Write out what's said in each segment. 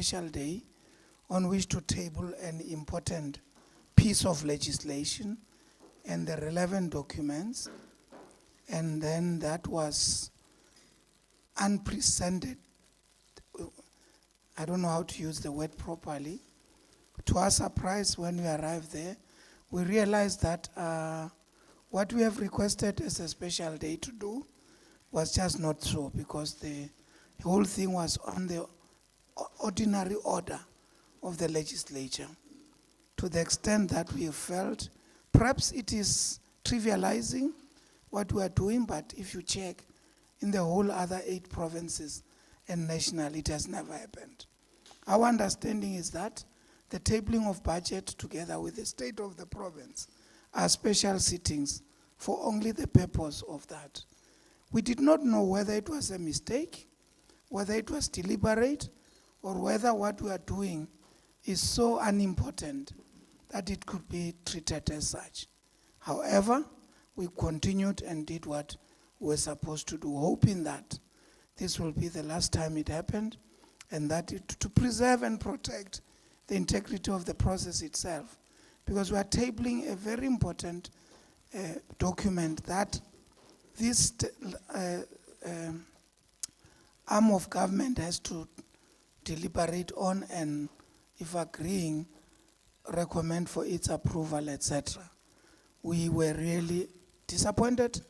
special day on which to table an important piece of legislation and the relevant documents, and then that was unprecedented. I don't know how to use the word properly. To our surprise, when we arrived there, we realized that what we have requested as a special day to do was just not so, because the whole thing was on the ordinary order of the legislature, to the extent that we felt perhaps it is trivializing what we are doing, but if you check in the whole other 8 provinces and national, it has never happened. Our understanding is that the tabling of budget together with the state of the province are special sittings for only the purpose of that. We did not know whether it was a mistake, whether it was deliberate, or whether what we are doing is so unimportant that it could be treated as such. However, we continued and did what we were supposed to do, hoping that this will be the last time it happened, and that to preserve and protect the integrity of the process itself, because we are tabling a very important document that this arm of government has to deliberate on, and if agreeing, recommend for its approval, etc. We were really disappointed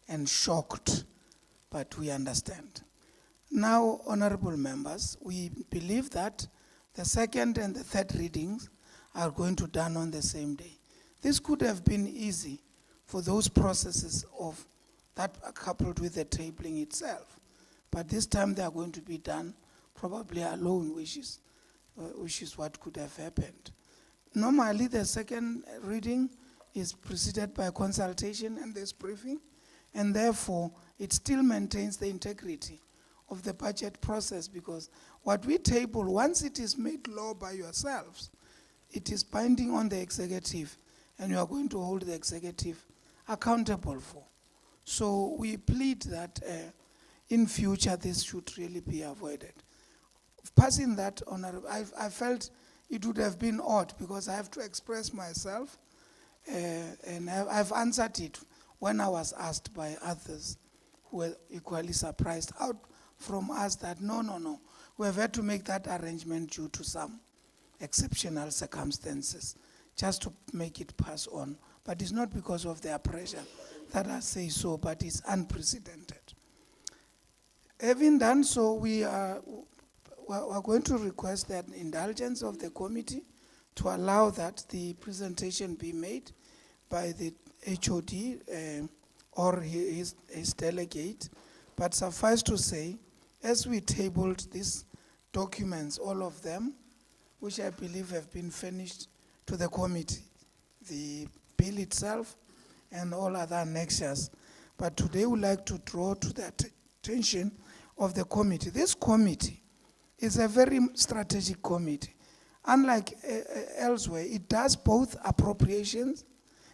and shocked, but we understand. Now, honorable members, we believe that the second and the third readings are going to be done on the same day. This could have been easy for those processes of that coupled with the tabling itself, but this time they are going to be done probably alone, which is what could have happened. Normally, the second reading is preceded by consultation and this briefing, and therefore it still maintains the integrity of the budget process, because what we table, once it is made law by yourselves, it is binding on the executive, and you are going to hold the executive accountable for. So we plead that in future this should really be avoided. Passing that, Honorable, I felt it would have been odd, because I have to express myself, and I've answered it when I was asked by others who were equally surprised out from us that no, we have had to make that arrangement due to some exceptional circumstances, just to make it pass on. But it's not because of their pressure that I say so, but it's unprecedented. Having done so, we are going to request that indulgence of the committee to allow that the presentation be made by the HOD or his delegate. But suffice to say, as we tabled these documents, all of them, which I believe have been furnished to the committee, the bill itself and all other annexures, but today we would like to draw to the attention of the committee. This committee is a very strategic committee. Unlike elsewhere, it does both appropriations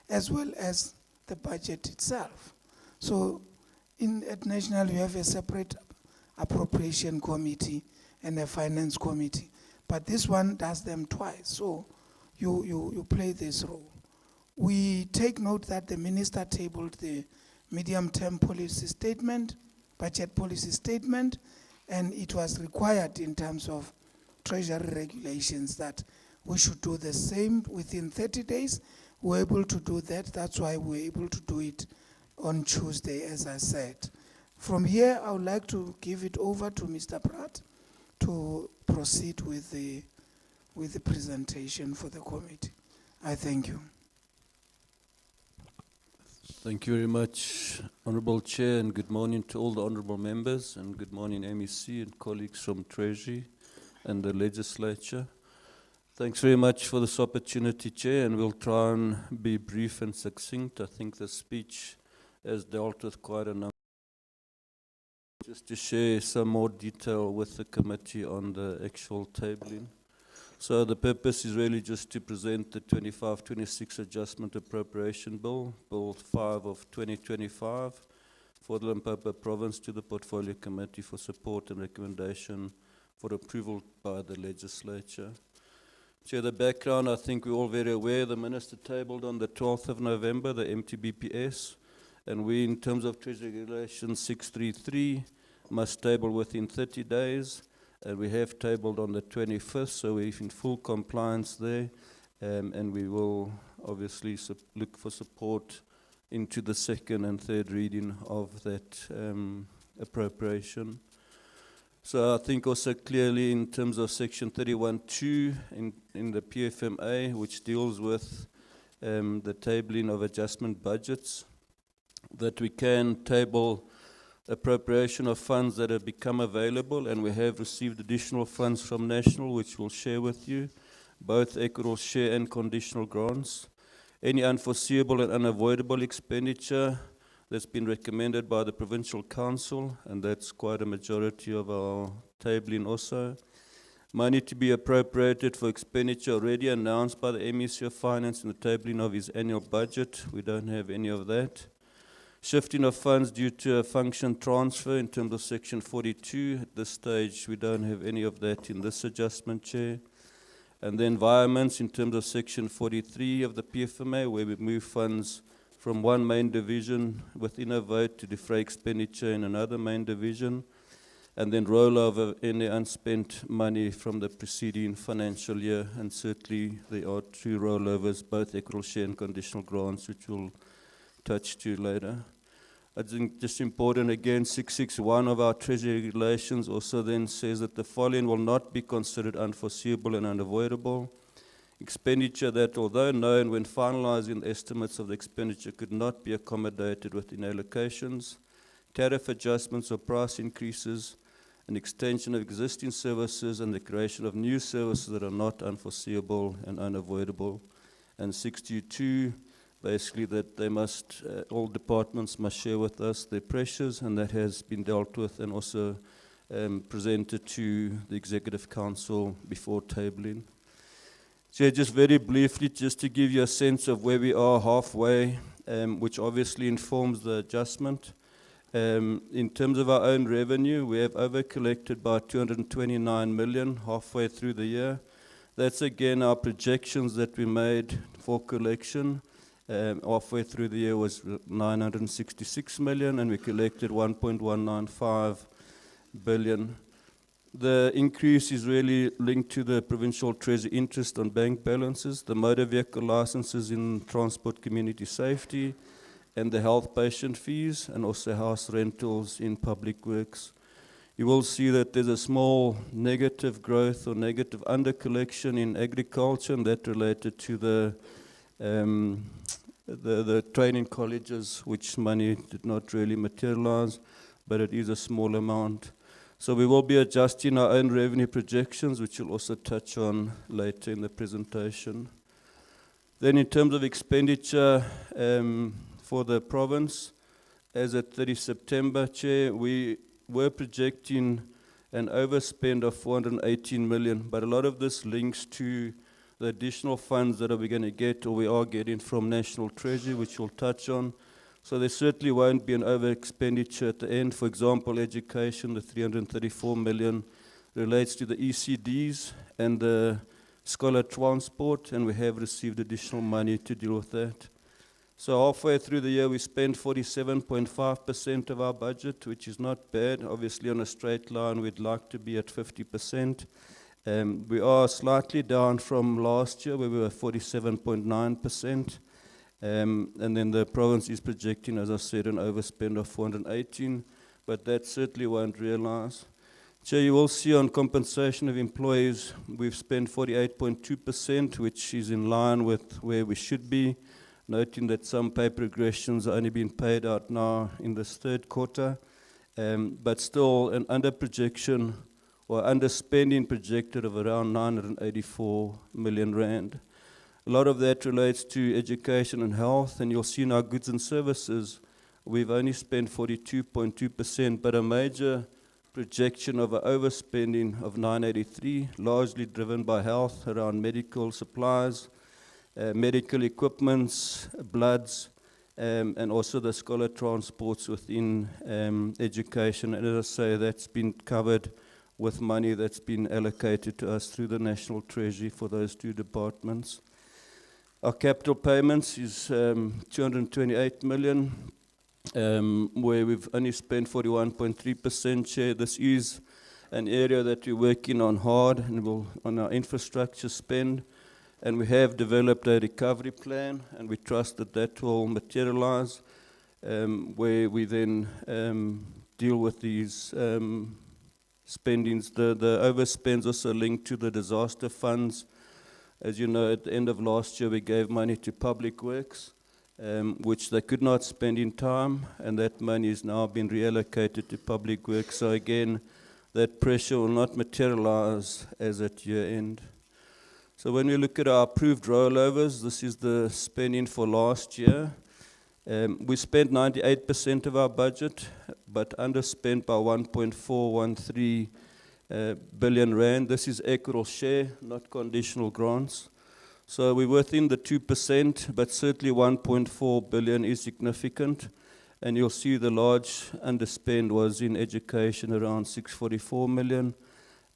as well as the budget itself. So at National, you have a separate appropriation committee and a finance committee, but this one does them twice, so you play this role. We take note that the minister tabled the medium-term policy statement, budget policy statement, and it was required in terms of Treasury regulations that we should do the same within 30 days. We're able to do that. That's why we're able to do it on Tuesday, as I said. From here, I would like to give it over to Mr. Pratt to proceed with the presentation for the committee. I thank you. Thank you very much, Honourable Chair, and good morning to all the honourable members, and good morning MEC and colleagues from Treasury and the Legislature. Thanks very much for this opportunity, Chair, and we'll try and be brief and succinct. I think the speech has dealt with quite a number. Just to share some more detail with the committee on the actual tabling. So the purpose is really just to present the 25-26 Adjustment Appropriation Bill, Bill 5 of 2025, for the Limpopo Province to the Portfolio Committee for support and recommendation for approval by the legislature. Chair, the background, I think we're all very aware, the Minister tabled on the 12th of November, the MTBPS, and we, in terms of Treasury Regulation 633, must table within 30 days, and we have tabled on the 25th, so we're in full compliance there, and we will obviously look for support into the second and third reading of that appropriation. So I think also clearly in terms of section 31.2 in the PFMA, which deals with the tabling of adjustment budgets, that we can table appropriation of funds that have become available, and we have received additional funds from National, which we'll share with you, both equitable share and conditional grants. Any unforeseeable and unavoidable expenditure that's been recommended by the Provincial Council, and that's quite a majority of our tabling also. Money to be appropriated for expenditure already announced by the MEC of Finance in the tabling of his annual budget. We don't have any of that. Shifting of funds due to a function transfer in terms of section 42. At this stage, we don't have any of that in this adjustment, Chair. And the environments in terms of section 43 of the PFMA, where we move funds from one main division within a vote to defray expenditure in another main division, and then rollover of any unspent money from the preceding financial year. And certainly there are two rollovers, both equitable share and conditional grants, which we'll touch to later. I think just important again, 661 of our Treasury regulations also then says that the following will not be considered unforeseeable and unavoidable. Expenditure that, although known when finalizing the estimates of the expenditure, could not be accommodated within allocations, tariff adjustments or price increases, an extension of existing services, and the creation of new services that are not unforeseeable and unavoidable. And 62, basically that they must, all departments must share with us their pressures, and that has been dealt with and also presented to the Executive Council before tabling. So just very briefly, just to give you a sense of where we are halfway, which obviously informs the adjustment. In terms of our own revenue, we have over-collected by 229 million halfway through the year. That's again our projections that we made for collection. Halfway through the year was 966 million, and we collected 1.195 billion. The increase is really linked to the Provincial Treasury interest on bank balances, the motor vehicle licenses in transport community safety, and the health patient fees, and also house rentals in public works. You will see that there's a small negative growth or negative under-collection in agriculture, and that related to the training colleges, which money did not really materialize, but it is a small amount. So we will be adjusting our own revenue projections, which we'll also touch on later in the presentation. Then in terms of expenditure for the province, as at 30 September, Chair, we were projecting an overspend of 418 million, but a lot of this links to the additional funds that we're going to get, or we are getting from National Treasury, which we'll touch on. So there certainly won't be an over expenditure at the end. For example, education, the 334 million relates to the ECDs and the scholar transport, and we have received additional money to deal with that. So halfway through the year, we spent 47.5% of our budget, which is not bad. Obviously, on a straight line, we'd like to be at 50%. We are slightly down from last year, where we were 47.9%. And then the province is projecting, as I said, an overspend of 418, but that certainly won't realize. Chair, you will see on compensation of employees, we've spent 48.2%, which is in line with where we should be, noting that some pay progressions are only being paid out now in this third quarter, but still an under projection or underspending projected of around 984 million rand. A lot of that relates to education and health, and you'll see in our goods and services, we've only spent 42.2%, but a major projection of an overspending of 983, largely driven by health around medical supplies, medical equipments, bloods, and also the scholar transports within education. And as I say, that's been covered with money that's been allocated to us through the National Treasury for those two departments. Our capital payments is 228 million, where we've only spent 41.3% share. This is an area that we're working on hard and on our infrastructure spend. And we have developed a recovery plan, and we trust that that will materialize, where we then deal with these spendings. The overspends also linked to the disaster funds. As you know, at the end of last year, we gave money to Public Works, which they could not spend in time, and that money is now being reallocated to Public Works. So again, that pressure will not materialize as at year end. So when we look at our approved rollovers, this is the spending for last year. We spent 98% of our budget, but underspent by 1.413 billion rand. This is equitable share, not conditional grants. So we're within the 2%, but certainly 1.4 billion is significant. And you'll see the large underspend was in education, around 644 million.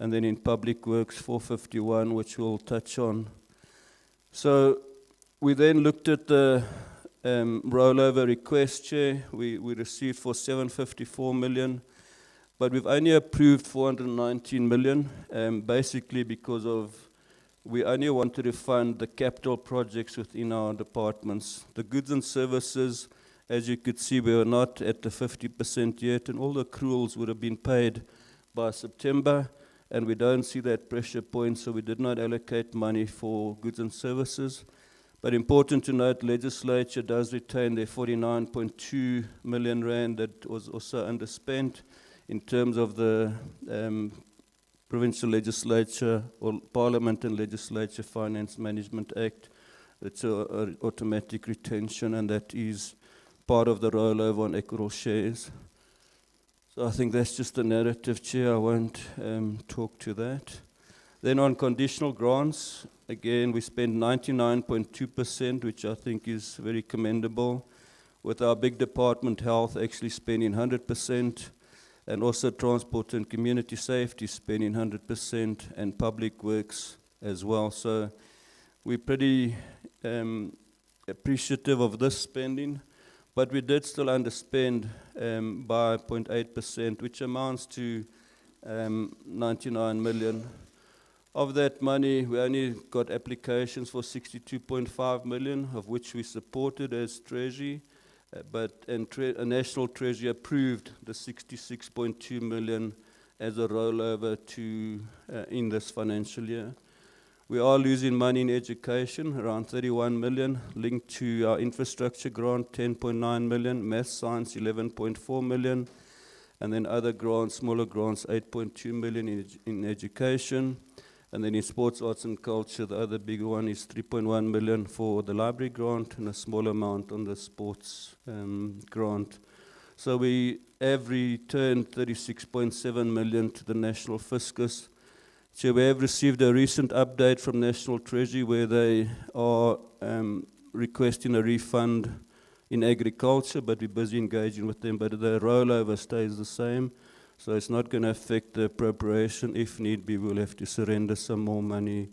And then in Public Works, 451, which we'll touch on. So we then looked at the rollover request share. We received for 754 million, but we've only approved 419 million, basically because of we only wanted to fund the capital projects within our departments. The goods and services, as you could see, we were not at the 50% yet, and all the accruals would have been paid by September. And we don't see that pressure point, so we did not allocate money for goods and services. But important to note, legislature does retain their 49.2 million rand that was also underspent in terms of the Provincial Legislature or Parliament and Legislature Finance Management Act. It's an automatic retention, and that is part of the rollover on equitable shares. So I think that's just a narrative, Chair. I won't talk to that. Then on conditional grants, again, we spent 99.2%, which I think is very commendable, with our big department, Health, actually spending 100%, and also Transport and Community Safety spending 100%, and Public Works as well. So we're pretty appreciative of this spending. But we did still underspend by 0.8%, which amounts to 99 million. Of that money, we only got applications for 62.5 million, of which we supported as Treasury, and National Treasury approved the 66.2 million as a rollover to in this financial year. We are losing money in education, around 31 million, linked to our infrastructure grant, 10.9 million, math science, 11.4 million, and then other grants, smaller grants, 8.2 million in education. And then in sports, arts and culture, the other bigger one is 3.1 million for the library grant and a small amount on the sports grant. So we have returned 36.7 million to the national fiscus. So we have received a recent update from National Treasury where they are requesting a refund in agriculture, but we're busy engaging with them. But the rollover stays the same, so it's not going to affect the appropriation. If need be, we'll have to surrender some more money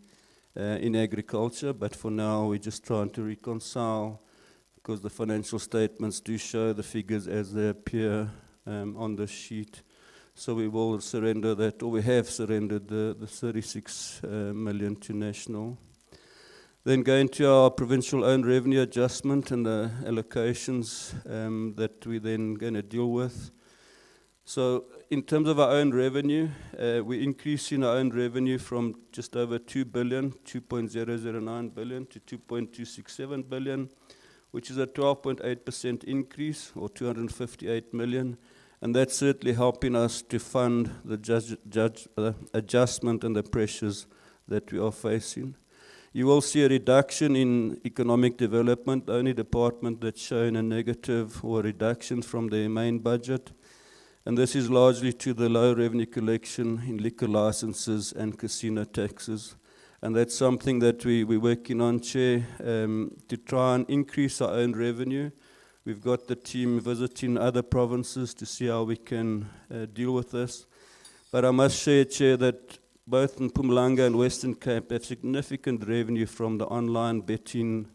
in agriculture. But for now, we're just trying to reconcile, because the financial statements do show the figures as they appear on the sheet. So we will surrender that, or we have surrendered the 36 million to National. Then going to our provincial owned revenue adjustment and the allocations that we're then going to deal with. So in terms of our own revenue, we're increasing our own revenue from just over 2 billion, 2.009 billion to 2.267 billion, which is a 12.8% increase, or 258 million. And that's certainly helping us to fund the adjustment and the pressures that we are facing. You will see a reduction in economic development, the only department that's showing a negative or reduction from their main budget. And this is largely to the low revenue collection in liquor licenses and casino taxes. And that's something that we're working on, Chair, to try and increase our own revenue. We've got the team visiting other provinces to see how we can deal with this. But I must share, Chair, that both in Mpumalanga and Western Cape have significant revenue from the online betting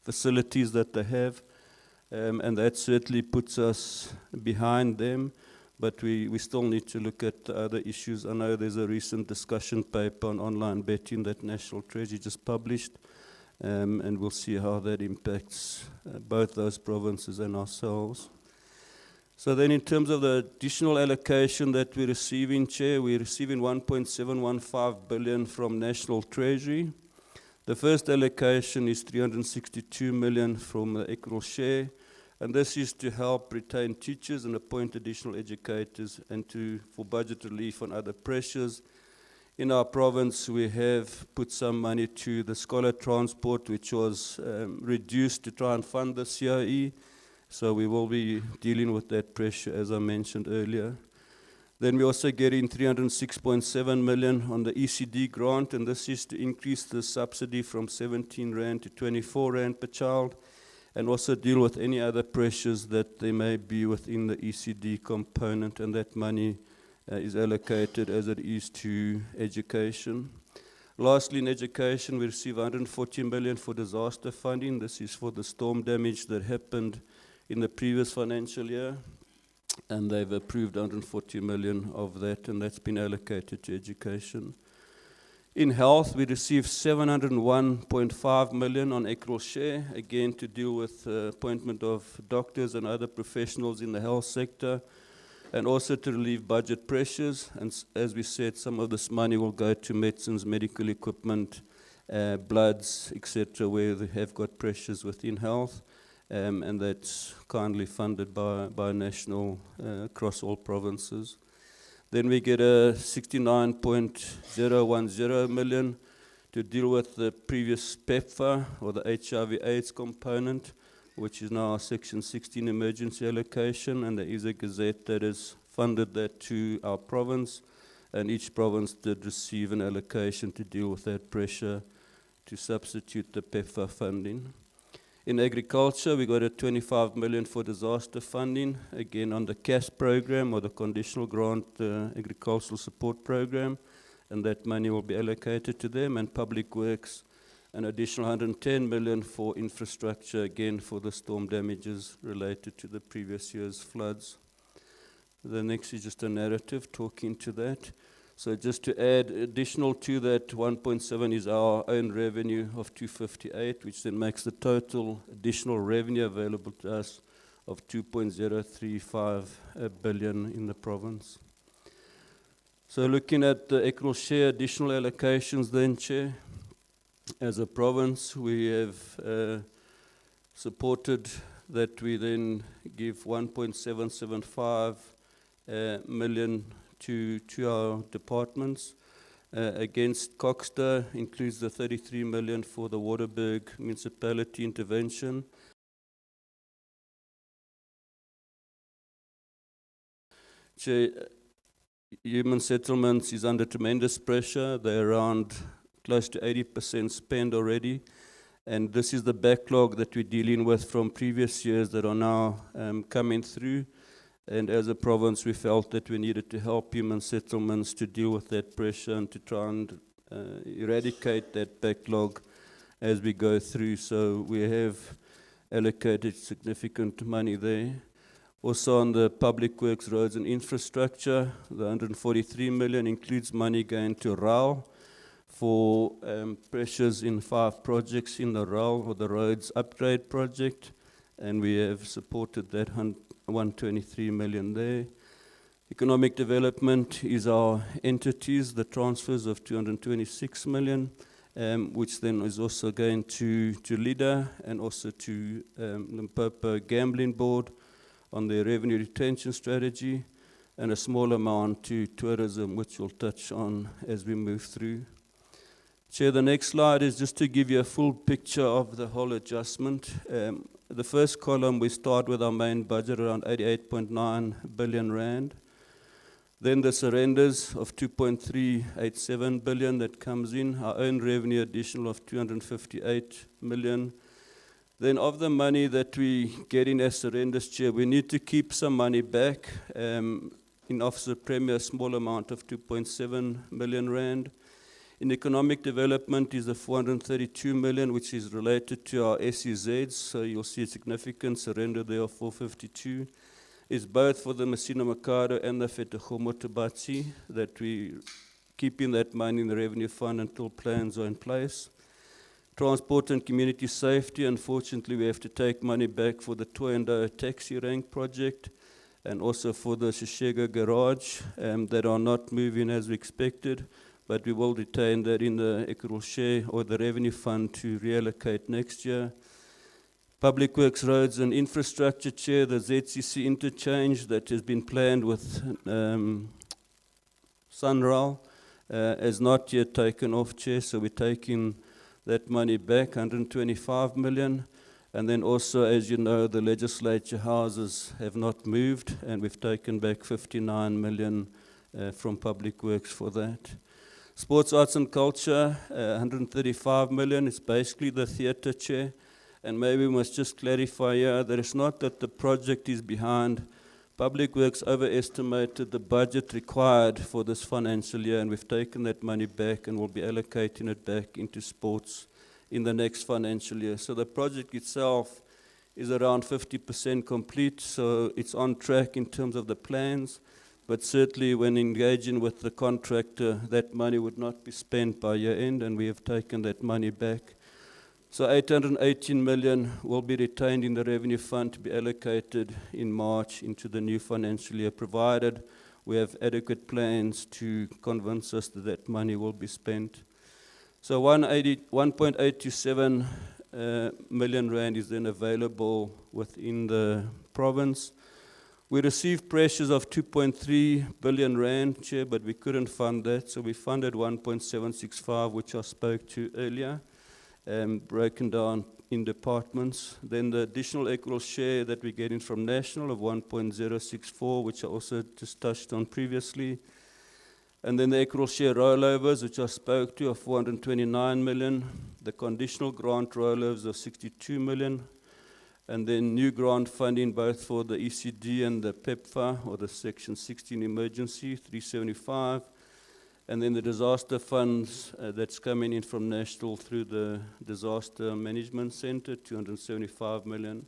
facilities that they have, and that certainly puts us behind them. But we still need to look at the other issues. I know there's a recent discussion paper on online betting that National Treasury just published, and we'll see how that impacts both those provinces and ourselves. So then in terms of the additional allocation that we're receiving, Chair, we're receiving 1.715 billion from National Treasury. The first allocation is 362 million from the equitable share, and this is to help retain teachers and appoint additional educators and for budget relief on other pressures. In our province, we have put some money to the scholar transport, which was reduced to try and fund the CIE. So we will be dealing with that pressure, as I mentioned earlier. Then we're also getting 306.7 million on the ECD grant, and this is to increase the subsidy from 17 Rand to 24 Rand per child, and also deal with any other pressures that there may be within the ECD component, and that money is allocated as it is to education. Lastly, in education, we receive 140 million for disaster funding. This is for the storm damage that happened in the previous financial year, and they've approved 140 million of that, and that's been allocated to education. In health, we received 701.5 million on equal share, again to deal with appointment of doctors and other professionals in the health sector, and also to relieve budget pressures. And as we said, some of this money will go to medicines, medical equipment, bloods, etc., where they have got pressures within health. And that's kindly funded by National across all provinces. Then we get a 69.010 million to deal with the previous PEPFAR, or the HIV/AIDS component, which is now our Section 16 emergency allocation, and there is a gazette that has funded that to our province, and each province did receive an allocation to deal with that pressure to substitute the PEPFAR funding. In agriculture, we got a 25 million for disaster funding, again on the CAS program, or the Conditional Grant Agricultural Support Program, and that money will be allocated to them. And Public Works, an additional 110 million for infrastructure, again for the storm damages related to the previous year's floods. The next is just a narrative talking to that. So just to add additional to that, 1.7 is our own revenue of 258, which then makes the total additional revenue available to us of 2.035 billion in the province. So looking at the equal share additional allocations then, Chair, as a province, we have supported that we then give 1.775 million to our departments. Against Coxter includes the 33 million for the Waterberg municipality intervention. Human settlements is under tremendous pressure. They're around close to 80% spent already. And this is the backlog that we're dealing with from previous years that are now coming through. And as a province, we felt that we needed to help human settlements to deal with that pressure and to try and eradicate that backlog as we go through. So we have allocated significant money there. Also on the public works, roads and infrastructure, the 143 million includes money going to RAL for pressures in 5 projects in the RAL, or the roads upgrade project, and we have supported that 123 million there. Economic development is our entities, the transfers of 226 million, which then is also going to LIDA and also to Limpopo Gambling Board on their revenue retention strategy, and a small amount to tourism, which we'll touch on as we move through. Chair, the next slide is just to give you a full picture of the whole adjustment. The first column, we start with our main budget around 88.9 billion rand. Then the surrenders of 2.387 billion that comes in, our own revenue additional of 258 million. Then of the money that we get in as surrenders, Chair, we need to keep some money back. in Officer Premier, a small amount of 2.7 million rand. In economic development is the 432 million, which is related to our SEZs, so you'll see a significant surrender there of 452. It's both for the Messina Mercado and the Fetagomo Tabatsi that we keeping that money in the revenue fund until plans are in place. Transport and community safety, unfortunately we have to take money back for the Toyanda taxi rank project and also for the Shishega garage that are not moving as we expected, but we will retain that in the equitable share or the revenue fund to reallocate next year. Public Works, Roads and Infrastructure Chair, the ZCC interchange that has been planned with Sunrail has not yet taken off, Chair, so we're taking that money back, 125 million. And then also, as you know, the legislature houses have not moved, and we've taken back 59 million from Public Works for that. Sports, Arts and Culture, 135 million. It's basically the theatre, Chair. And maybe we must just clarify here that it's not that the project is behind. Public Works overestimated the budget required for this financial year, and we've taken that money back and we'll be allocating it back into sports in the next financial year. So the project itself is around 50% complete, so it's on track in terms of the plans. But certainly when engaging with the contractor, that money would not be spent by year end, and we have taken that money back. So 818 million will be retained in the revenue fund to be allocated in March into the new financial year, provided we have adequate plans to convince us that that money will be spent. So 1.827 million rand is then available within the province. We received pressures of 2.3 billion rand, Chair, but we couldn't fund that, so we funded 1.765, which I spoke to earlier. Broken down in departments. Then the additional equal share that we're getting from national of 1.064, which I also just touched on previously. And then the equal share rollovers, which I spoke to, of 429 million. The conditional grant rollovers of 62 million. And then new grant funding both for the ECD and the PEPFA, or the Section 16 emergency, 375. And then the disaster funds that's coming in from national through the Disaster Management Center, 275 million.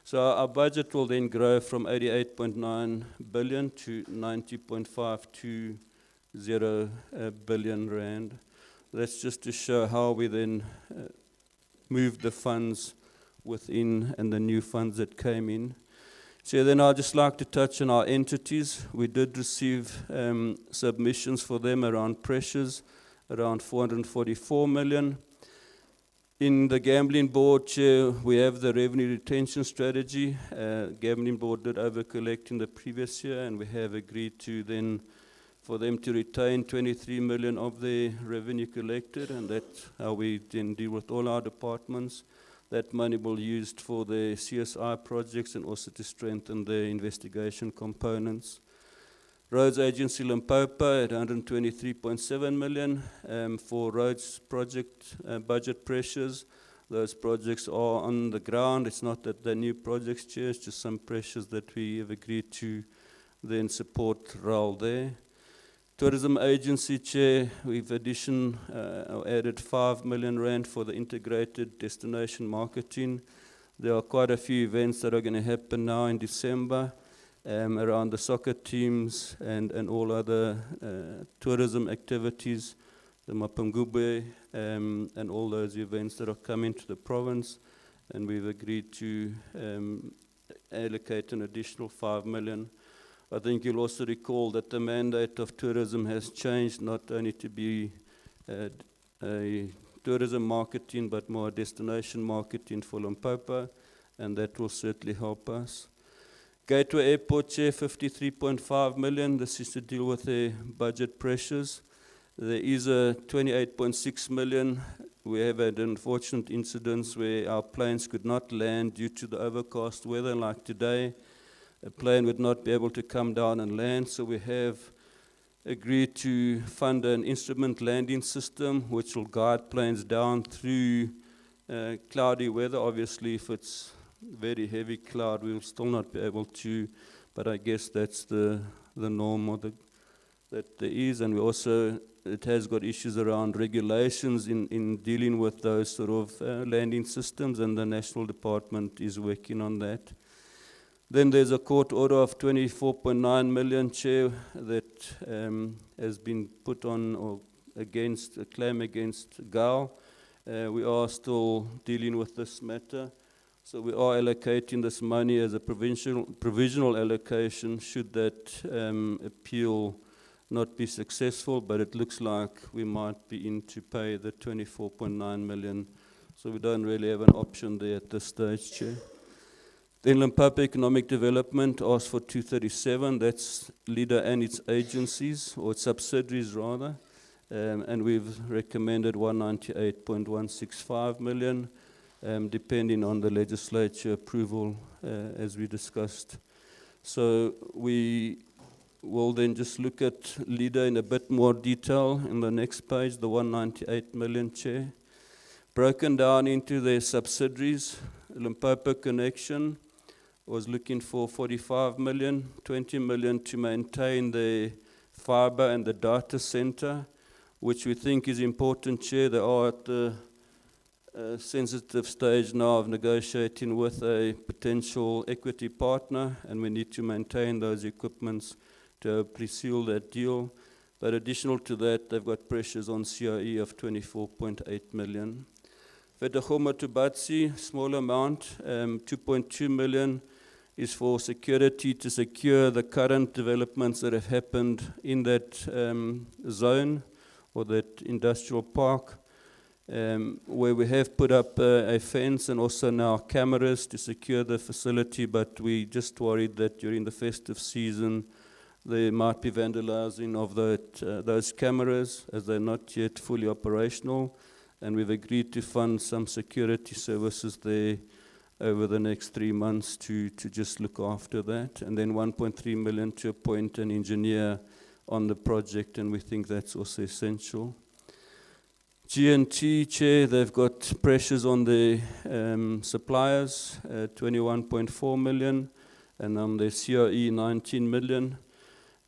So our budget will then grow from 88.9 billion to 90.520 billion rand. That's just to show how we then move the funds within and the new funds that came in. So then I'd just like to touch on our entities. We did receive submissions for them around pressures, around 444 million. In the Gambling Board, Chair, we have the revenue retention strategy. Gambling Board did over-collect in the previous year, and we have agreed to then for them to retain 23 million of their revenue collected, and that's how we then deal with all our departments. That money will be used for the CSI projects and also to strengthen the investigation components. Roads Agency Limpopo at 123.7 million for roads project budget pressures. Those projects are on the ground. It's not that they're new projects, Chair, it's just some pressures that we have agreed to then support RAL there. Tourism Agency, Chair, we've added 5 million rand for the integrated destination marketing. There are quite a few events that are going to happen now in December around the soccer teams and all other tourism activities, the Mapungubwe, and all those events that are coming to the province. And we've agreed to allocate an additional 5 million. I think you'll also recall that the mandate of tourism has changed, not only to be a tourism marketing, but more destination marketing for Limpopo, and that will certainly help us. Gateway Airport, Chair, 53.5 million. This is to deal with the budget pressures. There is a 28.6 million. We have had unfortunate incidents where our planes could not land due to the overcast weather, like today. A plane would not be able to come down and land, so we have agreed to fund an instrument landing system which will guide planes down through cloudy weather. Obviously, if it's very heavy cloud, we will still not be able to, but I guess that's the the norm or that there is, and we also, it has got issues around regulations in dealing with those sort of landing systems, and the National Department is working on that. Then there's a court order of 24.9 million, Chair, that has been put on or against a claim against GAL. We are still dealing with this matter. So we are allocating this money as a provisional allocation should that appeal not be successful, but it looks like we might be in to pay the 24.9 million. So we don't really have an option there at this stage, Chair. Then Limpopo Economic Development asked for 237, that's LEADER and its agencies, or its subsidiaries rather, and we've recommended 198.165 million, depending on the legislature approval, as we discussed. So we will then just look at LEADER in a bit more detail in the next page, the 198 million, Chair. Broken down into their subsidiaries, Limpopo Connection was looking for 45 million, 20 million to maintain the fiber and the data center, which we think is important, Chair. They are at the sensitive stage now of negotiating with a potential equity partner, and we need to maintain those equipments to pre-seal that deal. But additional to that, they've got pressures on CIE of 24.8 million. Vedagoma to Batsi, small amount, 2.2 million is for security to secure the current developments that have happened in that zone or that industrial park, where we have put up a fence and also now cameras to secure the facility, but we just worried that during the festive season there might be vandalizing of those cameras as they're not yet fully operational, and we've agreed to fund some security services there over the next 3 months to just look after that, and then 1.3 million to appoint an engineer on the project, and we think that's also essential. G&T, Chair, they've got pressures on the suppliers, 21.4 million, and on the CRE, 19 million.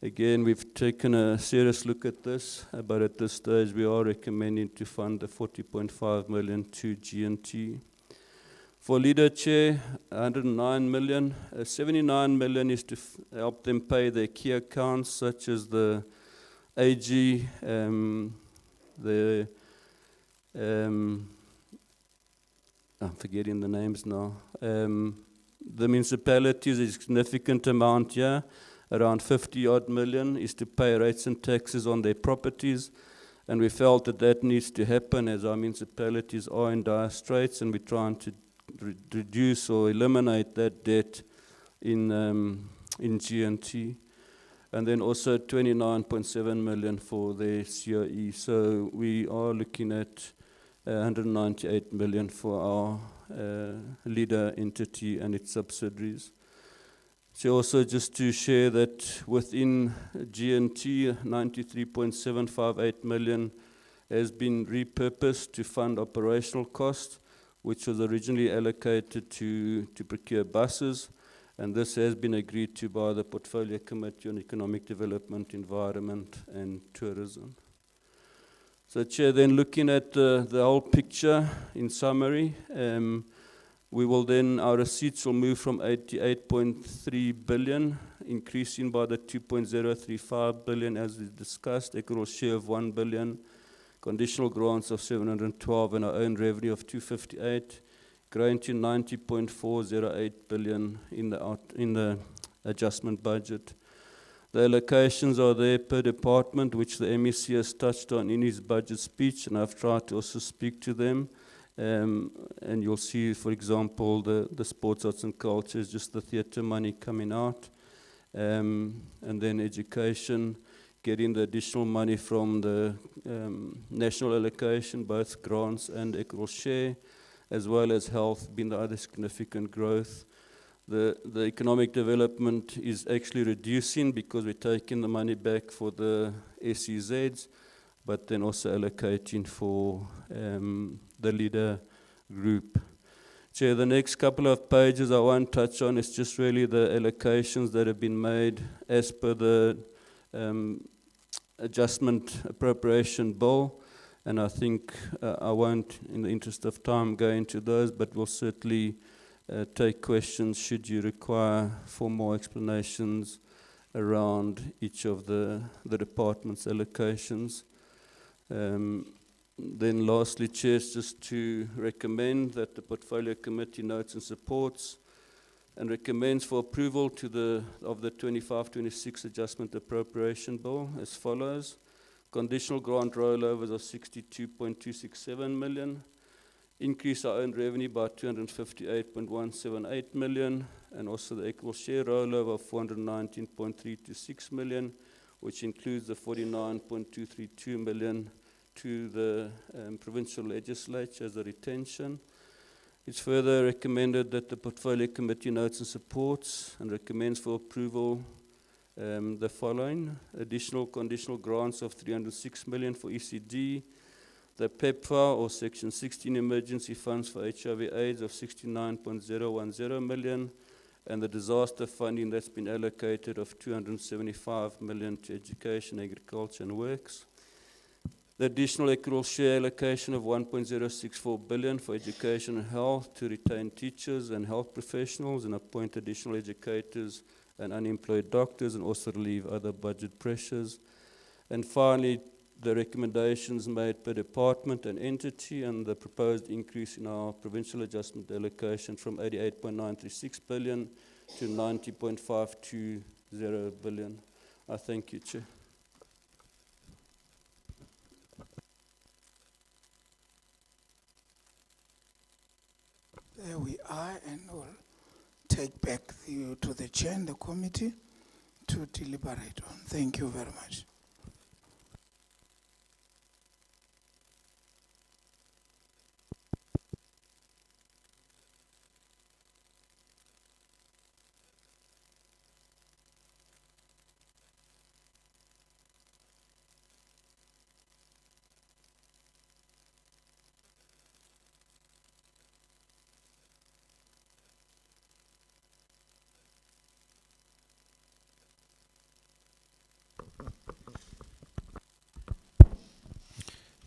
Again, we've taken a serious look at this, but at this stage we are recommending to fund the 40.5 million to G&T. For LEADER, Chair, 109 million. 79 million is to help them pay their key accounts, such as the AG, I'm forgetting the names now. The municipalities, a significant amount here, around 50 odd million, is to pay rates and taxes on their properties. And we felt that that needs to happen as our municipalities are in dire straits, and we're trying to reduce or eliminate that debt in G&T. And then also 29.7 million for the CIE. So we are looking at 198 million for our LEADER entity and its subsidiaries. So also just to share that within G&T, 93.758 million has been repurposed to fund operational costs, which was originally allocated to procure buses, and this has been agreed to by the Portfolio Committee on Economic Development, Environment and Tourism. So, Chair, then looking at the whole picture in summary, we will then, our receipts will move from 88.3 billion, increasing by the 2.035 billion as we discussed, equal share of 1 billion, conditional grants of 712 and our own revenue of 258, growing to 90.408 billion in the adjustment budget. The allocations are there per department, which the MEC has touched on in his budget speech, and I've tried to also speak to them. And you'll see, for example, the sports, arts and culture is just the theatre money coming out. And then education, getting the additional money from the national allocation, both grants and equal share, as well as health being the other significant growth. The economic development is actually reducing because we're taking the money back for the SEZs, but then also allocating for the LEADER group. Chair, the next couple of pages I won't touch on. It's just really the allocations that have been made as per the adjustment appropriation bill. And I think I won't, in the interest of time, go into those, but we'll certainly take questions should you require for more explanations around each of the department's allocations. Then lastly, Chair, just to recommend that the Portfolio Committee notes and supports and recommends for approval to the 25-26 Adjustment Appropriation Bill as follows. Conditional grant rollovers of 62.267 million. Increase our own revenue by 258.178 million. And also the equal share rollover of 419.326 million, which includes the 49.232 million to the provincial legislature as a retention. It's further recommended that the Portfolio Committee notes and supports and recommends for approval the following: additional conditional grants of 306 million for ECD, the PEPFAR or Section 16 emergency funds for HIV/AIDS of 69.010 million, and the disaster funding that's been allocated of 275 million to education, agriculture and works. The additional equitable share allocation of 1.064 billion for education and health to retain teachers and health professionals and appoint additional educators and unemployed doctors, and also relieve other budget pressures. And finally, the recommendations made per department and entity and the proposed increase in our provincial adjustment allocation from 88.936 billion to 90.520 billion. I thank you, Chair. There we are, and we'll take back to the chair and the committee to deliberate on. Thank you very much.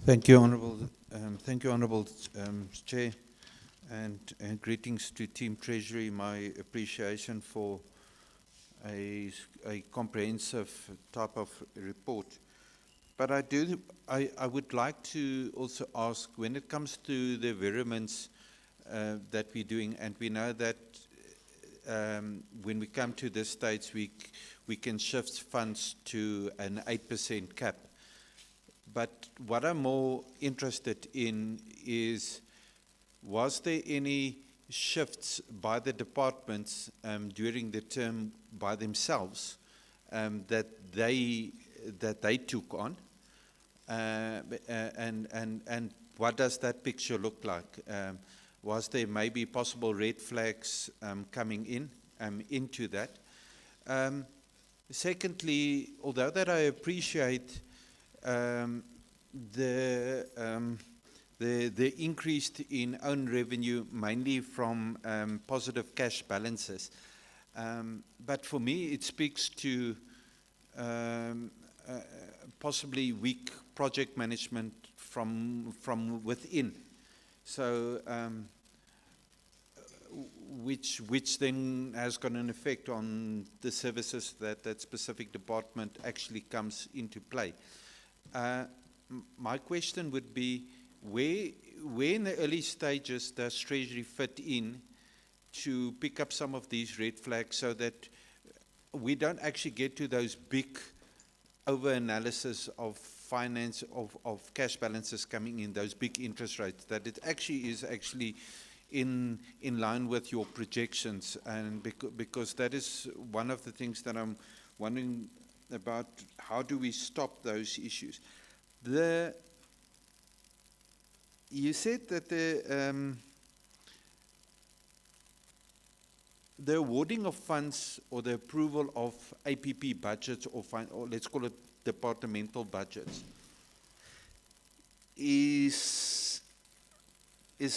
Thank you, Honourable Chair, and greetings to Team Treasury. My appreciation for a comprehensive type of report. But I would like to also ask, when it comes to the variaments that we're doing, and we know that when we come to this stage, we can shift funds to an 8% cap. But what I'm more interested in is, was there any shifts by the departments during the term by themselves that they took on, and what does that picture look like? Was there maybe possible red flags coming into that? Secondly, although that I appreciate the increase in own revenue, mainly from positive cash balances. But for me, it speaks to possibly weak project management from within. So, which then has got an effect on the services that specific department actually comes into play. My question would be, where in the early stages does Treasury fit in to pick up some of these red flags so that we don't actually get to those big over-analysis of finance, of cash balances coming in, those big interest rates, that it actually is in line with your projections? And because that is one of the things that I'm wondering about, how do we stop those issues? You said that the awarding of funds or the approval of APP budgets, or let's call it departmental budgets, is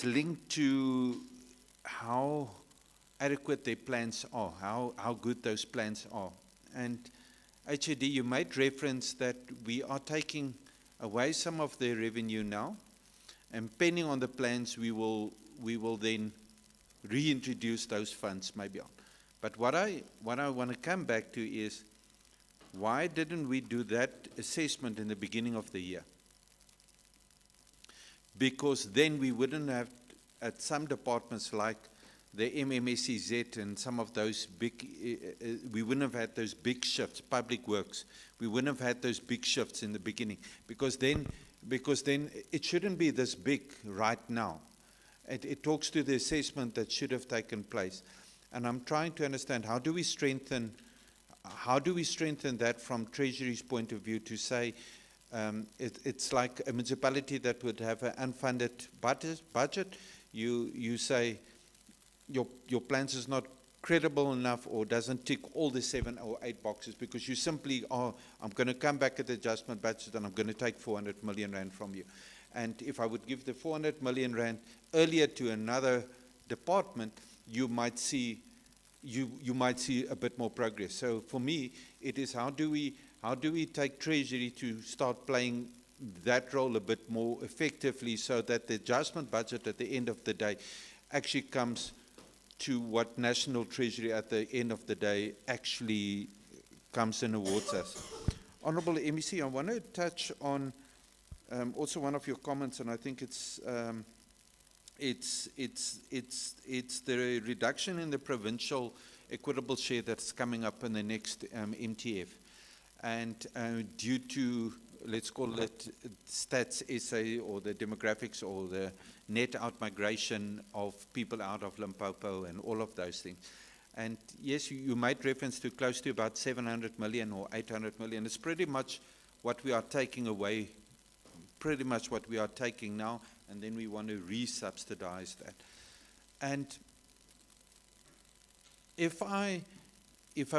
linked to how adequate their plans are, how good those plans are. And HAD, you made reference that we are taking away some of their revenue now, and depending on the plans, we will then reintroduce those funds maybe on. But what I want to come back to is, why didn't we do that assessment in the beginning of the year? Because then we wouldn't have, at some departments like the MMSEZ and some of those big, we wouldn't have had those big shifts, public works. We wouldn't have had those big shifts in the beginning, because then it shouldn't be this big right now. It talks to the assessment that should have taken place. And I'm trying to understand, how do we strengthen that from Treasury's point of view to say, it's like a municipality that would have an unfunded budget. You say your plans is not credible enough or doesn't tick all the 7 or 8 boxes, because you simply are, I'm going to come back at the adjustment budget and I'm going to take 400 million rand from you. And if I would give the 400 million rand earlier to another department, you might see a bit more progress. So for me, it is how do we take Treasury to start playing that role a bit more effectively, so that the adjustment budget at the end of the day actually comes to what National Treasury at the end of the day actually comes and awards us. Honourable MEC, I want to touch on also one of your comments, and I think it's the reduction in the provincial equitable share that's coming up in the next MTF. And due to, let's call it Stats SA, or the demographics, or the net out migration of people out of Limpopo and all of those things. And yes, you made reference to close to about 700 million or 800 million. It's pretty much what we are taking away, pretty much what we are taking now, and then we want to re-subsidize that. And if I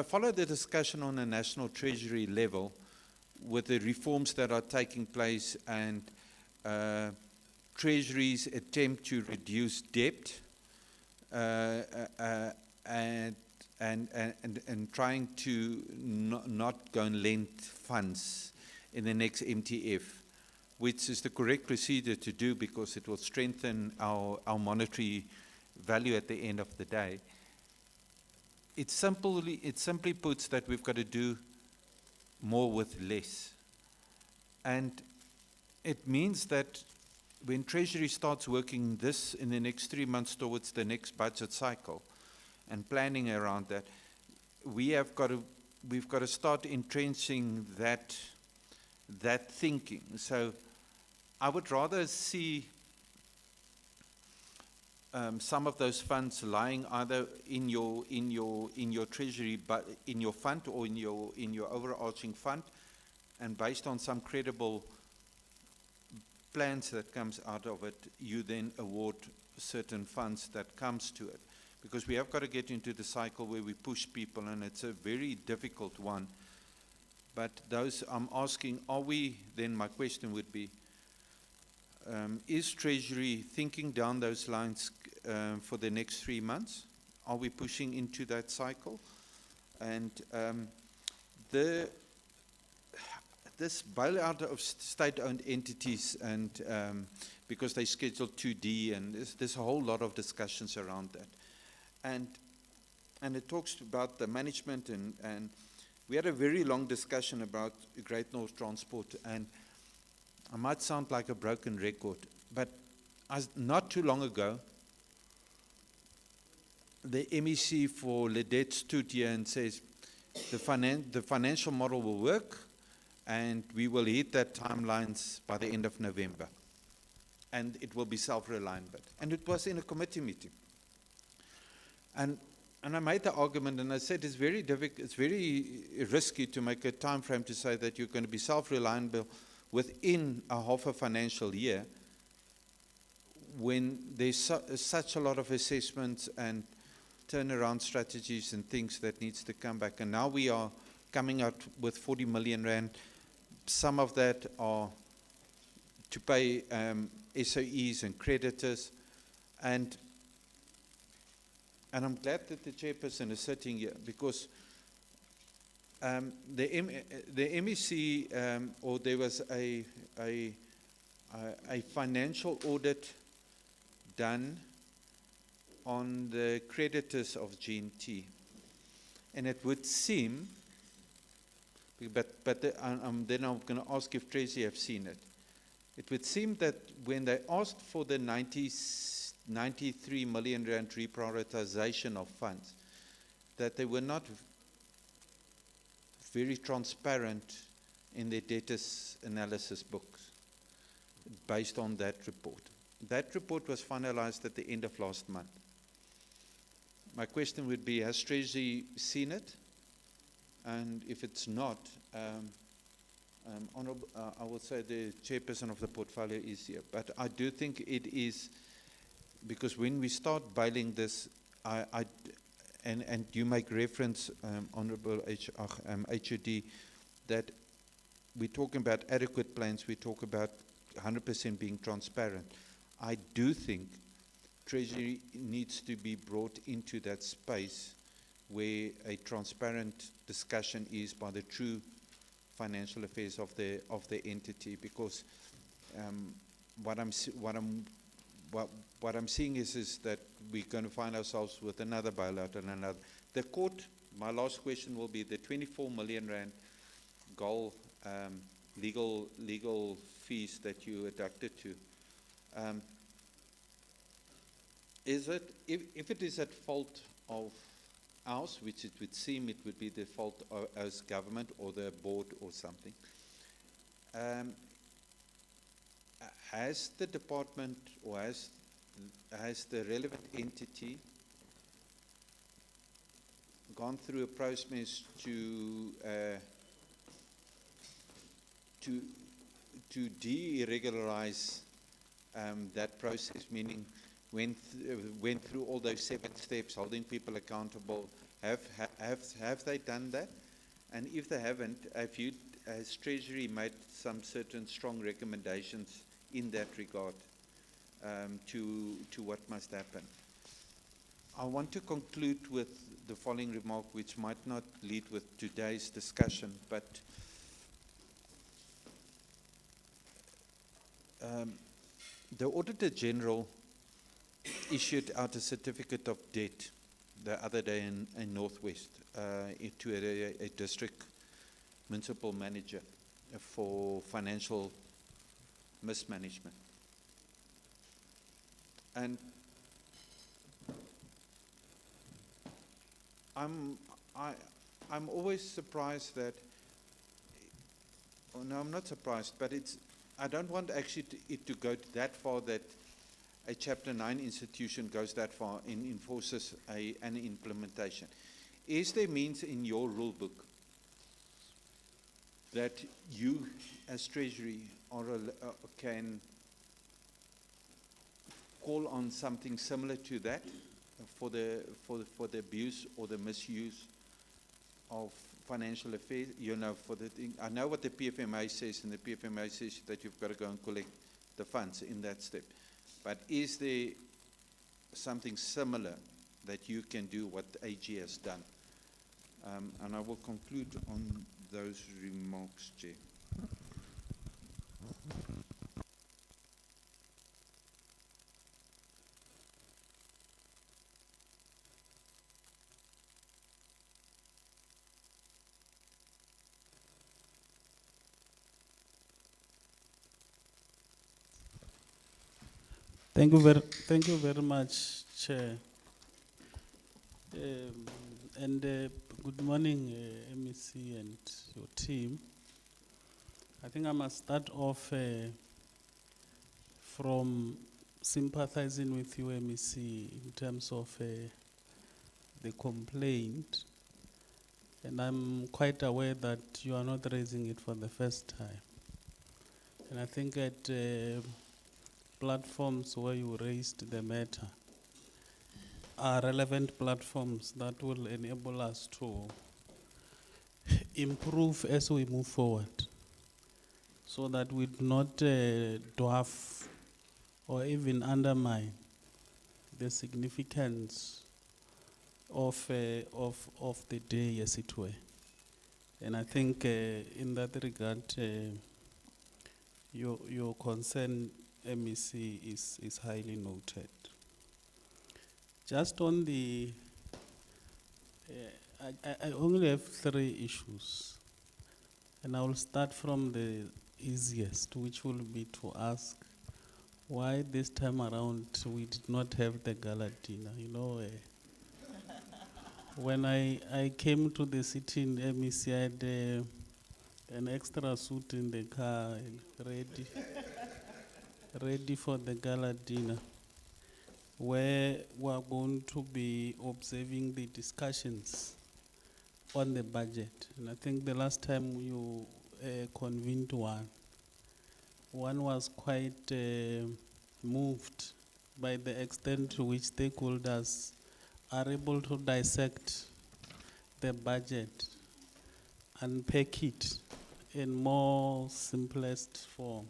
follow the discussion on a National Treasury level with the reforms that are taking place and Treasury's attempt to reduce debt and trying to not go and lend funds in the next MTF, which is the correct procedure to do because it will strengthen our monetary value at the end of the day. It simply puts that we've got to do more with less. And it means that when Treasury starts working this in the next 3 months towards the next budget cycle and planning around that, we've got to start entrenching that thinking. So I would rather see some of those funds lying either in your treasury, but in your fund, or in your overarching fund, and based on some credible plans that comes out of it, you then award certain funds that comes to it, because we have got to get into the cycle where we push people, and it's a very difficult one. But those I'm asking, are we, then my question would be, is Treasury thinking down those lines for the next 3 months? Are we pushing into that cycle? And this bailout of state-owned entities, and because they scheduled 2D, and there's a whole lot of discussions around that. And it talks about the management, and we had a very long discussion about Great North Transport, and I might sound like a broken record, but not too long ago, the MEC for Ledet stood here and says the financial model will work, and we will hit that timelines by the end of November, and it will be self-reliant. And it was in a committee meeting, and I made the argument, and I said it's very difficult, it's very risky to make a time frame to say that you're going to be self-reliant within a half a financial year, when there's such a lot of assessments and turnaround strategies and things that needs to come back. And now we are coming out with 40 million rand. Some of that are to pay SOEs and creditors. And and I'm glad that the chairperson is sitting here because the MEC, or there was a financial audit done on the creditors of G&T, and it would seem, but then I'm going to ask if Tracy have seen it. It would seem that when they asked for the 93 million rand reprioritization of funds, that they were not very transparent in their debtors analysis books based on that report. That report was finalized at the end of last month. My question would be, has Treasury seen it? And if it's not, Honorable, I will say the chairperson of the portfolio is here. But I do think it is, because when we start bailing this, and you make reference, Honorable HOD, that we're talking about adequate plans, we talk about 100% being transparent. I do think Treasury needs to be brought into that space where a transparent discussion is by the true financial affairs of the entity, because what I'm seeing is that we're going to find ourselves with another bailout and another. The court. My last question will be the 24 million rand goal legal fees that you adducted to. Is it, if it is at fault of ours, which it would seem it would be the fault of as government or the board or something, has the department or has the relevant entity gone through a process to de-regularize that process, meaning went through all those 7 steps, holding people accountable? Have they done that? And if they haven't, has Treasury made some certain strong recommendations in that regard to what must happen? I want to conclude with the following remark, which might not lead with today's discussion, but the Auditor General issued out a certificate of debt the other day in Northwest to a district municipal manager for financial mismanagement. And I'm always surprised that, oh no, I'm not surprised, but I don't want actually it to go that far that a Chapter 9 institution goes that far and enforces an implementation. Is there means in your rule book that you as Treasury can call on something similar to that for the abuse or the misuse of financial affairs? You know, for the thing, I know what the PFMA says, and the PFMA says that you've got to go and collect the funds in that step. But is there something similar that you can do what AG has done? And I will conclude on those remarks, Chair. Thank you very much, Chair. Good morning, MEC and your team. I think I must start off from sympathizing with you, MEC, in terms of the complaint. And I'm quite aware that you are not raising it for the first time. And I think at platforms where you raised the matter are relevant platforms that will enable us to improve as we move forward, so that we do not dwarf or even undermine the significance of the day, as it were. And I think in that regard, your concern, MEC, is highly noted. Just on the, I only have 3 issues, and I will start from the easiest, which will be to ask why this time around we did not have the gala dinner. You know, when I came to the city in MEC, I had an extra suit in the car ready for the gala dinner, where we are going to be observing the discussions on the budget. And I think the last time you convened one was quite moved by the extent to which stakeholders are able to dissect the budget, unpack it in more simplest form,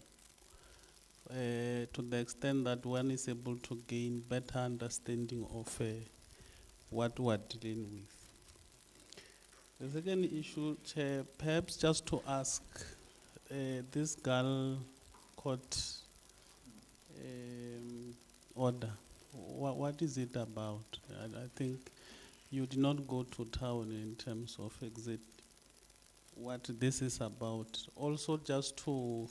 to the extent that one is able to gain better understanding of what we're dealing with. The second issue, Chair, perhaps just to ask this girl court order, what is it about? I think you did not go to town in terms of exact what this is about. Also, just to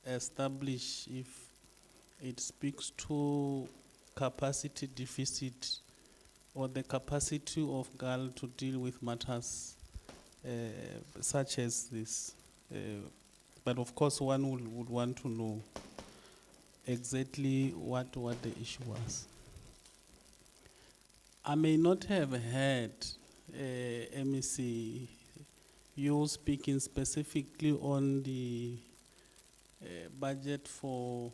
establish if it speaks to capacity deficit or the capacity of GAL to deal with matters such as this. But of course, one would want to know exactly what the issue was. I may not have heard MEC you speaking specifically on the budget for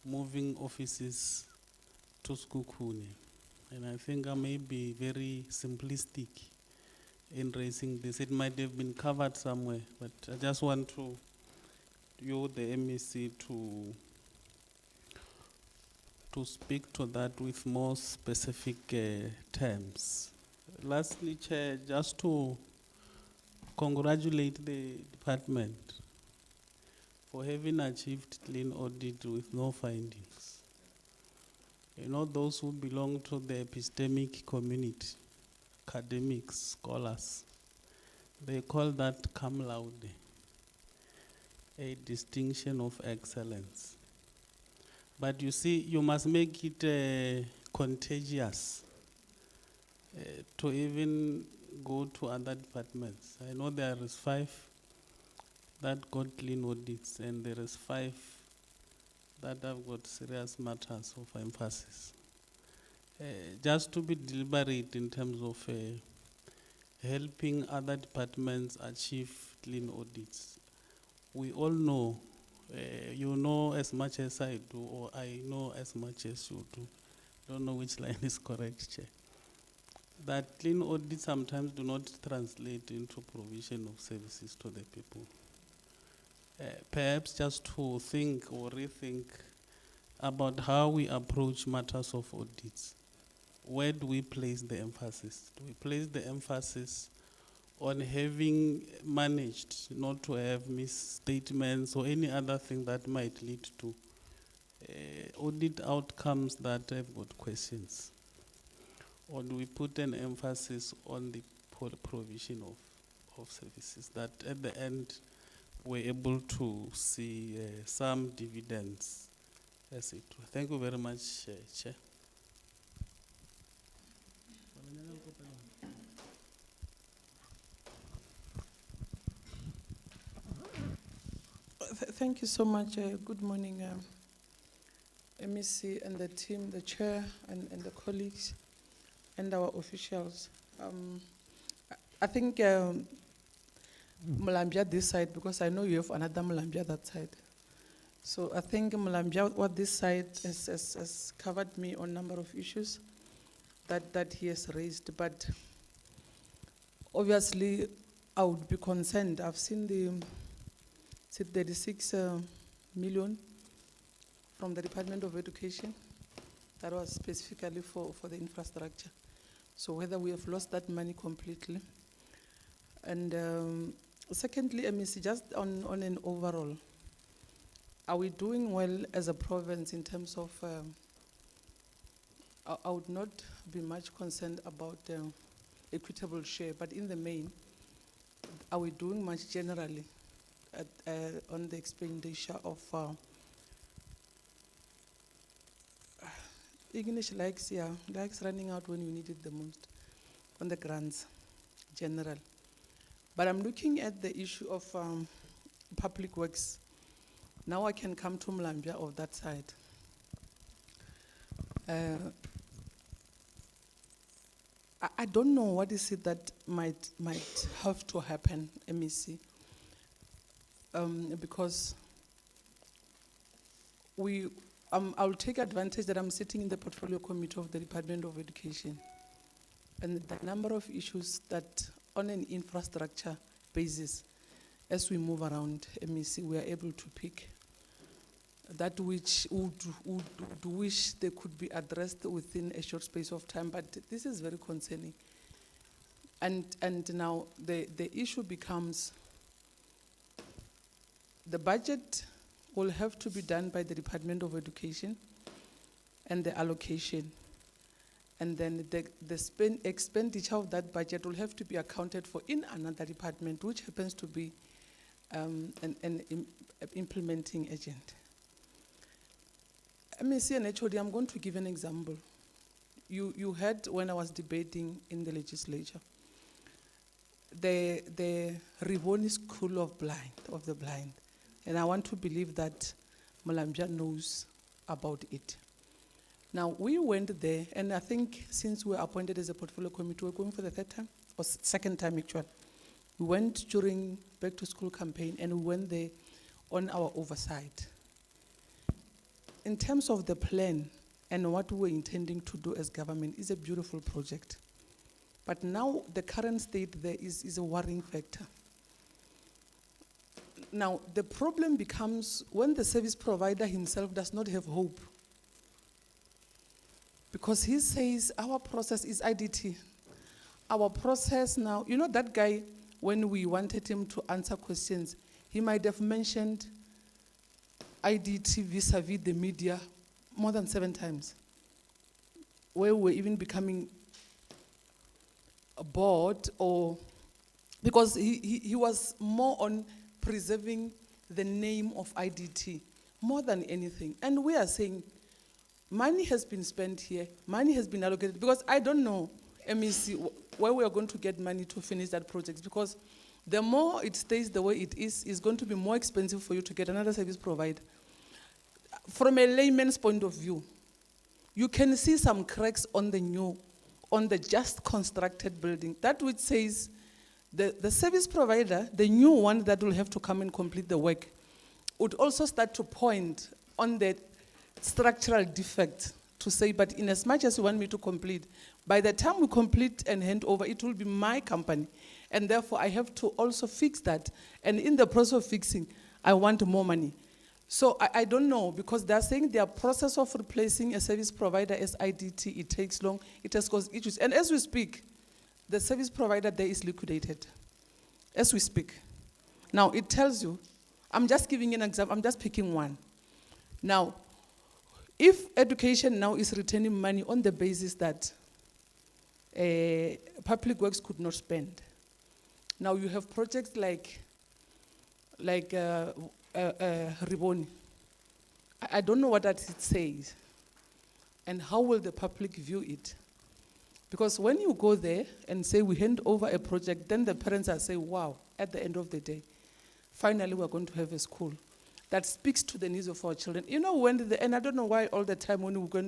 moving offices to Skukuni. And I think I may be very simplistic in raising this. It might have been covered somewhere, but I just want to you, the MEC, to speak to that with more specific terms. Lastly, Chair, just to congratulate the department for having achieved clean audit with no findings. You know, those who belong to the epistemic community, academics, scholars, they call that cum laude, a distinction of excellence. But you see, you must make it contagious to even go to other departments. I know there is 5 that got clean audits, and there is 5 that have got serious matters of emphasis. Just to be deliberate in terms of helping other departments achieve clean audits. We all know, you know as much as I do, or I know as much as you do. Don't know which line is correct, Chair. That clean audits sometimes do not translate into provision of services to the people. Perhaps just to think or rethink about how we approach matters of audits. Where do we place the emphasis? Do we place the emphasis on having managed not to have misstatements or any other thing that might lead to audit outcomes that have got questions? Or do we put an emphasis on the provision of services that at the end we're able to see some dividends as it were? Thank you very much, Chair. Thank you so much. Good morning, MEC and the team, the chair and the colleagues and our officials. I think Mulambia this side, because I know you have another Mulambia that side. So I think Mulambia, what this side has covered me on a number of issues that he has raised. But obviously, I would be concerned. I've seen the 36 million from the Department of Education that was specifically for the infrastructure. So whether we have lost that money completely. And secondly, MEC, just on an overall, are we doing well as a province in terms of, I would not be much concerned about equitable share, but in the main, are we doing much generally on the expenditure of English likes running out when you need it the most on the grants, general. But I'm looking at the issue of public works. Now I can come to Mlambia of that side. I don't know what is it that might have to happen, MEC, because I'll take advantage that I'm sitting in the portfolio committee of the Department of Education, and the number of issues that on an infrastructure basis, as we move around MEC, we are able to pick that which would wish they could be addressed within a short space of time, but this is very concerning. And now the issue becomes the budget will have to be done by the Department of Education and the allocation. And then the expenditure of that budget will have to be accounted for in another department, which happens to be an implementing agent. MEC and HOD, I'm going to give an example. You heard when I was debating in the legislature, the Rivoni School of the Blind, and I want to believe that Mlambia knows about it. Now, we went there, and I think since we were appointed as a portfolio committee, we're going for the third time, or second time actually. We went during back to school campaign, and we went there on our oversight. In terms of the plan and what we're intending to do as government, is a beautiful project. But now the current state there is a worrying factor. Now, the problem becomes when the service provider himself does not have hope. Because he says, our process is IDT. Our process now, you know that guy, when we wanted him to answer questions, he might have mentioned IDT vis-a-vis the media more than 7 times, where we're even becoming bored, or because he was more on preserving the name of IDT more than anything. And we are saying money has been spent here, money has been allocated, because I don't know, MEC, where we are going to get money to finish that project, because the more it stays the way it is, it's going to be more expensive for you to get another service provider. From a layman's point of view, you can see some cracks on the just constructed building. That which says the service provider, the new one that will have to come and complete the work, would also start to point on the structural defect to say, but in as much as you want me to complete, by the time we complete and hand over, it will be my company. And therefore, I have to also fix that. And in the process of fixing, I want more money. So I don't know, because they're saying their process of replacing a service provider as IDT, it takes long, it has caused issues. And as we speak, the service provider there is liquidated, as we speak. Now, it tells you, I'm just giving an example, I'm just picking one. Now, if education now is retaining money on the basis that public works could not spend, now you have projects like Rivoni. I don't know what that it says, and how will the public view it? Because when you go there and say we hand over a project, then the parents are saying, wow, at the end of the day, finally we're going to have a school that speaks to the needs of our children. You know, and I don't know why all the time when we go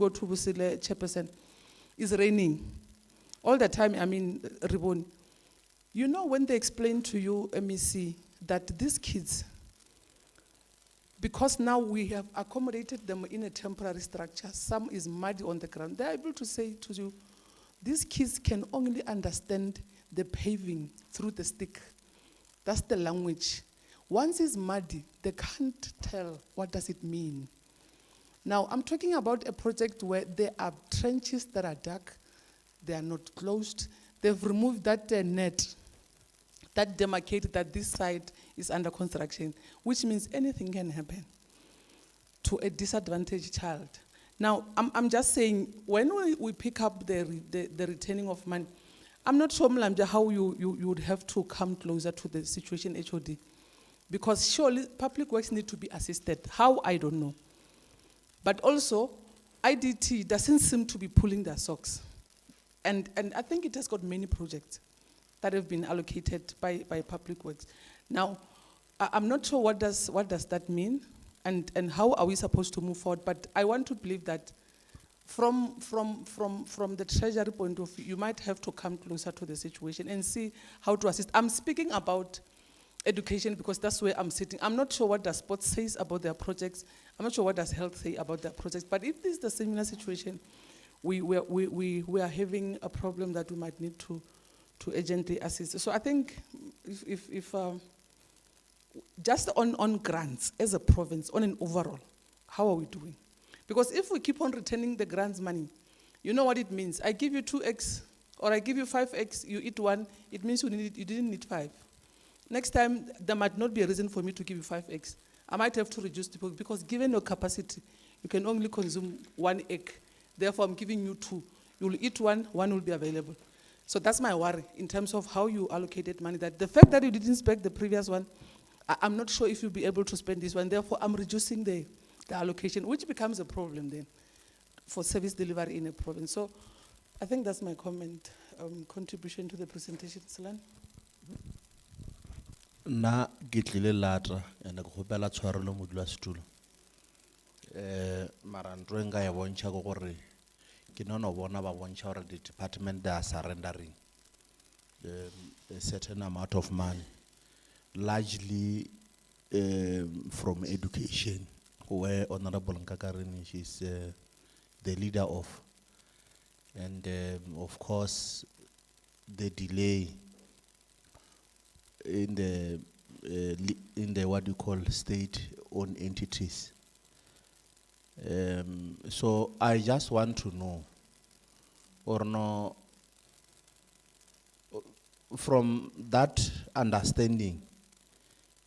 to Busile Chairperson, it's raining. All the time, I mean, Rivoni. You know, when they explain to you, MEC, that these kids, because now we have accommodated them in a temporary structure, some is muddy on the ground, they're able to say to you, these kids can only understand the paving through the stick. That's the language. Once it's muddy, they can't tell what does it mean. Now, I'm talking about a project where there are trenches that are dark, They are not closed. They've removed that net that demarcated that this site is under construction, which means anything can happen to a disadvantaged child. Now, I'm just saying, when we pick up the returning of money, I'm not sure, Mlamja, how you would have to come closer to the situation HOD. Because surely public works need to be assisted. How, I don't know. But also, IDT doesn't seem to be pulling their socks. And I think it has got many projects that have been allocated by public works. Now, I'm not sure what does that mean and how are we supposed to move forward, but I want to believe that from the Treasury point of view, you might have to come closer to the situation and see how to assist. I'm speaking about education because that's where I'm sitting. I'm not sure what the sports says about their projects. I'm not sure what does health say about their projects. But if this is the similar situation, we are having a problem that we might need to urgently assist. So I think if just on grants as a province, on an overall, how are we doing? Because if we keep on returning the grants money, you know what it means. I give you 2x or I give you 5x, you eat 1, it means you didn't need 5. Next time, there might not be a reason for me to give you 5x. I might have to reduce the book because given your capacity, you can only consume 1 egg. Therefore, I'm giving you 2. You'll eat 1, 1 will be available. So that's my worry in terms of how you allocated money. That the fact that you didn't spend the previous one, I'm not sure if you'll be able to spend this one. Therefore, I'm reducing the allocation, which becomes a problem then for service delivery in a province. So I think that's my comment, contribution to the presentation. Silan? Na gitlile lata ene go gopela tshwarelo modula setulo mara ntwe nka ya bontšha go gore ke nono bona ba bontšha gore the department they are surrendering a certain amount of money largely from education where Honorable Nkakarini is the leader of, and of course the delay in the what you call state-owned entities. So I just want to know, or no, from that understanding,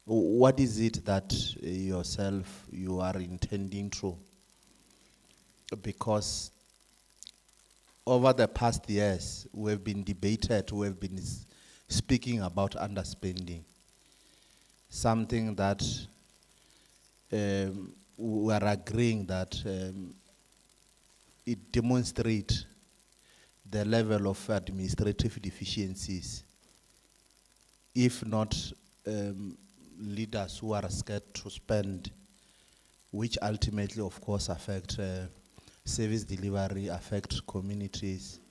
what is it that yourself you are intending to? Because over the past years, we've been debated, we've been speaking about underspending, something that we are agreeing that it demonstrates the level of administrative deficiencies, if not leaders who are scared to spend, which ultimately, of course, affect service delivery, affect communities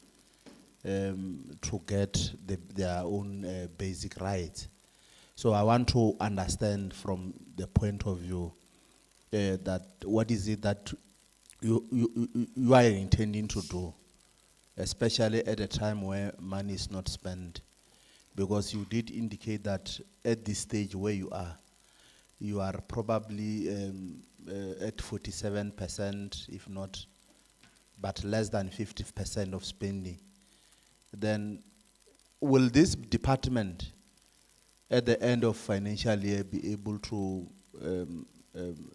to get their own basic rights. So I want to understand from the point of view that what is it that you are intending to do, especially at a time where money is not spent. Because you did indicate that at this stage where you are probably at 47%, if not, but less than 50% of spending. Then will this department at the end of financial year be able to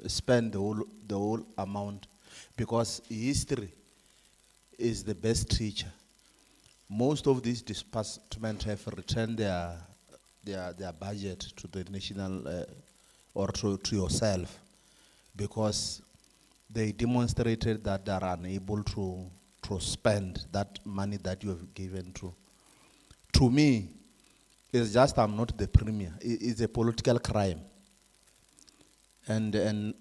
spend the whole amount? Because history is the best teacher. Most of these departments have returned their budget to the national or to yourself, because they demonstrated that they are unable to spend that money that you have given to. To me, it's just I'm not the premier. It's a political crime, and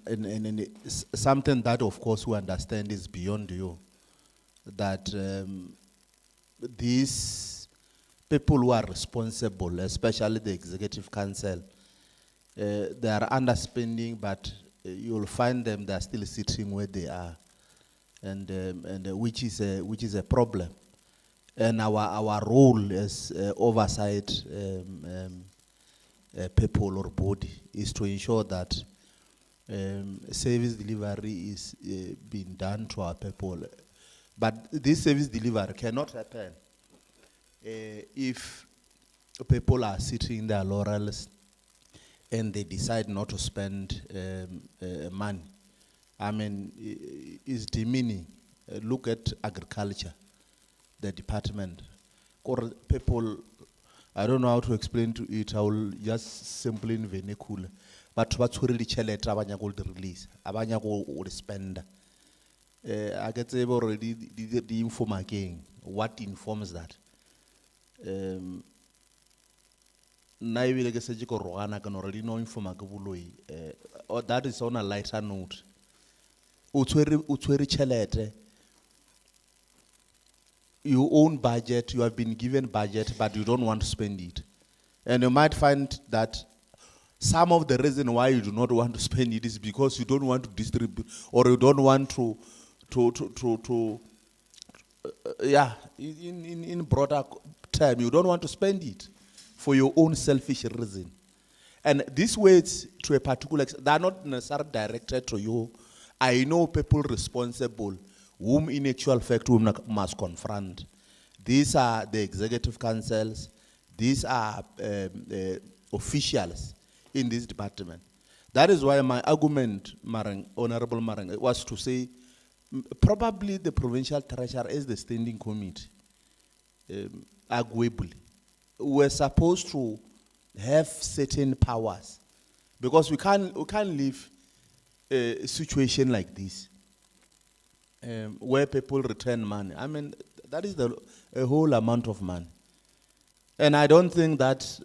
it's something that, of course, we understand is beyond you. That these people who are responsible, especially the Executive Council, they are underspending, but you'll find them they are still sitting where they are, and which is a problem. And our role as oversight people or body is to ensure that service delivery is being done to our people But this service delivery cannot happen if people are sitting in their laurels and they decide not to spend money. I mean, it's demeaning. Look at agriculture, the department. Or people, I don't know how to explain to it, I will just simply in vernacular. But what's really chelete, abanya go release, abanya go spend. I get already the inform again. What informs that? Na ebile ke setse ko rogana ka no already know informa ke boloi. Or that is on a lighter note. O tshwere tšhelete. You own budget, you have been given budget, but you don't want to spend it. And you might find that some of the reason why you do not want to spend it is because you don't want to distribute, or you don't want to in broader term, you don't want to spend it for your own selfish reason. And these words, to a particular extent, they are not necessarily directed to you. I know people responsible whom in actual fact we must confront. These are the executive councils, these are officials in this department. That is why my argument, Honorable Marang, was to say probably the Provincial Treasury is the standing committee, arguably, we're supposed to have certain powers, because we can't leave a situation like this where people return money. I mean, that is a whole amount of money. And I don't think that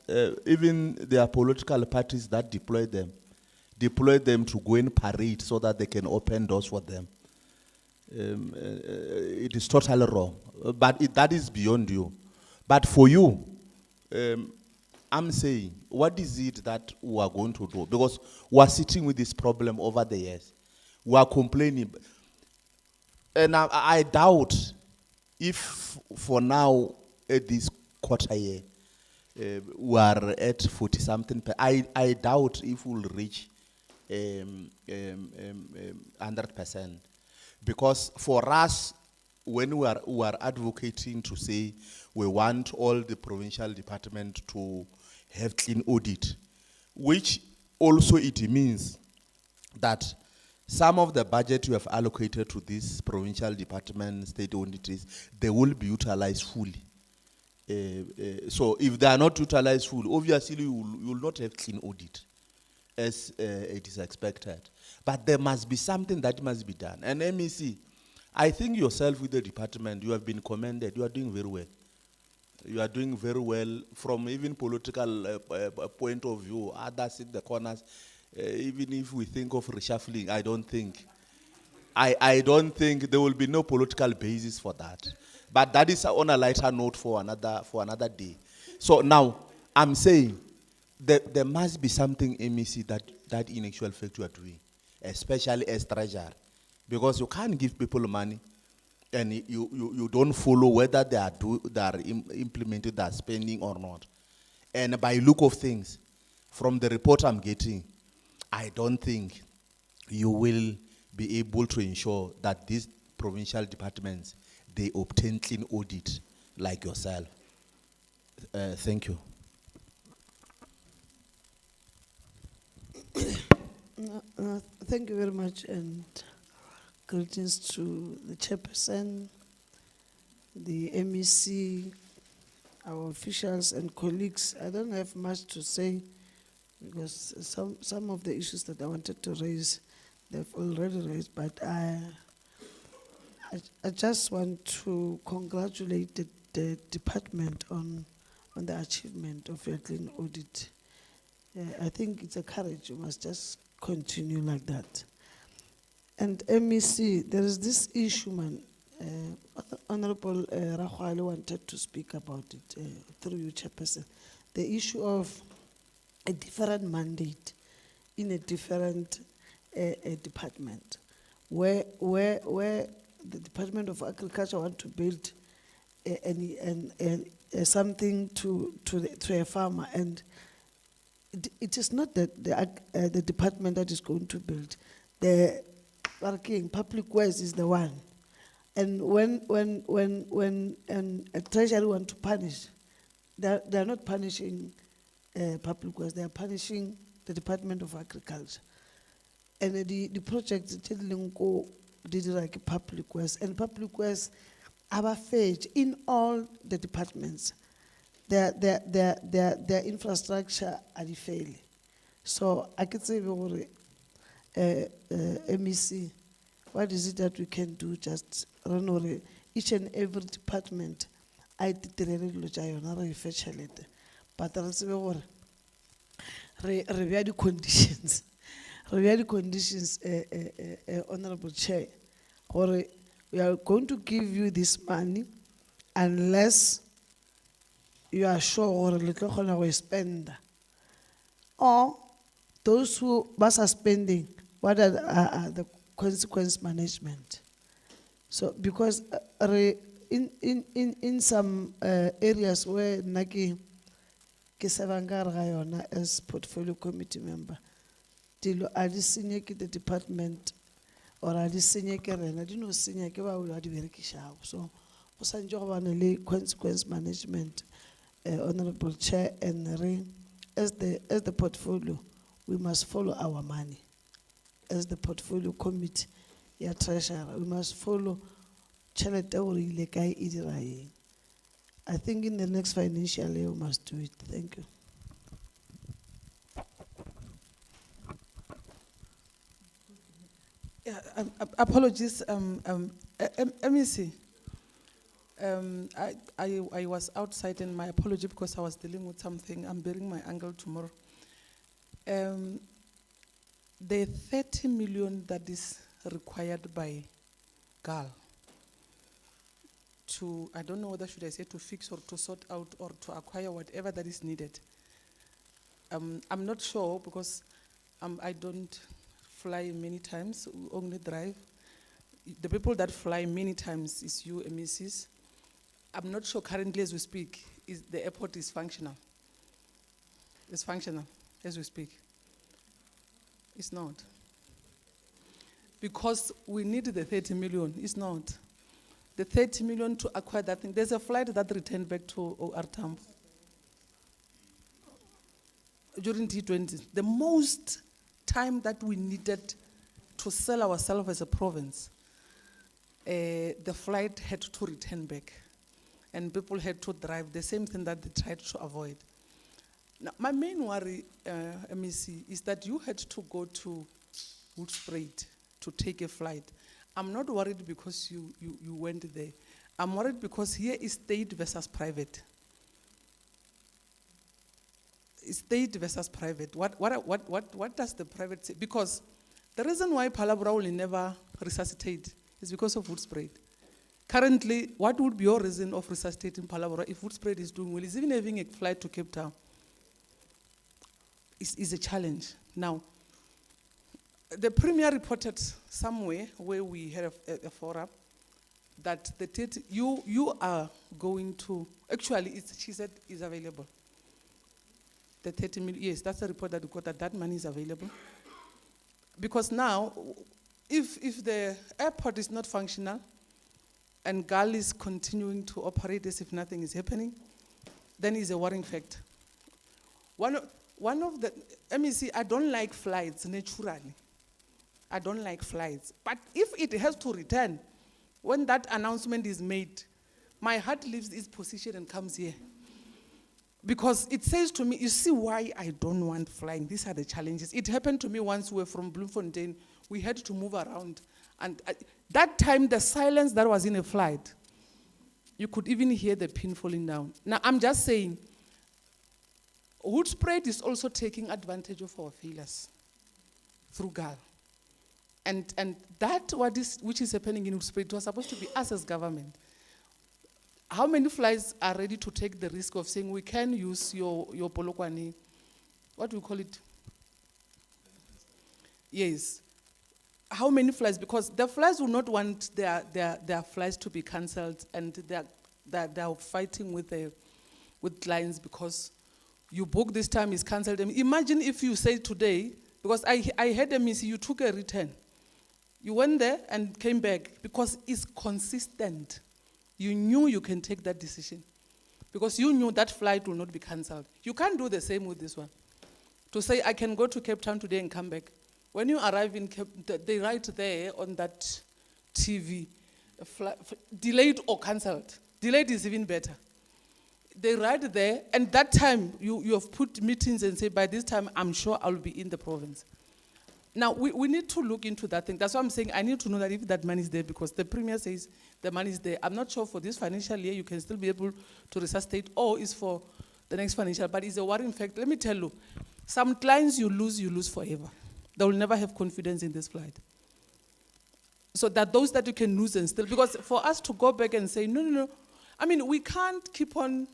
even their political parties that deploy them to go and parade so that they can open doors for them. It is totally wrong. But that is beyond you. But for you, I'm saying, what is it that we are going to do? Because we are sitting with this problem over the years. We are complaining. And I doubt if for now, at this quarter year, we are at 40-something. I doubt if we'll reach 100%. Because for us, when we are advocating to say we want all the provincial department to have clean audit, which also it means that some of the budget you have allocated to this provincial department, state auditors, they will be utilized fully. So if they are not utilized fully, obviously you will not have clean audit as it is expected. But there must be something that must be done. And MEC, I think yourself with the department, you have been commended. You are doing very well. You are doing very well from even political point of view. Others in the corners, even if we think of reshuffling, I don't think there will be no political basis for that. But that is on a lighter note for another day. So now, I'm saying that there must be something, MEC, that in actual fact you are doing, especially as treasurer, because you can't give people money and you don't follow whether they are implemented, they are spending or not. And by look of things, from the report I'm getting, I don't think you will be able to ensure that these provincial departments, they obtain clean audit like yourself. Thank you. Thank you very much, and greetings to the chairperson, the MEC, our officials and colleagues. I don't have much to say because some of the issues that I wanted to raise, they've already raised, but I just want to congratulate the department on the achievement of your clean audit. I think it's a courage. You must just continue like that. And MEC, there is this issue, man. Honorable Rakhwale wanted to speak about it through you, Chairperson. The issue of a different mandate in a different department, where the Department of Agriculture want to build something to a farmer, and it is not the department that is going to build. The public ways is the one. And when a treasury want to punish, they're not punishing public works, they are punishing the Department of Agriculture. And the project did like public works, and public works are fed in all the departments. Their infrastructure are failing. So I could say, MEC, what is it that we can do? Just run each and every department. I did the but review the conditions. Review the conditions, Honorable Chair. Or we are going to give you this money unless you are sure or little we spend. Or those who are spending, what are the consequence management? So because in some areas where Naki Kisavangara as portfolio committee member, Tilo adi senior ki the department or adi senior ki rena, di no senior ki wa adi verikisha. So osanjo wanele consequence management, Honorable Chair, and as the portfolio, we must follow our money. As the portfolio committee, ya treasurer, we must follow chalete ori ile kai idiraye. I think in the next financial year we must do it. Thank you. Yeah, apologies, MEC. I was outside, and my apology because I was dealing with something. I'm bearing my uncle tomorrow. The 30 million that is required by GAL to, I don't know whether should I say to fix or to sort out or to acquire whatever that is needed. I'm not sure because I don't fly many times, we only drive. The people that fly many times is you, MECs. I'm not sure currently as we speak, the airport is functional. It's functional as we speak. It's not. Because we need the 30 million, it's not. The 30 million to acquire that thing. There's a flight that returned back to OR Tambo during T20. The most time that we needed to sell ourselves as a province, the flight had to return back. And people had to drive, the same thing that they tried to avoid. Now, my main worry, MEC, is that you had to go to Woodspruit to take a flight. I'm not worried because you went there. I'm worried because here is state versus private. It's state versus private. What does the private say? Because the reason why Palabra will never resuscitate is because of Woodspruit. Currently, what would be your reason of resuscitating Palabra if Woodspruit is doing well? Is even having a flight to Cape Town is a challenge. Now, the Premier reported somewhere where we had a forum that you are going to, actually, she said is available. The 30 million, yes, that's a report that we got that money is available. Because now, if the airport is not functional and GAL is continuing to operate as if nothing is happening, then it's a worrying factor. One of the, MEC, I don't like flights naturally. I don't like flights. But if it has to return, when that announcement is made, my heart leaves its position and comes here. Because it says to me, you see why I don't want flying. These are the challenges. It happened to me once we were from Bloemfontein. We had to move around. And that time, the silence that was in a flight, you could even hear the pin falling down. Now, I'm just saying, Woodspruit is also taking advantage of our failures through GAL. And that which is happening in Woodspruit was supposed to be us as government. How many flights are ready to take the risk of saying we can use your Polokwane, what do we call it? Yes. How many flights? Because the flights will not want their flights to be cancelled, and they're fighting with clients because you book this time is cancelled. Imagine if you say today, because I heard them, you took a return. You went there and came back because it's consistent. You knew you can take that decision because you knew that flight will not be cancelled. You can't do the same with this one. To say, I can go to Cape Town today and come back. When you arrive in Cape, they write there on that TV, delayed or cancelled. Delayed is even better. They write there, and that time you have put meetings and say, by this time, I'm sure I'll be in the province. Now, we need to look into that thing. That's why I'm saying I need to know that if that money is there, because the Premier says the money is there. I'm not sure for this financial year you can still be able to resuscitate, or it's for the next financial, but it's a worrying fact. Let me tell you, some clients you lose forever. They will never have confidence in this flight. So that those that you can lose and still, because for us to go back and say, no, I mean, we can't keep on,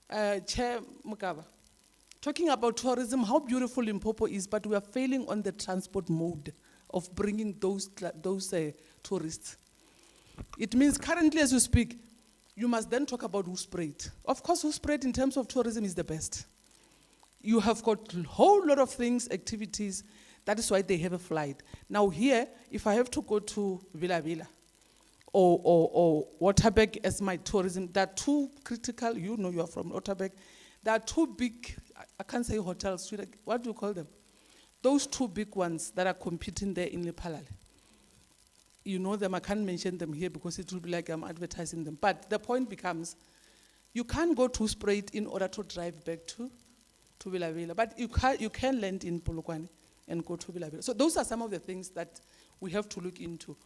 Chair Mukaba, talking about tourism, how beautiful Limpopo is, but we are failing on the transport mode of bringing those tourists. It means currently as you speak, you must then talk about Hoespruit. Of course, Hoespruit in terms of tourism is the best. You have got a whole lot of things, activities. That is why they have a flight. Now here, if I have to go to Villa Villa or Waterberg as my tourism, there are two critical, you know you are from Waterberg, there are two big, I can't say hotels, what do you call them? Those two big ones that are competing there in Lephalale. You know them, I can't mention them here because it would be like I'm advertising them. But the point becomes, you can't go to Hoespruit in order to drive back to Villa Villa, but you can land in Polokwane and go to Villa Villa. So those are some of the things that we have to look into.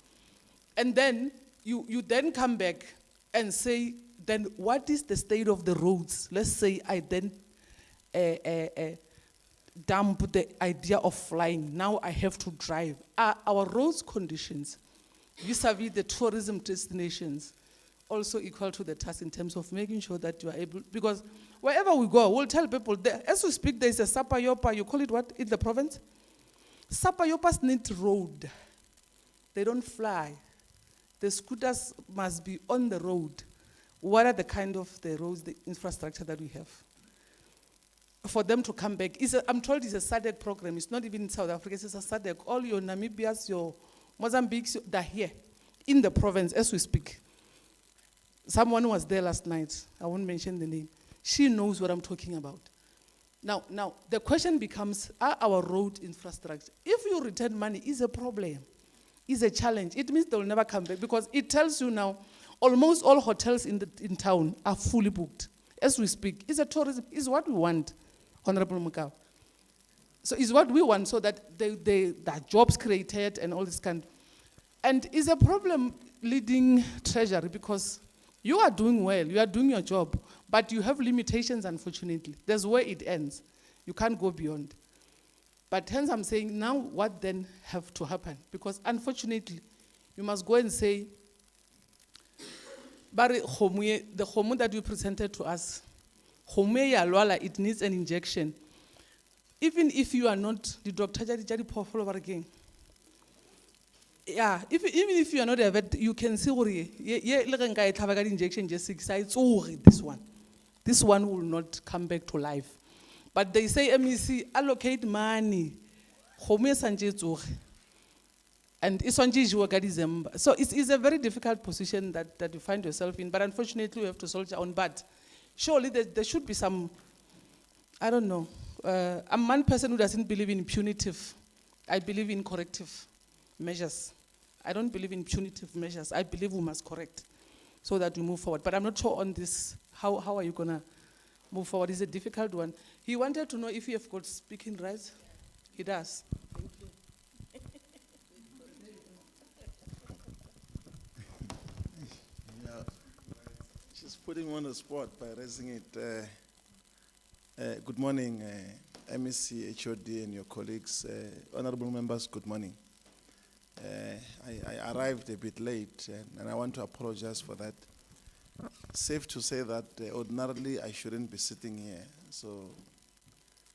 And then you then come back and say, then what is the state of the roads? Let's say I then dump the idea of flying. Now I have to drive. Are our roads conditions vis-a-vis the tourism destinations also equal to the task in terms of making sure that you are able, because wherever we go, we'll tell people, as we speak, there's a Sapayopa, you call it what, in the province? Sapayopas need road. They don't fly. The scooters must be on the road. What are the kind of the roads, the infrastructure that we have? For them to come back, I'm told it's a SADC program. It's not even in South Africa, it's a SADC. All your Namibias, your Mozambiques, they're here in the province as we speak. Someone was there last night. I won't mention the name. She knows what I'm talking about. Now, the question becomes, are our road infrastructure, if you return money, is a problem, is a challenge. It means they will never come back because it tells you now, almost all hotels in town are fully booked. As we speak, it's a tourism, is what we want, Honorable Mukau. So it's what we want so that there are jobs created and all this kind. And it's a problem leading Treasury because you are doing well, you are doing your job, but you have limitations, unfortunately. There's where it ends. You can't go beyond. But hence I'm saying, now what then have to happen? Because unfortunately, you must go and say, the homo that you presented to us, it needs an injection. Even if you are not the doctor, again. Yeah, even if you are not a vet, you can see injection just 6 sides. Oh, this one will not come back to life. But they say MEC allocate money. And it's on December. So it's a very difficult position that you find yourself in. But unfortunately, you have to soldier on. But surely there should be some, I don't know. I'm one person who doesn't believe in punitive. I believe in corrective measures. I don't believe in punitive measures. I believe we must correct so that we move forward. But I'm not sure on this. How are you going to move forward? It's a difficult one. He wanted to know if you have got speaking rights. He does. Thank you. Yeah, she's putting me on the spot by raising it. Good morning, MEC, HOD, and your colleagues. Honorable members, good morning. I arrived a bit late, and I want to apologize for that. Safe to say that ordinarily I shouldn't be sitting here. So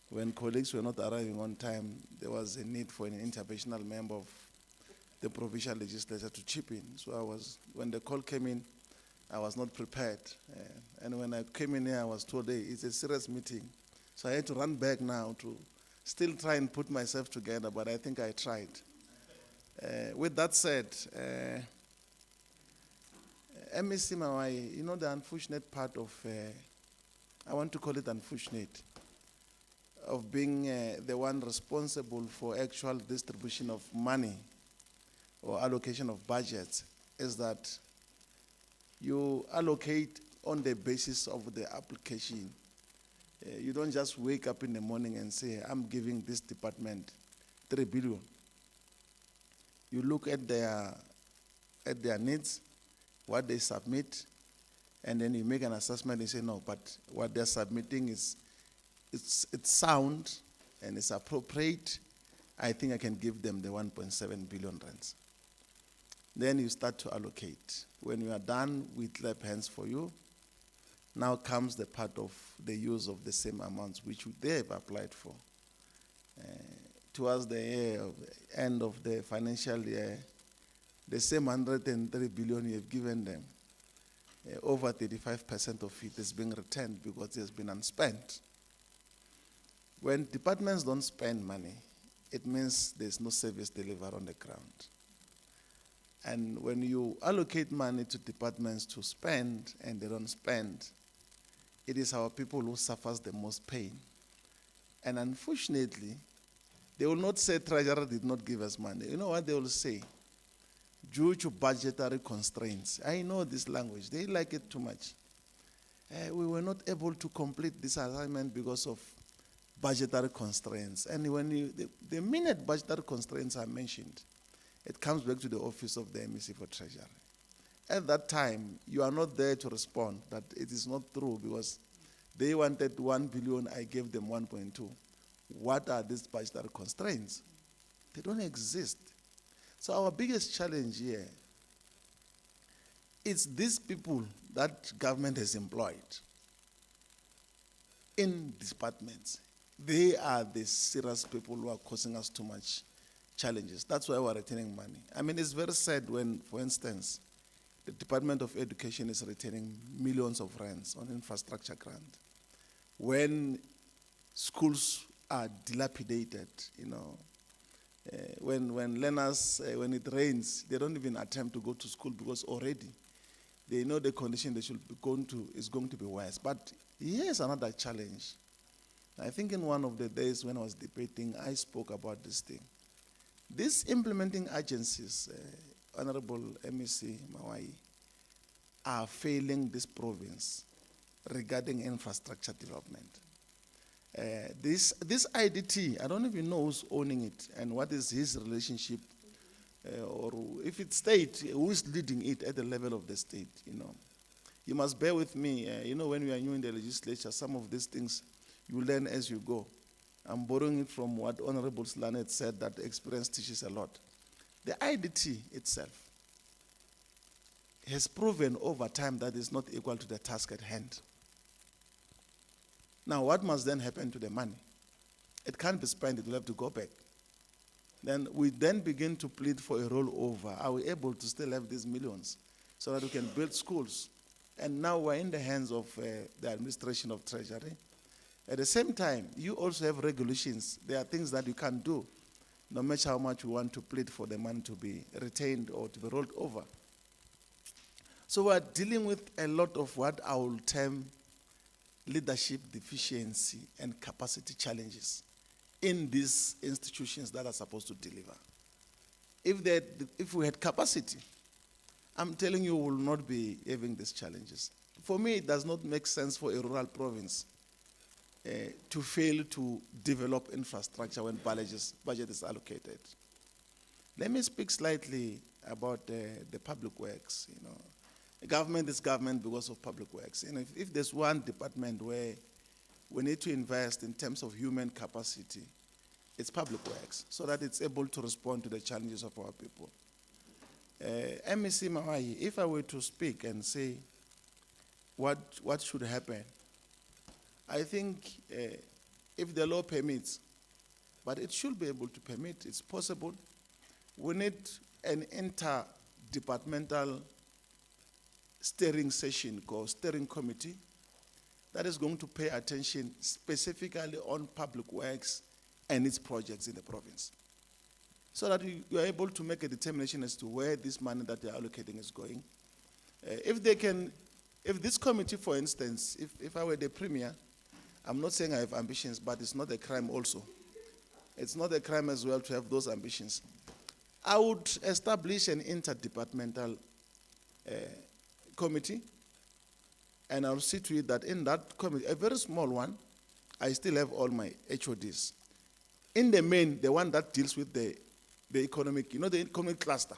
when colleagues were not arriving on time, there was a need for an interventional member of the provincial legislature to chip in. So when the call came in, I was not prepared. And when I came in here, I was told, hey, it's a serious meeting. So I had to run back now to still try and put myself together, but I think I tried. With that said, MEC Mawai, you know the unfortunate part of, I want to call it unfortunate, of being the one responsible for actual distribution of money or allocation of budgets is that you allocate on the basis of the application. You don't just wake up in the morning and say, I'm giving this department 3 billion. You look at their needs, what they submit, and then you make an assessment and say, no, but what they're submitting is it's sound and it's appropriate. I think I can give them the 1.7 billion rands. Then you start to allocate. When you are done, we clap hands for you. Now comes the part of the use of the same amounts which they have applied for. Towards the end of the financial year, the same 103 billion you have given them, over 35% of it is being returned because it has been unspent. When departments don't spend money, it means there's no service delivered on the ground. And when you allocate money to departments to spend and they don't spend, it is our people who suffers the most pain. And unfortunately, they will not say Treasurer did not give us money. You know what they will say? Due to budgetary constraints. I know this language. They like it too much. We were not able to complete this assignment because of budgetary constraints. And when the minute budgetary constraints are mentioned, it comes back to the office of the MEC for Treasury. At that time, you are not there to respond that it is not true because they wanted 1 billion, I gave them 1.2. What are these budgetary constraints? They don't exist. So our biggest challenge here is these people that government has employed in departments. They are the serious people who are causing us too much challenges. That's why we're retaining money. I mean, it's very sad when, for instance, the Department of Education is retaining millions of rands on infrastructure grant. When schools are dilapidated, you know, when learners, when it rains, they don't even attempt to go to school because already they know the condition they should be going to is going to be worse. But here's another challenge. I think in one of the days when I was debating, I spoke about this thing. These implementing agencies, Honorable MEC Mawai, are failing this province regarding infrastructure development. This IDT, I don't even know who's owning it and what is his relationship, or if it's state, who is leading it at the level of the state, you know. You must bear with me, you know, when we are new in the legislature, some of these things you learn as you go. I'm borrowing it from what Honorable Slanet said, that experience teaches a lot. The IDT itself has proven over time that it's not equal to the task at hand. Now, what must then happen to the money? It can't be spent, it will have to go back. Then we then begin to plead for a rollover. Are we able to still have these millions so that we can build schools? And now we're in the hands of the administration of Treasury. At the same time, you also have regulations. There are things that you can't do, no matter how much we want to plead for the money to be retained or to be rolled over. So we're dealing with a lot of what I will term leadership deficiency and capacity challenges in these institutions that are supposed to deliver. If we had capacity, I'm telling you, we will not be having these challenges. For me, it does not make sense for a rural province to fail to develop infrastructure when budget is allocated. Let me speak slightly about the public works. You know, government is government because of public works. And if there's one department where we need to invest in terms of human capacity, it's public works, so that it's able to respond to the challenges of our people. MEC Mawai, if I were to speak and say what should happen, I think if the law permits, but it should be able to permit, it's possible, we need an interdepartmental steering session called steering committee that is going to pay attention specifically on public works and its projects in the province. so that you are able to make a determination as to where this money that they are allocating is going. If this committee, for instance, if I were the premier, I'm not saying I have ambitions, but it's not a crime also. It's not a crime as well to have those ambitions. I would establish an interdepartmental committee, and I'll see to it that in that committee, a very small one, I still have all my HODs. In the main, the one that deals with the economic, the economic cluster.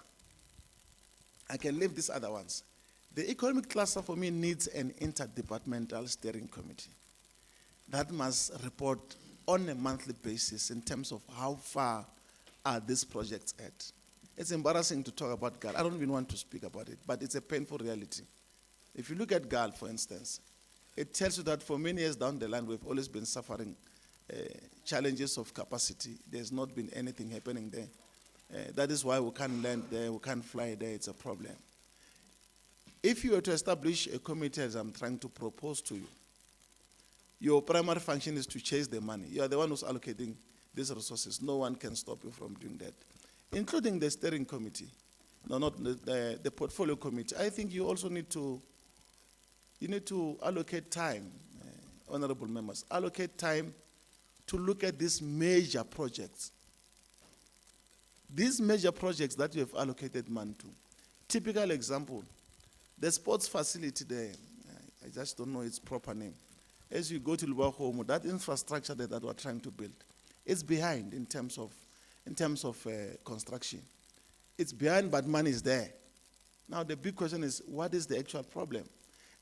I can leave these other ones. The economic cluster for me needs an interdepartmental steering committee that must report on a monthly basis in terms of how far are these projects at. It's embarrassing to talk about GAL. I don't even want to speak about it, but it's a painful reality. If you look at GAL, for instance, it tells you that for many years down the line, we've always been suffering challenges of capacity. There's not been anything happening there. That is why we can't land there, we can't fly there, it's a problem. If you were to establish a committee, as I'm trying to propose to you, your primary function is to chase the money. You are the one who's allocating these resources. No one can stop you from doing that, including the steering committee. No, not the portfolio committee. I think you also need to allocate time, honorable members, allocate time to look at these major projects. These major projects that you have allocated money to. Typical example, the sports facility there, I just don't know its proper name. As you go to Limpopo, that infrastructure that we're trying to build, it's behind in terms of construction. It's behind, but money is there. Now the big question is, what is the actual problem?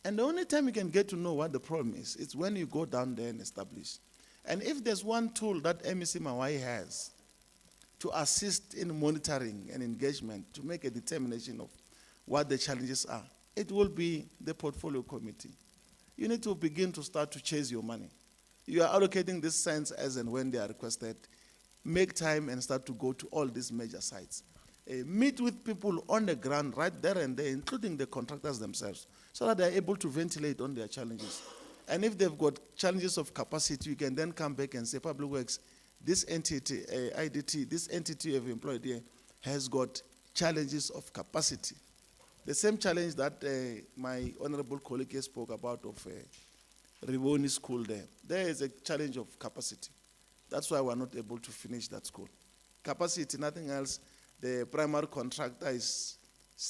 And the only time you can get to know what the problem is, it's when you go down there and establish. And if there's one tool that MEC Mawai has to assist in monitoring and engagement, to make a determination of what the challenges are, it will be the portfolio committee. You need to begin to start to chase your money. You are allocating these cents as and when they are requested. Make time and start to go to all these major sites. Meet with people on the ground right there and there, including the contractors themselves, so that they're able to ventilate on their challenges. And if they've got challenges of capacity, you can then come back and say, Public Works, this entity, IDT, this entity you have employed here has got challenges of capacity. The same challenge that my honorable colleague here spoke about of Rivoni School there. There is a challenge of capacity. That's why we're not able to finish that school. Capacity, nothing else. The primary contractor is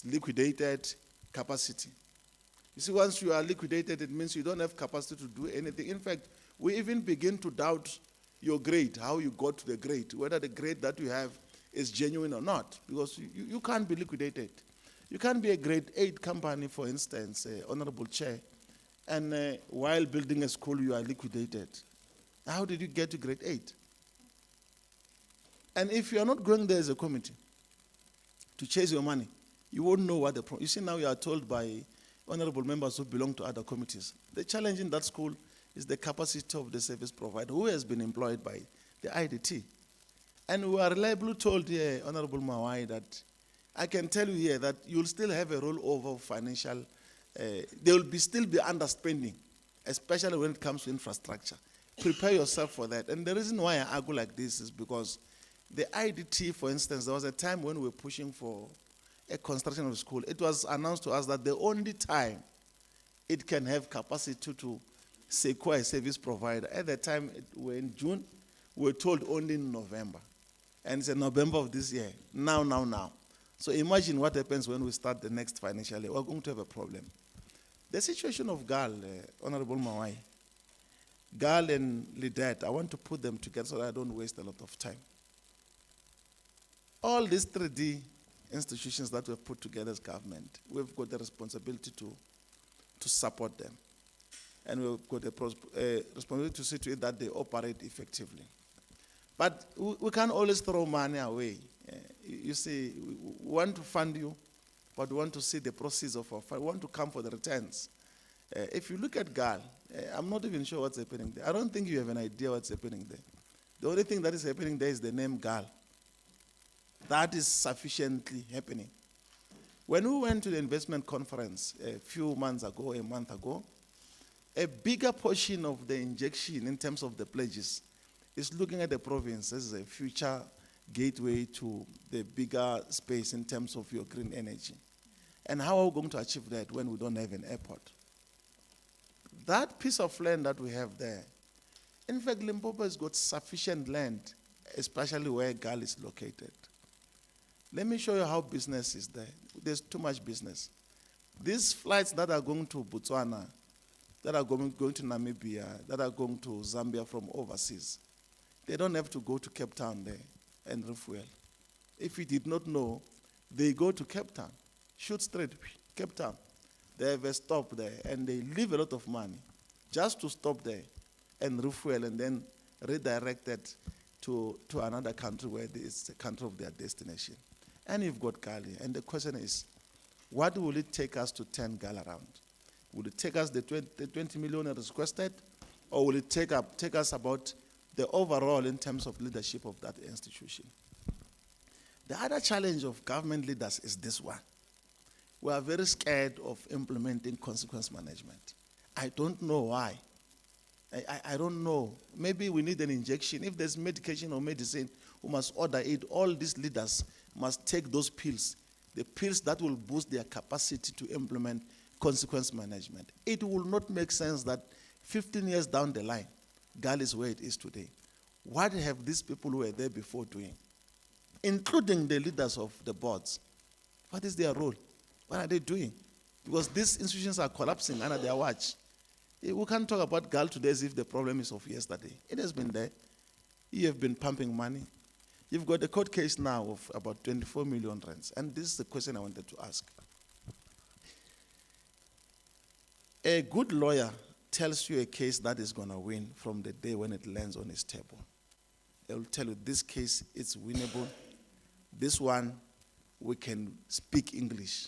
liquidated, capacity. You see, once you are liquidated, it means you don't have capacity to do anything. In fact, we even begin to doubt your grade, how you got to the grade, whether the grade that you have is genuine or not, because you can't be liquidated. You can't be a grade 8 company, for instance, Honorable Chair, and while building a school, you are liquidated. How did you get to grade 8? And if you are not going there as a committee to chase your money, you won't know what the problem. You see, now you are told by honorable members who belong to other committees, the challenge in that school is the capacity of the service provider who has been employed by the IDT. And we are reliably told here, Honorable Mawai, that I can tell you here that you'll still have a rollover of financial, there will still be underspending, especially when it comes to infrastructure. Prepare yourself for that. And the reason why I argue like this is because the IDT, for instance, there was a time when we were pushing for a construction of a school. It was announced to us that the only time it can have capacity to secure a service provider, at the time, we were in June, we were told only in November. And it's in November of this year, now. So imagine what happens when we start the next financial year. We're going to have a problem. The situation of GAL, Honorable Mawai, GAL and LIDAT, I want to put them together so that I don't waste a lot of time. All these 3D institutions that we've put together as government, we've got the responsibility to support them. And we've got a responsibility to see to it that they operate effectively. But we can't always throw money away. You see, we want to fund you, but we want to see the proceeds of our fund. We want to come for the returns. If you look at GAL, I'm not even sure what's happening there. I don't think you have an idea what's happening there. The only thing that is happening there is the name GAL. That is sufficiently happening. When we went to the investment conference a few months ago, a month ago, a bigger portion of the injection in terms of the pledges is looking at the province as a future gateway to the bigger space in terms of your green energy. And how are we going to achieve that when we don't have an airport? That piece of land that we have there, in fact, Limpopo has got sufficient land, especially where GAL is located. Let me show you how business is there. There's too much business. These flights that are going to Botswana, that are going to Namibia, that are going to Zambia from overseas, they don't have to go to Cape Town there and refuel. If you did not know, they go to Cape Town, shoot straight, Cape Town. They have a stop there, and they leave a lot of money just to stop there and refuel and then redirect it to another country where it's the country of their destination. And you've got Gali, and the question is, what will it take us to turn GAL around? Will it take us the 20 million requested, or will it take us about the overall in terms of leadership of that institution? The other challenge of government leaders is this one. We are very scared of implementing consequence management. I don't know why. I don't know. Maybe we need an injection. If there's medication or medicine, we must order it. All these leaders must take those pills, the pills that will boost their capacity to implement consequence management. It will not make sense that 15 years down the line, GAL is where it is today. What have these people who were there before doing? Including the leaders of the boards. What is their role? What are they doing? Because these institutions are collapsing under their watch. We can't talk about GAL today as if the problem is of yesterday. It has been there. You have been pumping money. You've got a court case now of about 24 million rands. And this is the question I wanted to ask. A good lawyer tells you a case that is going to win from the day when it lands on his table. They will tell you this case is winnable. This one, we can speak English.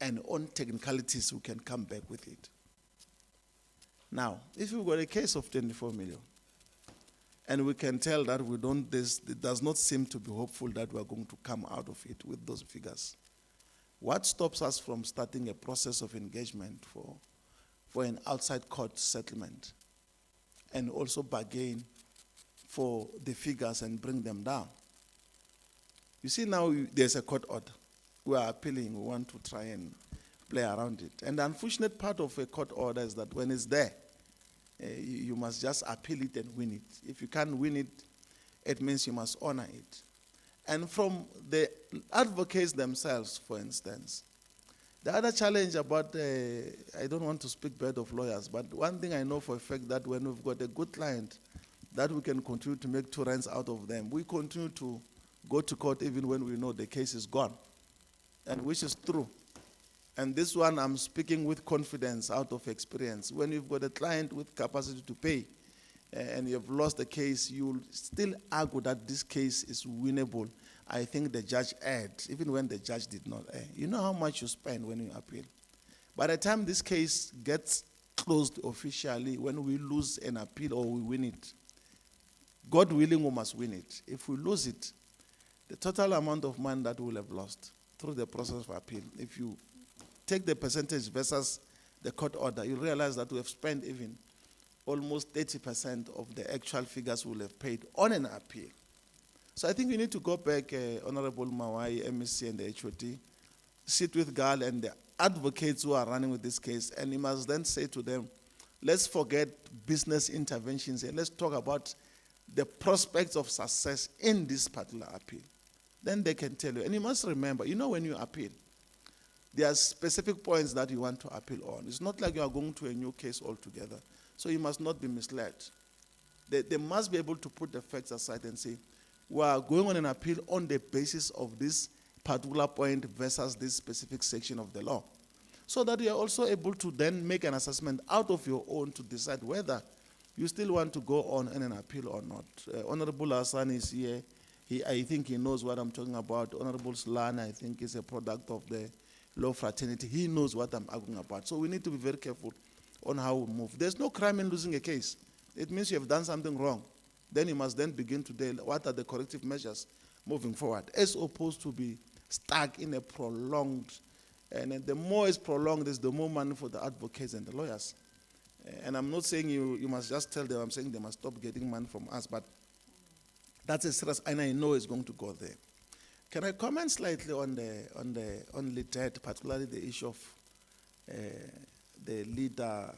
And on technicalities, we can come back with it. Now, if you've got a case of 24 million, and we can tell that it does not seem to be hopeful that we are going to come out of it with those figures, what stops us from starting a process of engagement for an outside court settlement and also bargain for the figures and bring them down? You see, now there's a court order. We are appealing. We want to try and play around it. And the unfortunate part of a court order is that when it's there, you must just appeal it and win it. If you can't win it, it means you must honor it. And from the advocates themselves, for instance, the other challenge about, I don't want to speak bad of lawyers, but one thing I know for a fact that when we've got a good client, that we can continue to make 2 rands out of them. We continue to go to court even when we know the case is gone, and which is true. And this one I'm speaking with confidence out of experience. When you've got a client with capacity to pay and you've lost the case, you'll still argue that this case is winnable. I think the judge erred, even when the judge did not err. You know how much you spend when you appeal. By the time this case gets closed officially, when we lose an appeal or we win it, God willing, we must win it. If we lose it, the total amount of money that we will have lost through the process of appeal, if you take the percentage versus the court order, you realize that we have spent even almost 30% of the actual figures we will have paid on an appeal. So I think we need to go back, Honorable Mawai, MEC, and the HOD, sit with GAL and the advocates who are running with this case, and you must then say to them, let's forget business interventions and let's talk about the prospects of success in this particular appeal. Then they can tell you. And you must remember, when you appeal, there are specific points that you want to appeal on. It's not like you are going to a new case altogether. So you must not be misled. They must be able to put the facts aside and say, we are going on an appeal on the basis of this particular point versus this specific section of the law. So that you are also able to then make an assessment out of your own to decide whether you still want to go on in an appeal or not. Honorable Hassan is here. I think he knows what I'm talking about. Honorable Slana, I think, is a product of the law fraternity. He knows what I'm arguing about. So we need to be very careful on how we move. There's no crime in losing a case. It means you have done something wrong. Then you must then begin to deal. What are the corrective measures moving forward, as opposed to be stuck in a prolonged, and the more it's prolonged, is the more money for the advocates and the lawyers. And I'm not saying you must just tell them, I'm saying they must stop getting money from us, but That's a serious, and I know it's going to go there. Can I comment slightly on LITED, particularly the issue of the leader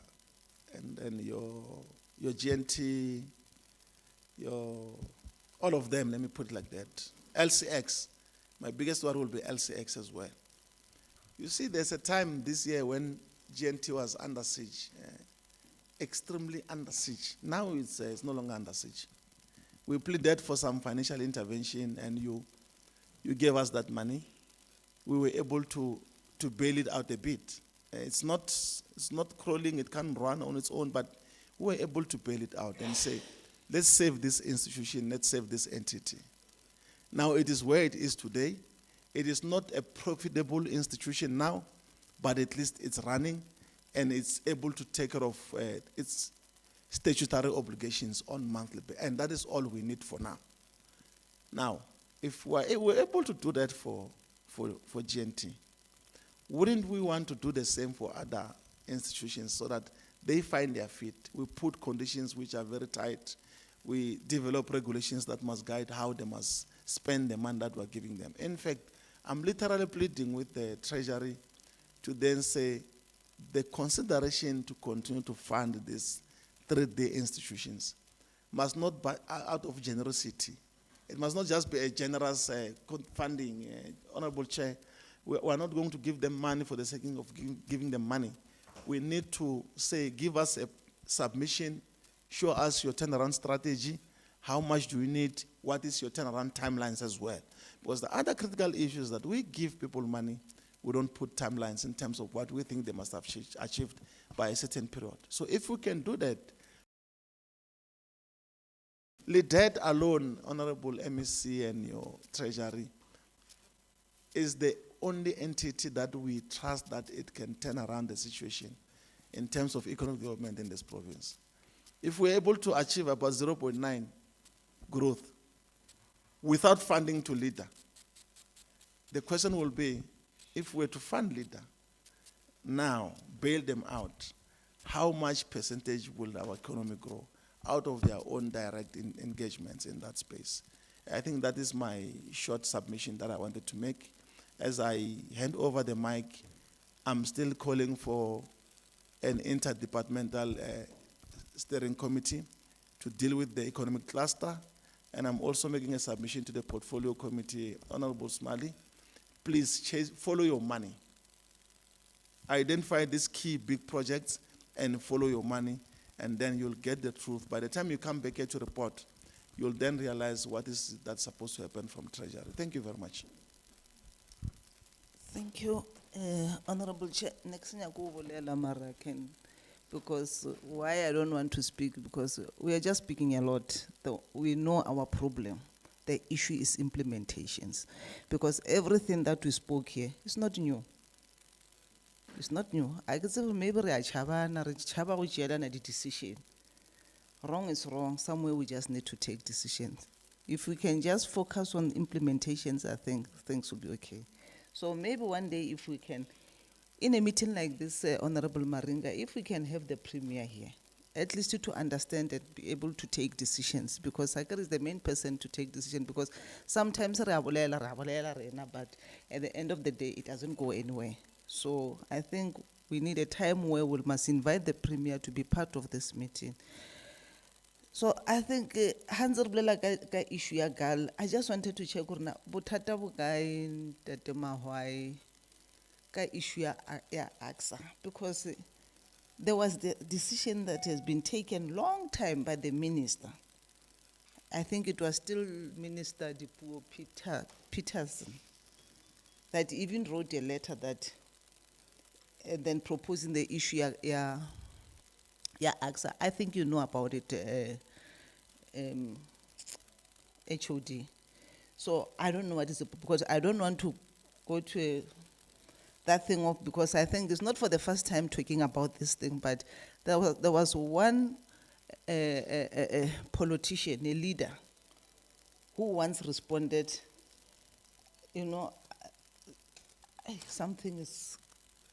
and your GNT, all of them, let me put it like that. LCX, my biggest one will be LCX as well. You see, there's a time this year when GNT was under siege, extremely under siege. Now it's no longer under siege. We pleaded for some financial intervention, and you gave us that money. We were able to bail it out a bit. It's not crawling, it can't run on its own, but we were able to bail it out and say, let's save this institution, let's save this entity. Now it is where it is today. It is not a profitable institution now, but at least it's running and it's able to take care of its statutory obligations on monthly basis. And that is all we need for now. Now, if we're able to do that for GNT, wouldn't we want to do the same for other institutions so that they find their feet? We put conditions which are very tight. We develop regulations that must guide how they must spend the money that we're giving them. In fact, I'm literally pleading with the Treasury to then say the consideration to continue to fund these 3-day institutions must not be out of generosity. It must not just be a generous funding. Honorable Chair, we're not going to give them money for the sake of giving them money. We need to say, give us a submission, show us your turnaround strategy, how much do you need, what is your turnaround timelines as well. Because the other critical issue is that we give people money, we don't put timelines in terms of what we think they must have achieved by a certain period. So if we can do that, LITED alone, Honorable MEC and your Treasury, is the only entity that we trust that it can turn around the situation in terms of economic development in this province. If we're able to achieve about 0.9 growth without funding to leader, the question will be, if we're to fund leader, now bail them out, how much percentage will our economy grow out of their own direct engagements in that space? I think that is my short submission that I wanted to make. As I hand over the mic, I'm still calling for an interdepartmental steering committee to deal with the economic cluster, and I'm also making a submission to the portfolio committee. Honorable Smalley, please follow your money. Identify these key big projects and follow your money, and then you'll get the truth. By the time you come back here to report, you'll then realize what is that's supposed to happen from Treasury. Thank you very much. Thank you, Honorable Chair. Next thing I go over Maracan, because why I don't want to speak, because we are just speaking a lot. We know our problem. The issue is implementations, because everything that we spoke here is not new. It's not new. I guess maybe we are the decision. Wrong is wrong. Somewhere we just need to take decisions. If we can just focus on implementations, I think things will be okay. So maybe one day, if we can, in a meeting like this, Honorable Maringa, if we can have the Premier here, at least to understand and be able to take decisions, because Sakar is the main person to take decisions, because sometimes, but at the end of the day, it doesn't go anywhere. So I think we need a time where we must invite the Premier to be part of this meeting. So I think Hanser Blela ka issue ya gal. I just wanted to check urna botata bukai tate mahwai ka issue ya AXA, because there was the decision that has been taken long time by the minister. I think it was still Minister Dipuo Peterson that even wrote a letter that and then proposing the issue ya AXA. I think you know about it, HOD. So I don't know what is it, because I don't want to go to that thing of, because I think it's not for the first time talking about this thing, but there was one politician, a leader, who once responded, you know, something is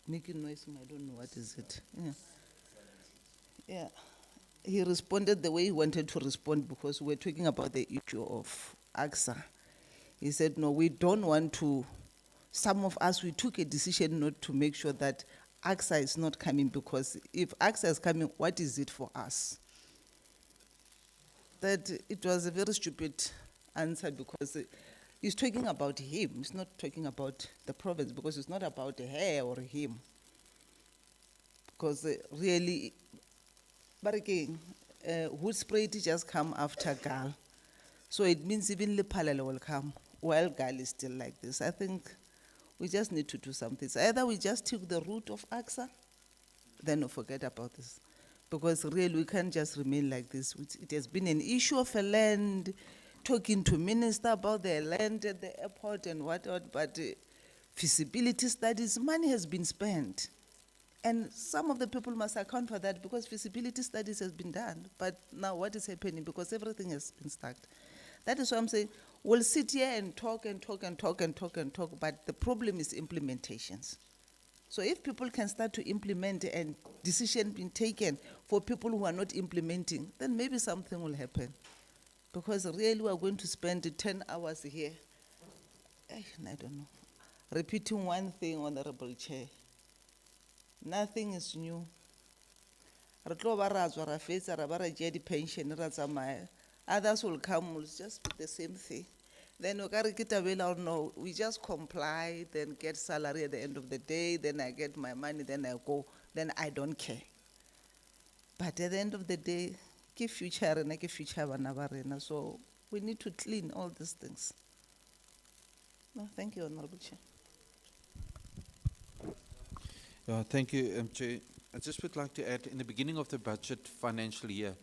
making noise, I don't know what is it. Yeah. he responded the way he wanted to respond because we're talking about the issue of AXA. He said, no, we don't want to, some of us, we took a decision not to make sure that AXA is not coming, because if AXA is coming, what is it for us? That it was a very stupid answer, because he's talking about him. He's not talking about the province, because it's not about her or him. Because really, but again, Hoedspruit just come after Gal. So it means even Lepalala will come while Gal is still like this. I think we just need to do something. So either we just take the route of AXA, then we forget about this. Because really we can't just remain like this. It has been an issue of a land, talking to minister about the land at the airport and whatnot, but feasibility studies, money has been spent. And some of the people must account for that, because feasibility studies has been done. But now what is happening? Because everything has been stuck. That is why I'm saying, we'll sit here and talk and talk and talk and talk and talk, but the problem is implementations. So if people can start to implement and decision being taken for people who are not implementing, then maybe something will happen. Because really we are going to spend 10 hours here, I don't know, repeating one thing, Honorable Chair. Nothing is new. Pension, others will come, will just be the same thing. Then no, we just comply, then get salary at the end of the day, then I get my money, then I go, then I don't care. But at the end of the day, give future and give future. So we need to clean all these things. No, thank you, Honorable Chair. Thank you, Chair. I just would like to add, in the beginning of the budget financial year,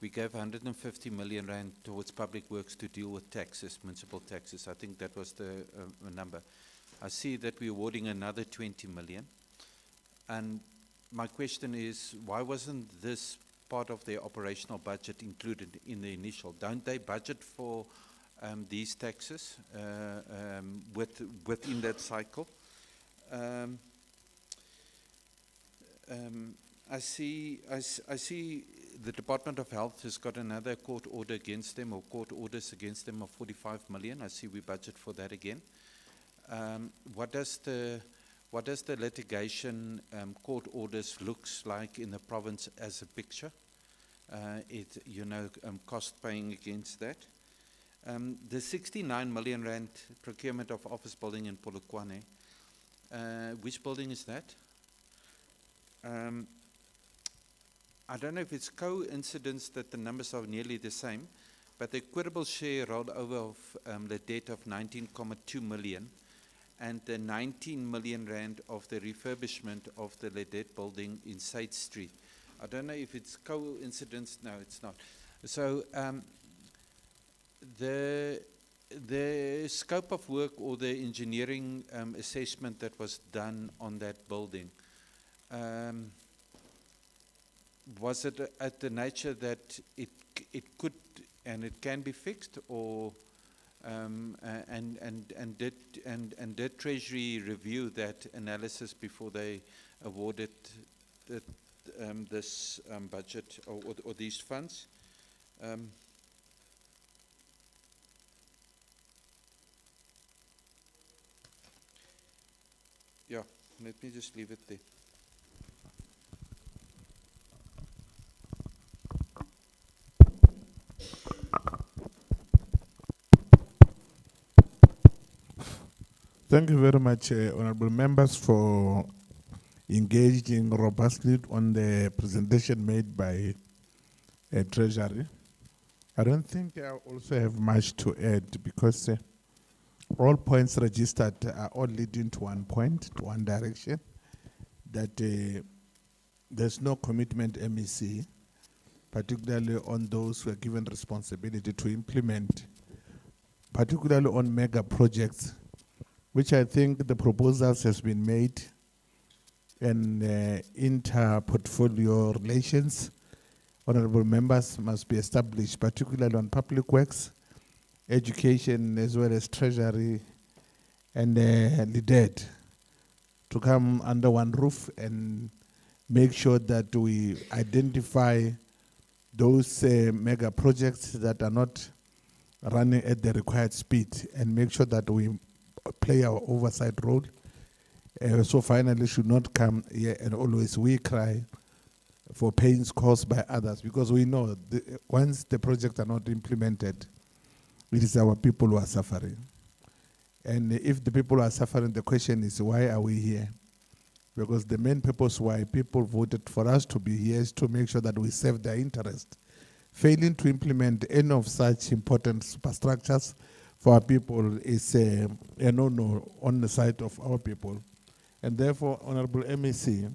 we gave 150 million rand towards public works to deal with taxes, municipal taxes. I think that was the number. I see that we're awarding another 20 million. And my question is, why wasn't this part of their operational budget included in the initial? Don't they budget for these taxes within that cycle? I see the Department of Health has got another court order against them, or court orders against them, of 45 million. I see we budget for that again. What does the litigation court orders looks like in the province as a picture? Cost paying against that. The 69 million rand procurement of office building in Polokwane. Which building is that? I don't know if it's coincidence that the numbers are nearly the same, but the equitable share rolled over of the debt of 19.2 million and the 19 million rand of the refurbishment of the Ledet building in Side Street. I don't know if it's coincidence. No, it's not. So the scope of work or the engineering assessment that was done on that building, was it at the nature that it could and it can be fixed, or did Treasury review that analysis before they awarded this budget or these funds? Yeah, let me just leave it there. Thank you very much, honorable members, for engaging robustly on the presentation made by Treasury. I don't think I also have much to add, because all points registered are all leading to one point, to one direction, that there's no commitment MEC, particularly on those who are given responsibility to implement, particularly on mega projects, which I think the proposals has been made, and inter-portfolio relations, honorable members, must be established, particularly on public works, education, as well as Treasury and LIDED, to come under one roof and make sure that we identify those mega projects that are not running at the required speed, and make sure that we play our oversight role. So finally should not come here and always we cry for pains caused by others, because we know once the projects are not implemented, it is our people who are suffering. And if the people are suffering, the question is, why are we here? Because the main purpose why people voted for us to be here is to make sure that we serve their interest. Failing to implement any of such important superstructures for our people is a no-no on the side of our people. And therefore, Honorable MEC,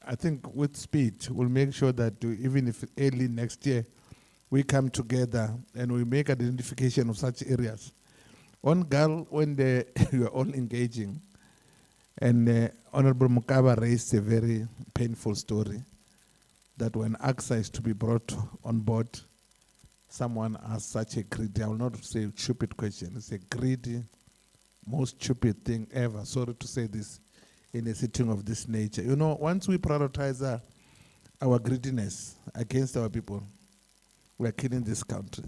I think with speed, we'll make sure that even if early next year, we come together and we make identification of such areas. On GAL, when we are all engaging, and Honorable Mukaba raised a very painful story, that when AXA is to be brought on board, someone asked such a greedy, I will not say stupid question, it's a greedy, most stupid thing ever. Sorry to say this in a sitting of this nature. You know, once we prioritize our greediness against our people, we are killing this country.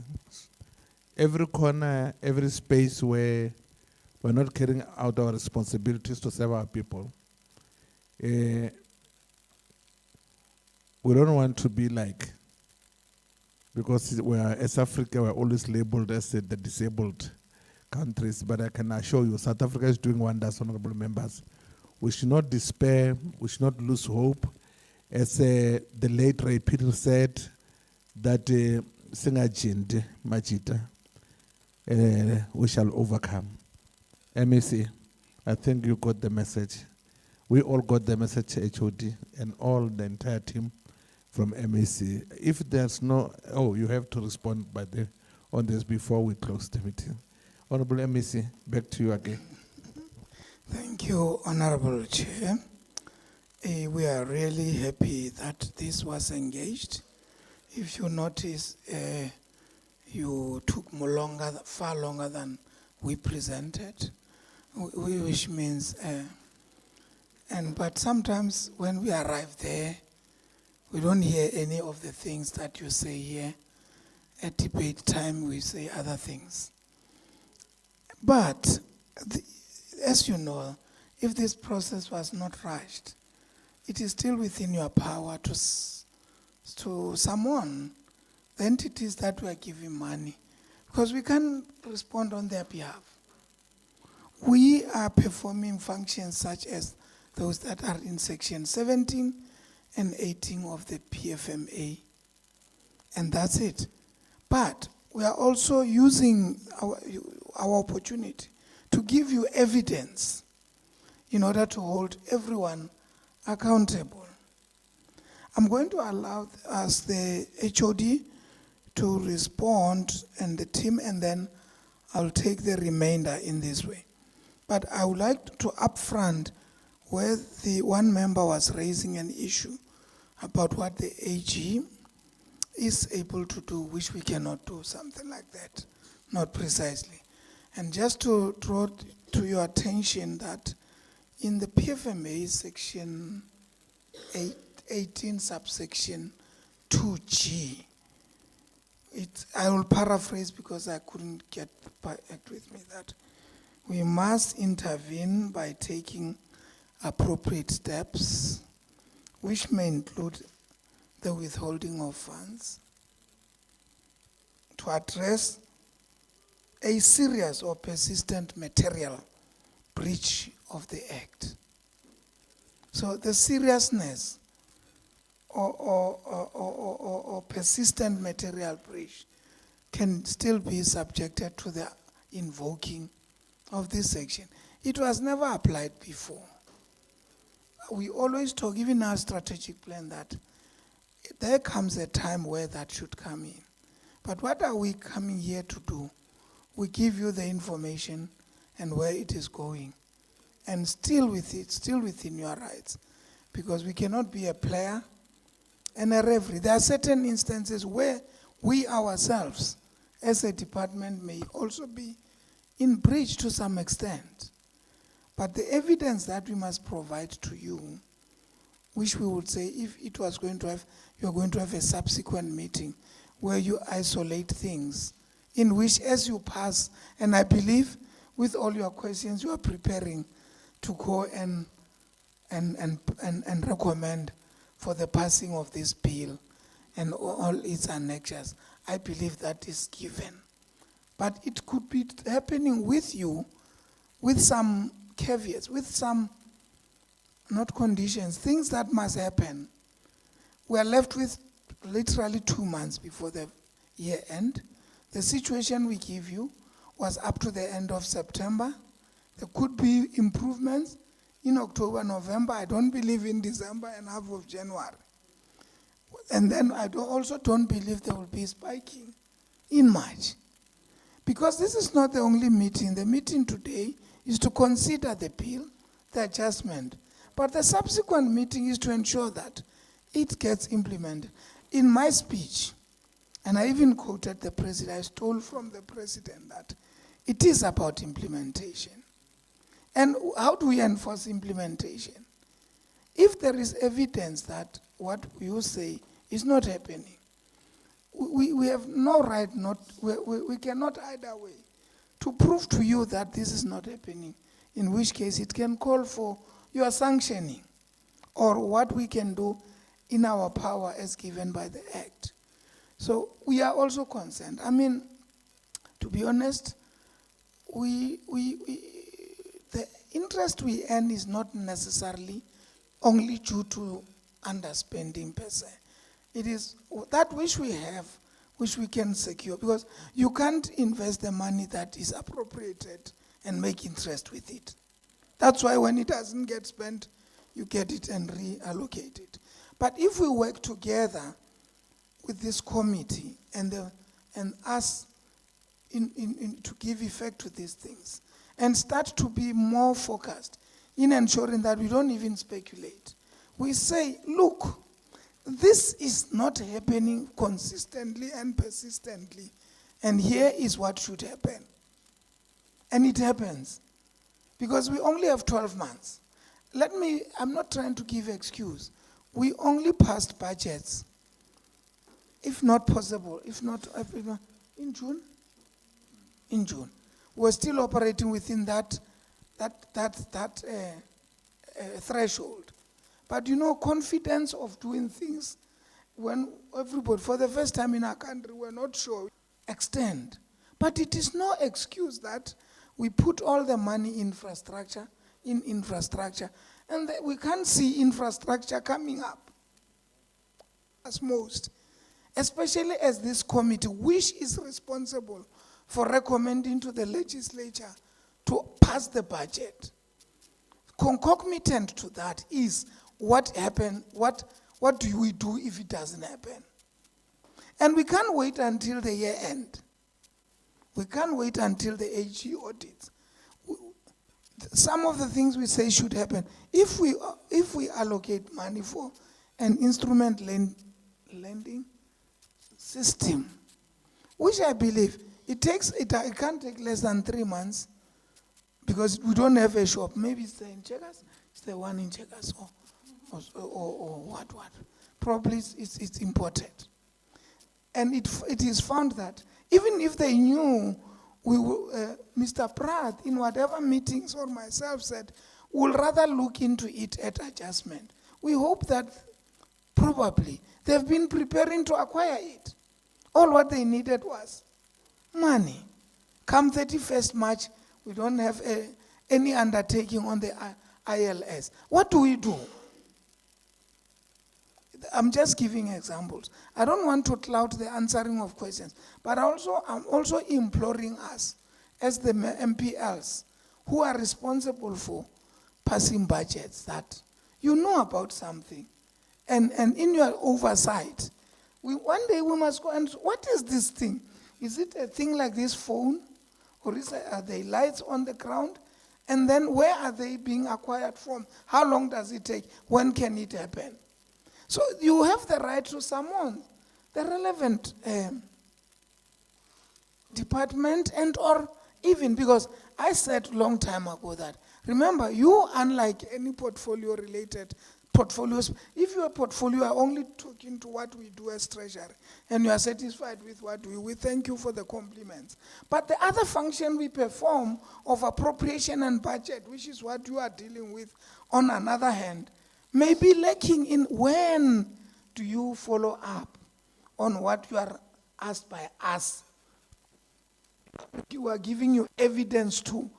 Every corner, every space where we're not carrying out our responsibilities to serve our people, we don't want to be like, because we are, as Africa, we're always labeled as the disabled countries, but I can assure you, South Africa is doing wonders, honorable members. We should not despair, we should not lose hope. As the late Ray Peter said, that Singajinde Majita, we shall overcome. MEC, I think you got the message. We all got the message, HOD, and all the entire team from MEC. If there's no, you have to respond on this before we close the meeting. Honorable MEC, back to you again. Thank you, Honorable Chair. We are really happy that this was engaged. If you notice, you took far longer than we presented, which means, but sometimes when we arrive there, we don't hear any of the things that you say here. At debate time, we say other things. But, as you know, if this process was not rushed, it is still within your power to summon the entities that were giving money, because we can't respond on their behalf. We are performing functions such as those that are in section 17 and 18 of the PFMA, and that's it. But we are also using our opportunity to give you evidence in order to hold everyone accountable. I'm going to allow us, the HOD, to respond and the team, and then I'll take the remainder in this way. But I would like to upfront where the one member was raising an issue about what the AG is able to do, which we cannot do, something like that, not precisely. And just to draw to your attention that in the PFMA section 18 subsection 2G, I will paraphrase because I couldn't get back with me, that we must intervene by taking appropriate steps, which may include the withholding of funds, to address a serious or persistent material breach of the Act. So the seriousness or persistent material breach can still be subjected to the invoking of this section. It was never applied before. We always talk, even our strategic plan, that there comes a time where that should come in. But what are we coming here to do? We give you the information and where it is going, and still within your rights, because we cannot be a player and a referee. There are certain instances where we ourselves, as a department, may also be in breach to some extent. But the evidence that we must provide to you wish we would say if it was going to have, you're going to have a subsequent meeting where you isolate things in which as you pass, and I believe with all your questions, you are preparing to go and recommend for the passing of this bill and all its annexures. I believe that is given. But it could be happening with you, with some caveats, with some, not conditions, things that must happen. We are left with literally 2 months before the year end. The situation we give you was up to the end of September. There could be improvements in October, November. I don't believe in December and half of January. And then I also don't believe there will be spiking in March. Because this is not the only meeting. The meeting today is to consider the bill, the adjustment. But the subsequent meeting is to ensure that it gets implemented. In my speech, and I even quoted the president, I stole from the president that it is about implementation. And how do we enforce implementation? If there is evidence that what you say is not happening, we have no right we cannot either way to prove to you that this is not happening, in which case it can call for your sanctioning or what we can do in our power as given by the Act. So we are also concerned. I mean, to be honest, the interest we earn is not necessarily only due to underspending per se. It is that which we have, which we can secure, because you can't invest the money that is appropriated and make interest with it. That's why when it doesn't get spent, you get it and reallocate it. But if we work together with this committee and us to give effect to these things and start to be more focused in ensuring that we don't even speculate. We say, look, this is not happening consistently and persistently, and here is what should happen. And it happens because we only have 12 months. I'm not trying to give excuse. We only passed budgets, if not possible, if not in June. In June, we're still operating within that threshold. But you know, confidence of doing things when everybody, for the first time in our country, we're not sure extent. But it is no excuse that we put all the money in infrastructure, and we can't see infrastructure coming up as most, especially as this committee, which is responsible for recommending to the legislature to pass the budget. Concomitant to that is what happened, what do we do if it doesn't happen? And we can't wait until the year end. We can't wait until the AG audits. Some of the things we say should happen. If we allocate money for an instrument lending system, which I believe it can't take less than 3 months because we don't have a shop. Maybe it's in Checkers, it's the one in Checkers or what. Probably it's imported. And it is found that even if they knew, Mr. Pratt, in whatever meetings or myself said, we'll rather look into it at adjustment. We hope that probably they've been preparing to acquire it. All what they needed was money. Come 31st March, we don't have any undertaking on the ILS. What do we do? I'm just giving examples. I don't want to cloud the answering of questions, but I'm also imploring us as the MPLs who are responsible for passing budgets that you know about something. And in your oversight, one day we must go and, what is this thing? Is it a thing like this phone? Or are they lights on the ground? And then where are they being acquired from? How long does it take? When can it happen? So you have the right to summon the relevant department and or even, because I said a long time ago that, remember, you, unlike any portfolio related portfolios. If your portfolio are only talking to what we do as Treasury, and you are satisfied with what we thank you for the compliments. But the other function we perform of appropriation and budget, which is what you are dealing with, on another hand, may be lacking in when do you follow up on what you are asked by us. You are giving you evidence to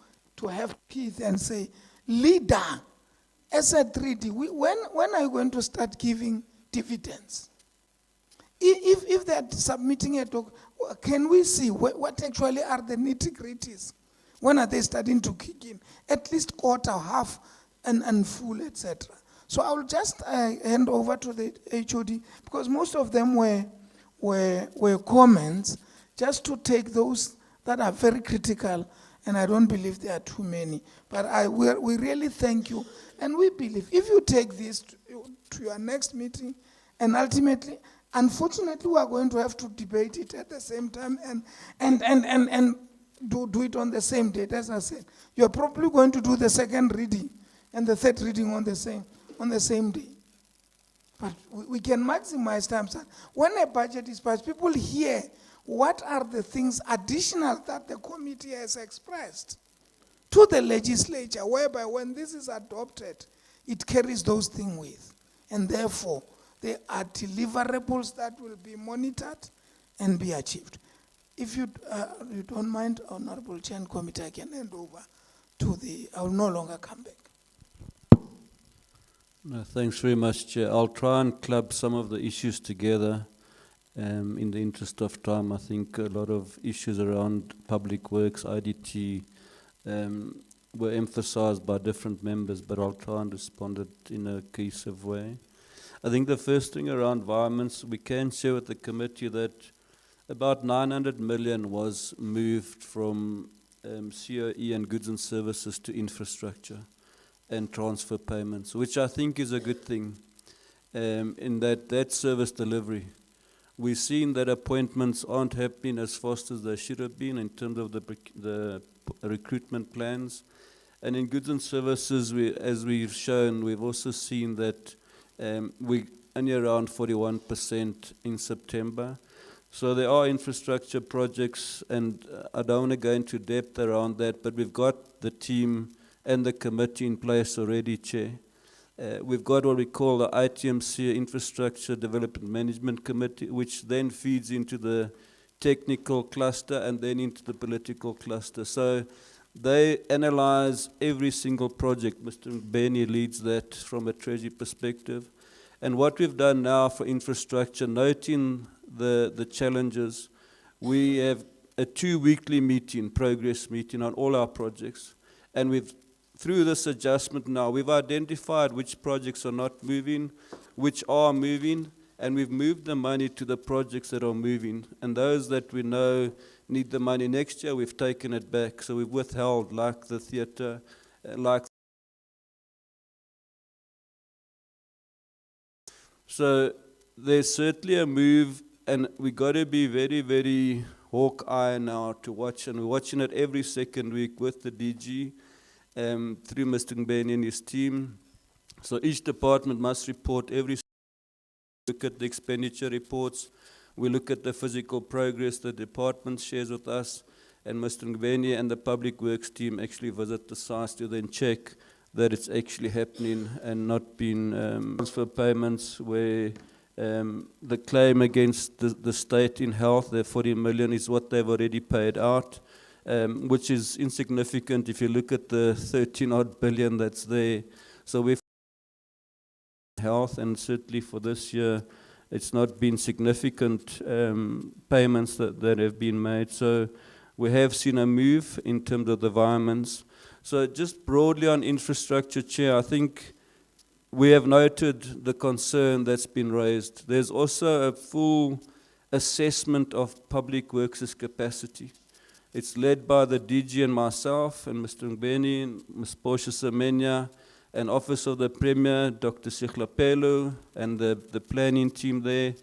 have teeth and say, leader, asset 3D, when are you going to start giving dividends? If they're submitting a talk, can we see what actually are the nitty-gritties? When are they starting to kick in? At least quarter, half, and full, etc. So I will just hand over to the HOD, because most of them were comments, just to take those that are very critical, and I don't believe there are too many. But we really thank you, and we believe if you take this to your next meeting, and ultimately, unfortunately, we are going to have to debate it at the same time and do it on the same date. As I said, you're probably going to do the second reading and the third reading on the same day. But we can maximize time. When a budget is passed, people hear what are the things additional that the committee has expressed to the legislature, whereby when this is adopted, it carries those things with. And therefore, there are deliverables that will be monitored and be achieved. If you don't mind, Honorable Chair and Committee, I can hand over to I will no longer come back. No, thanks very much, Chair. I'll try and club some of the issues together in the interest of time. I think a lot of issues around public works, IDT, were emphasized by different members, but I'll try and respond it in a cohesive way. I think the first thing around environments, we can share with the committee that about 900 million was moved from COE and goods and services to infrastructure and transfer payments, which I think is a good thing in that service delivery. We've seen that appointments aren't happening as fast as they should have been in terms of the recruitment plans. And in goods and services, as we've shown, we've also seen that we're only around 41% in September. So there are infrastructure projects, and I don't want to go into depth around that, but we've got the team and the committee in place already, Chair. We've got what we call the ITMC, Infrastructure Development Management Committee, which then feeds into the technical cluster and then into the political cluster. So they analyze every single project. Mr. Benny leads that from a Treasury perspective. And what we've done now for infrastructure, noting the challenges, we have a 2-weekly meeting, progress meeting on all our projects. And through this adjustment now, we've identified which projects are not moving, which are moving, and we've moved the money to the projects that are moving. And those that we know need the money next year, we've taken it back. So we've withheld, like the theatre, So there's certainly a move, and we've got to be very, very hawk-eye now to watch, and we're watching it every second week with the DG, through Mr. Ngubeni and his team. So each department must report every look at the expenditure reports. We look at the physical progress the department shares with us, and Mr. Ngubeni and the Public Works team actually visit the sites to then check that it's actually happening and not being transfer payments where the claim against the state in health, the 40 million, is what they've already paid out, which is insignificant if you look at the 13-odd billion that's there. So we've health, and certainly for this year, it's not been significant payments that have been made. So we have seen a move in terms of the environments. So just broadly on infrastructure, Chair, I think we have noted the concern that's been raised. There's also a full assessment of Public Works' capacity. It's led by the DG and myself, and Mr. Ngubeni, and Ms. Portia Semenya, and Office of the Premier, Dr. Sihlapelo, and the planning team there.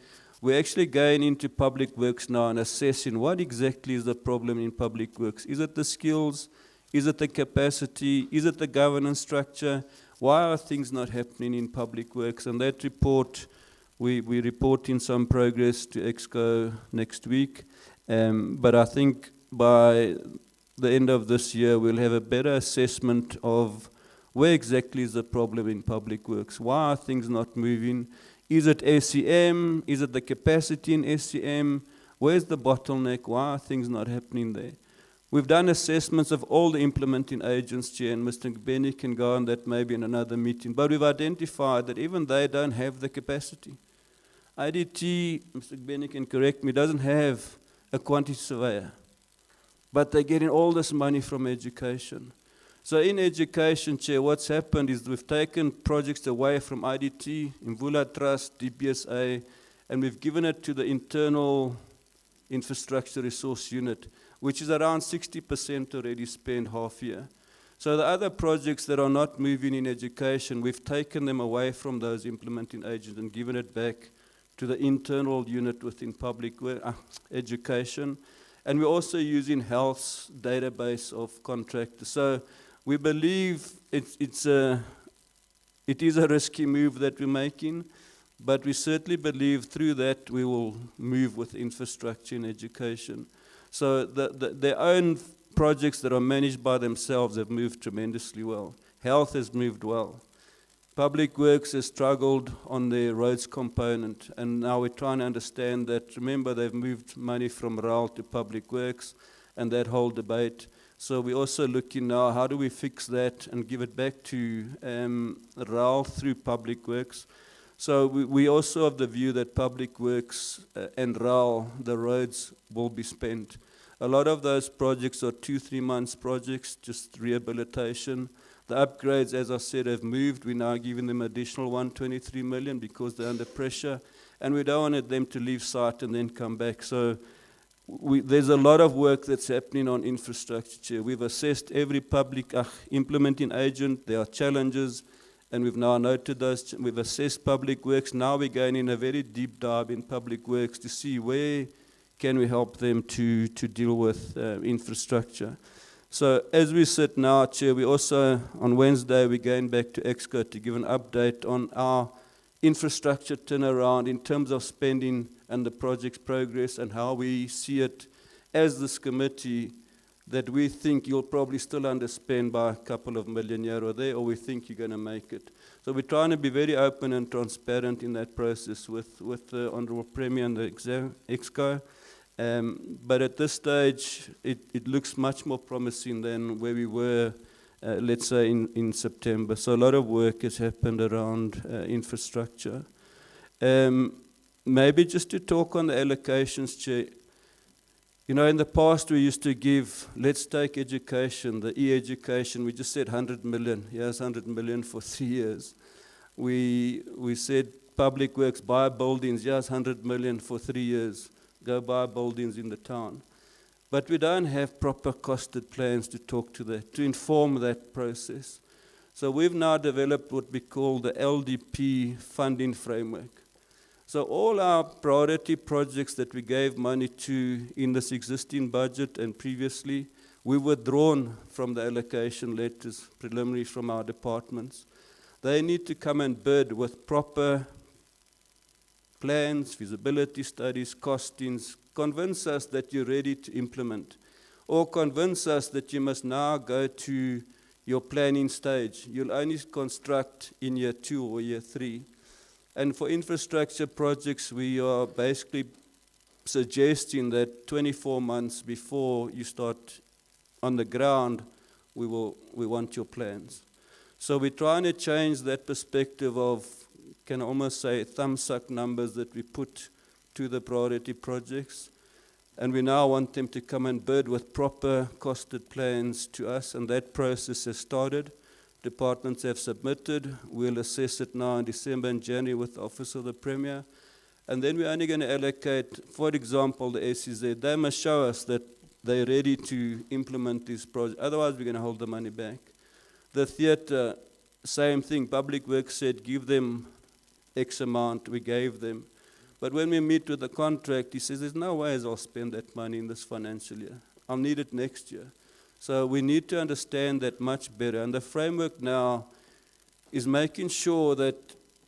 We're actually going into Public Works now and assessing what exactly is the problem in Public Works. Is it the skills? Is it the capacity? Is it the governance structure? Why are things not happening in public works? And that report, we reporting some progress to EXCO next week. But I think by the end of this year, we'll have a better assessment of where exactly is the problem in public works. Why are things not moving? Is it SCM? Is it the capacity in SCM? Where's the bottleneck? Why are things not happening there? We've done assessments of all the implementing agents, Chair, and Mr. Benny can go on that maybe in another meeting. But we've identified that even they don't have the capacity. IDT, Mr. Benny can correct me, doesn't have a quantity surveyor. But they're getting all this money from education. So in education, Chair, what's happened is we've taken projects away from IDT, Imvula Trust, DPSA, and we've given it to the internal infrastructure resource unit, which is around 60% already spent half year. So the other projects that are not moving in education, we've taken them away from those implementing agents and given it back to the internal unit within public education. And we're also using health's database of contractors. So we believe it is a risky move that we're making, but we certainly believe through that we will move with infrastructure in education. So their own projects that are managed by themselves have moved tremendously well. Health has moved well. Public Works has struggled on their roads component, and now we're trying to understand that. Remember, they've moved money from RAL to Public Works, and that whole debate. So we're also looking now, how do we fix that and give it back to RAL through Public Works? So we also have the view that Public Works and RAL, the roads, will be spent. A lot of those projects are 2-3 months projects, just rehabilitation. The upgrades, as I said, have moved. We're now giving them additional 123 million because they're under pressure. And we don't want them to leave site and then come back. So there's a lot of work that's happening on infrastructure. We've assessed every public implementing agent. There are challenges. And we've now noted those. We've assessed Public Works. Now we're going in a very deep dive in Public Works to see where can we help them to deal with infrastructure. So as we sit now, Chair, we also, on Wednesday, we're going back to EXCO to give an update on our infrastructure turnaround in terms of spending and the project's progress and how we see it as this committee, that we think you'll probably still underspend by a couple of million here or there, or we think you're going to make it. So we're trying to be very open and transparent in that process with the Honourable Premier and the EXCO. But at this stage, it looks much more promising than where we were, let's say, in September. So a lot of work has happened around infrastructure. Maybe just to talk on the allocations, Chair. You know, in the past we used to give, let's take education, the e-education, we just said 100 million. Here's 100 million for 3 years. We said Public Works, buy buildings, here's 100 million for 3 years. Go buy buildings in the town. But we don't have proper costed plans to talk to that, to inform that process. So we've now developed what we call the LDP funding framework. So all our priority projects that we gave money to in this existing budget and previously, we were drawn from the allocation letters, preliminary from our departments. They need to come and bid with proper plans, feasibility studies, costings, convince us that you're ready to implement, or convince us that you must now go to your planning stage. You'll only construct in year 2 or year 3. And for infrastructure projects, we are basically suggesting that 24 months before you start on the ground, we want your plans. So we're trying to change that perspective of, can almost say, thumbsuck numbers that we put to the priority projects. And we now want them to come and bid with proper costed plans to us, and that process has started. Departments have submitted. We'll assess it now in December and January with the Office of the Premier. And then we're only going to allocate, for example, the SEZ. They must show us that they're ready to implement these projects. Otherwise, we're going to hold the money back. The theatre, same thing. Public Works said, give them X amount. We gave them. But when we meet with the contract, he says, there's no way I'll spend that money in this financial year. I'll need it next year. So we need to understand that much better. And the framework now is making sure that,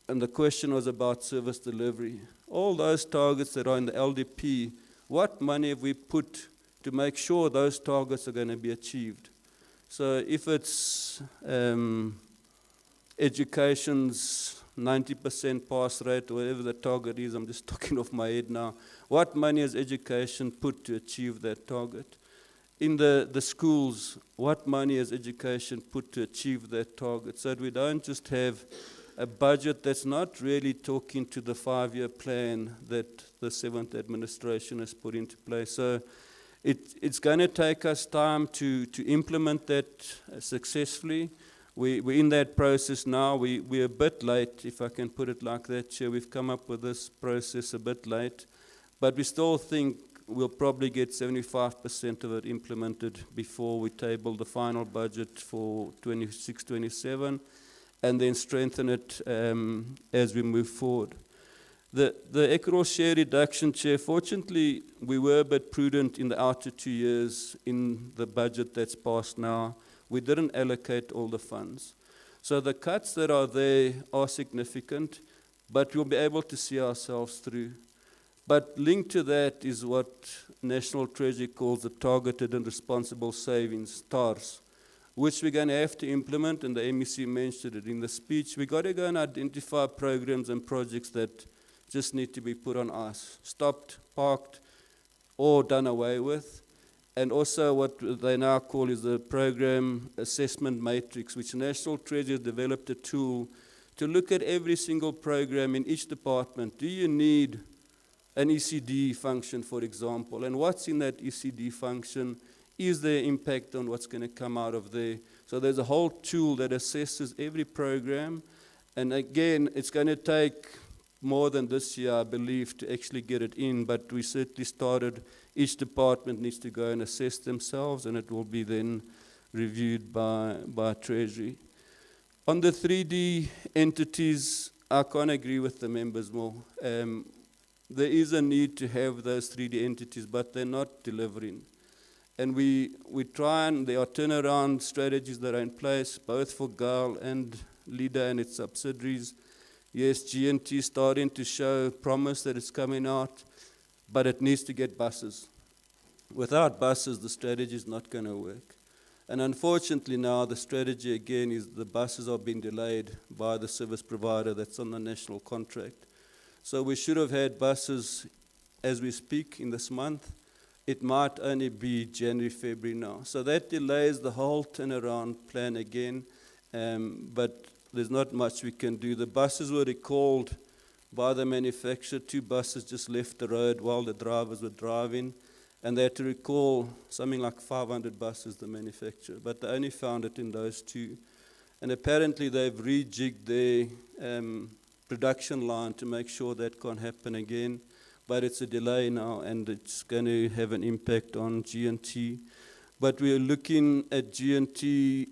and the question was about service delivery, all those targets that are in the LDP, what money have we put to make sure those targets are going to be achieved? So if it's education's 90% pass rate, or whatever the target is, I'm just talking off my head now, what money has education put to achieve that target? In the schools, what money has education put to achieve that target? So that we don't just have a budget that's not really talking to the 5-year plan that the 7th administration has put into place. So it's going to take us time to implement that successfully. We're in that process now. We're a bit late, if I can put it like that, Chair. We've come up with this process a bit late, but we still think we'll probably get 75% of it implemented before we table the final budget for 26-27, and then strengthen it as we move forward. The equitable share reduction, Chair, fortunately, we were a bit prudent in the outer 2 years in the budget that's passed now. We didn't allocate all the funds. So the cuts that are there are significant, but we'll be able to see ourselves through. But linked to that is what National Treasury calls the Targeted and Responsible Savings, TARS, which we're going to have to implement, and the MEC mentioned it in the speech. We've got to go and identify programs and projects that just need to be put on ice, stopped, parked, or done away with. And also what they now call is the Program Assessment Matrix, which National Treasury has developed a tool to look at every single program in each department. Do you need an ECD function, for example? And what's in that ECD function? Is there impact on what's going to come out of there? So there's a whole tool that assesses every program. And again, it's going to take more than this year, I believe, to actually get it in. But we certainly started. Each department needs to go and assess themselves, and it will be then reviewed by Treasury. On the 3D entities, I can't agree with the members more. There is a need to have those 3D entities, but they're not delivering. And we try, and there are turnaround strategies that are in place, both for GAL and LIDA and its subsidiaries. Yes, GNT is starting to show promise that it's coming out, but it needs to get buses. Without buses, the strategy is not going to work. And unfortunately now, the strategy again is the buses are being delayed by the service provider that's on the national contract. So we should have had buses as we speak in this month. It might only be January, February now. So that delays the whole turnaround plan again, but there's not much we can do. The buses were recalled by the manufacturer. 2 buses just left the road while the drivers were driving, and they had to recall something like 500 buses, the manufacturer, but they only found it in those 2. And apparently they've rejigged their production line to make sure that can't happen again. But it's a delay now, and it's going to have an impact on GNT. But we're looking at GNT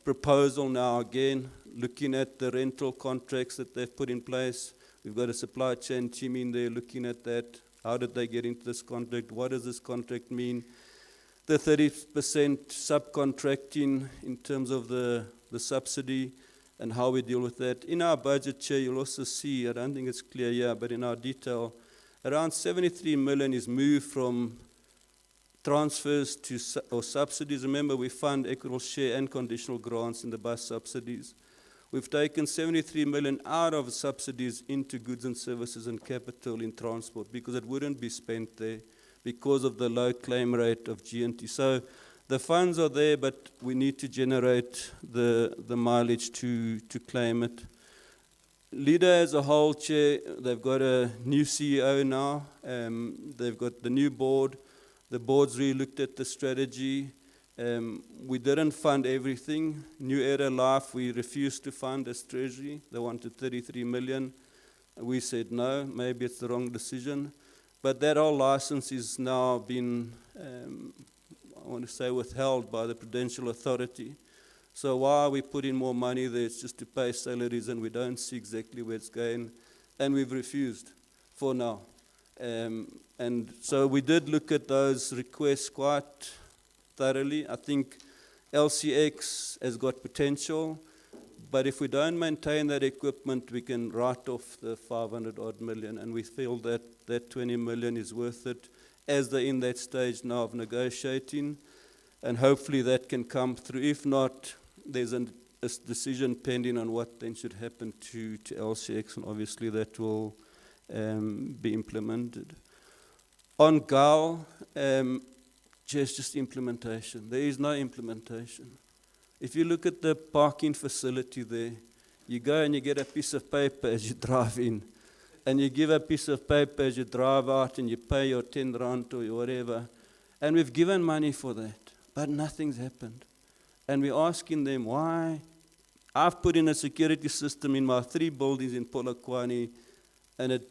proposal now again, looking at the rental contracts that they've put in place. We've got a supply chain team in there looking at that. How did they get into this contract? What does this contract mean? The 30% subcontracting in terms of the subsidy and how we deal with that. In our budget, Chair, you'll also see, I don't think it's clear here, but in our detail, around 73 million is moved from transfers to or subsidies. Remember, we fund equitable share and conditional grants in the bus subsidies. We've taken 73 million out of subsidies into goods and services and capital in transport because it wouldn't be spent there because of the low claim rate of GNT. So the funds are there, but we need to generate the mileage to claim it. LIDA as a whole, Chair, they've got a new CEO now. They've got the new board. The board's re-looked at the strategy. We didn't fund everything. New Era Life, we refused to fund as Treasury. They wanted 33 million. We said no, maybe it's the wrong decision. But that whole license is now been, I want to say, withheld by the Prudential Authority. So why are we putting more money there? It's just to pay salaries, and we don't see exactly where it's going. And we've refused for now. And so we did look at those requests quite thoroughly. I think LCX has got potential. But if we don't maintain that equipment, we can write off the 500 odd million, and we feel that that 20 million is worth it as they're in that stage now of negotiating, and hopefully that can come through. If not, there's a decision pending on what then should happen to LCX, and obviously that will be implemented. On GAL, just implementation. There is no implementation. If you look at the parking facility there, you go and you get a piece of paper as you drive in, and you give a piece of paper as you drive out, and you pay your 10 rand or whatever. And we've given money for that, but nothing's happened. And we're asking them why. I've put in a security system in my 3 buildings in Polokwane, and it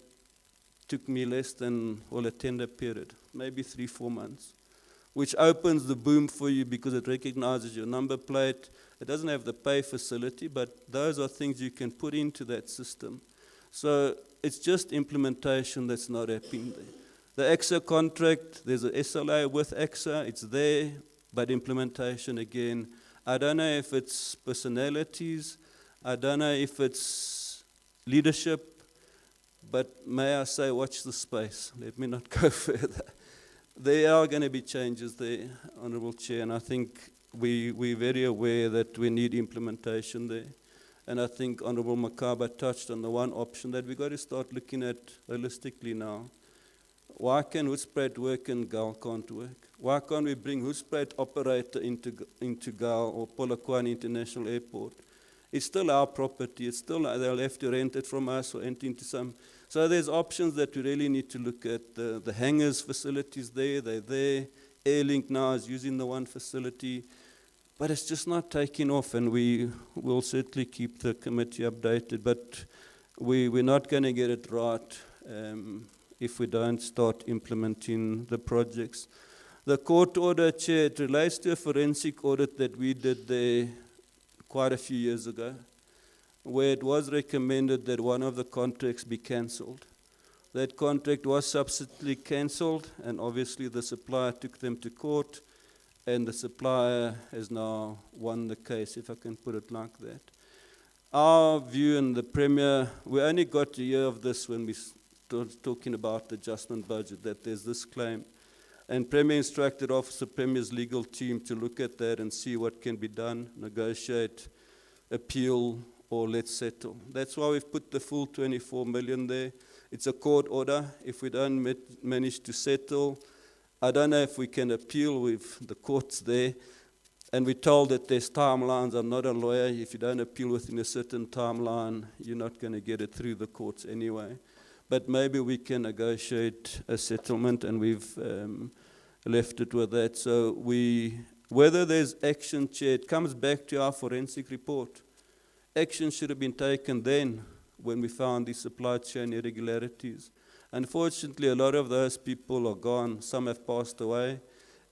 took me less than, a tender period, maybe 3-4 months, which opens the boom for you because it recognizes your number plate. It doesn't have the pay facility, but those are things you can put into that system. So it's just implementation that's not happening there. The AXA contract, there's an SLA with AXA, it's there, but implementation again, I don't know if it's personalities, I don't know if it's leadership, but may I say, watch the space. Let me not go further. There are going to be changes there, Honourable Chair, and I think we're very aware that we need implementation there. And I think Honourable Makaba touched on the one option that we've got to start looking at holistically now. Why can Hoedspruit work and GAL can't work? Why can't we bring Hoedspruit operator into GAL or Polokwane International Airport? It's still our property. It's still, they'll have to rent it from us or enter into some. So there's options that we really need to look at. The hangars facilities there, they're there. Airlink now is using the one facility. But it's just not taking off, and we will certainly keep the committee updated. But we're not going to get it right if we don't start implementing the projects. The court order, Chair, it relates to a forensic audit that we did there quite a few years ago, where it was recommended that one of the contracts be cancelled. That contract was subsequently cancelled, and obviously the supplier took them to court, and the supplier has now won the case, if I can put it like that. Our view in the Premier, we only got a year of this when we started talking about the adjustment budget, that there's this claim. And Premier instructed Officer Premier's legal team to look at that and see what can be done, negotiate, appeal, or let's settle. That's why we've put the full 24 million there. It's a court order. If we don't manage to settle, I don't know if we can appeal with the courts there. And we're told that there's timelines. I'm not a lawyer. If you don't appeal within a certain timeline, you're not going to get it through the courts anyway. But maybe we can negotiate a settlement, and we've left it with that. So whether there's action, Chair, it comes back to our forensic report. Action should have been taken then when we found these supply chain irregularities. Unfortunately, a lot of those people are gone. Some have passed away.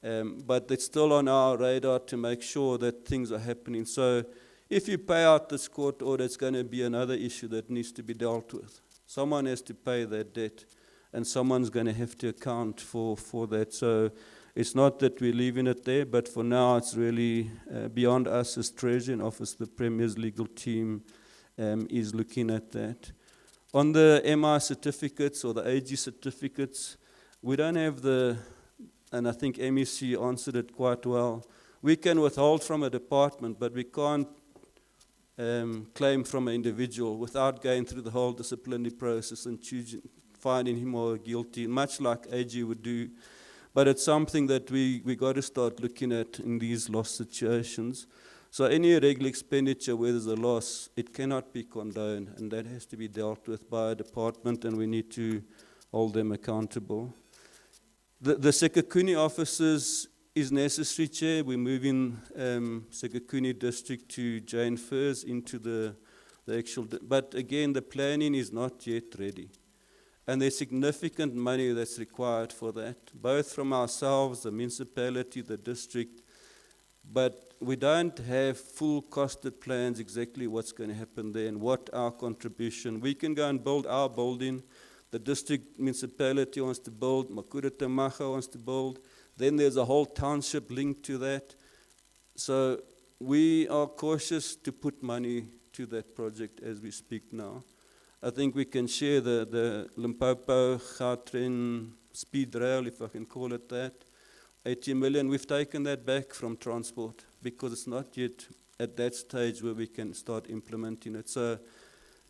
But it's still on our radar to make sure that things are happening. So if you pay out this court order, it's going to be another issue that needs to be dealt with. Someone has to pay that debt, and someone's going to have to account for that. So it's not that we're leaving it there, but for now it's really beyond us as Treasury, and Office of the Premier's legal team is looking at that. On the MI certificates or the AG certificates, we don't have and I think MEC answered it quite well. We can withhold from a department, but we can't claim from an individual without going through the whole disciplinary process and finding him or guilty, much like AG would do. But it's something that we got to start looking at in these loss situations. So any irregular expenditure where there's a loss, it cannot be condoned, and that has to be dealt with by a department, and we need to hold them accountable. The Sekekuni offices is necessary, Chair. We're moving Sekekuni district to Jane Firs into the actual, but again, the planning is not yet ready. And there's significant money that's required for that, both from ourselves, the municipality, the district, but we don't have full costed plans exactly what's going to happen there and what our contribution. We can go and build our building. The district municipality wants to build, Makura Tamaga wants to build. Then there's a whole township linked to that. So we are cautious to put money to that project as we speak now. I think we can share the Limpopo Gautrain speed rail, if I can call it that, 80 million. We've taken that back from transport because it's not yet at that stage where we can start implementing it. So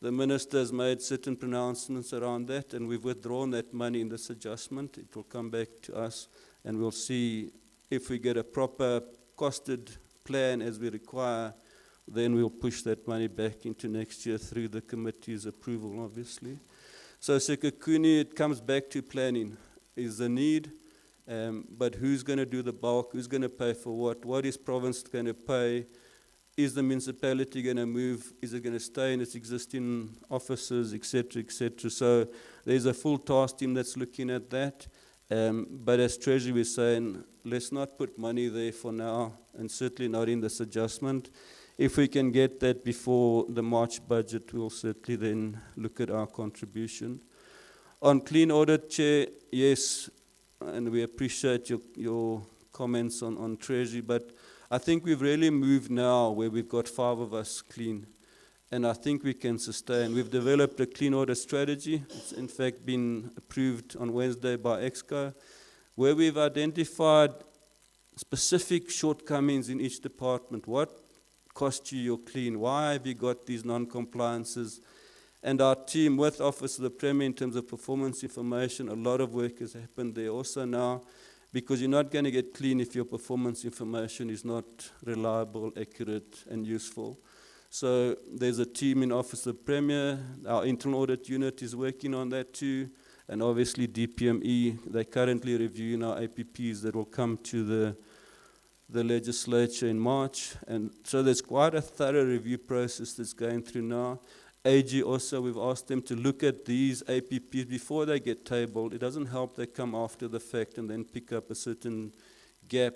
the minister has made certain pronouncements around that, and we've withdrawn that money in this adjustment. It will come back to us, and we'll see if we get a proper costed plan as we require, then we'll push that money back into next year through the committee's approval, obviously. So Sekekuni, it comes back to planning. Is the need, but who's going to do the bulk? Who's going to pay for what? What is province going to pay? Is the municipality going to move? Is it going to stay in its existing offices, etc., etc.? So there's a full task team that's looking at that. But as Treasury was saying, let's not put money there for now, and certainly not in this adjustment. If we can get that before the March budget, we'll certainly then look at our contribution. On clean audit, Chair, yes, and we appreciate your comments on Treasury, but I think we've really moved now where we've got 5 of us clean, and I think we can sustain. We've developed a clean audit strategy. It's in fact been approved on Wednesday by EXCO, where we've identified specific shortcomings in each department. What cost you your clean? Why have you got these non-compliances? And our team with Office of the Premier in terms of performance information, a lot of work has happened there also now, because you're not going to get clean if your performance information is not reliable, accurate, and useful. So there's a team in Office of the Premier. Our internal audit unit is working on that too. And obviously DPME, they're currently reviewing our APPs that will come to the legislature in March. And so there's quite a thorough review process that's going through now. AG also, we've asked them to look at these APPs before they get tabled. It doesn't help they come after the fact and then pick up a certain gap.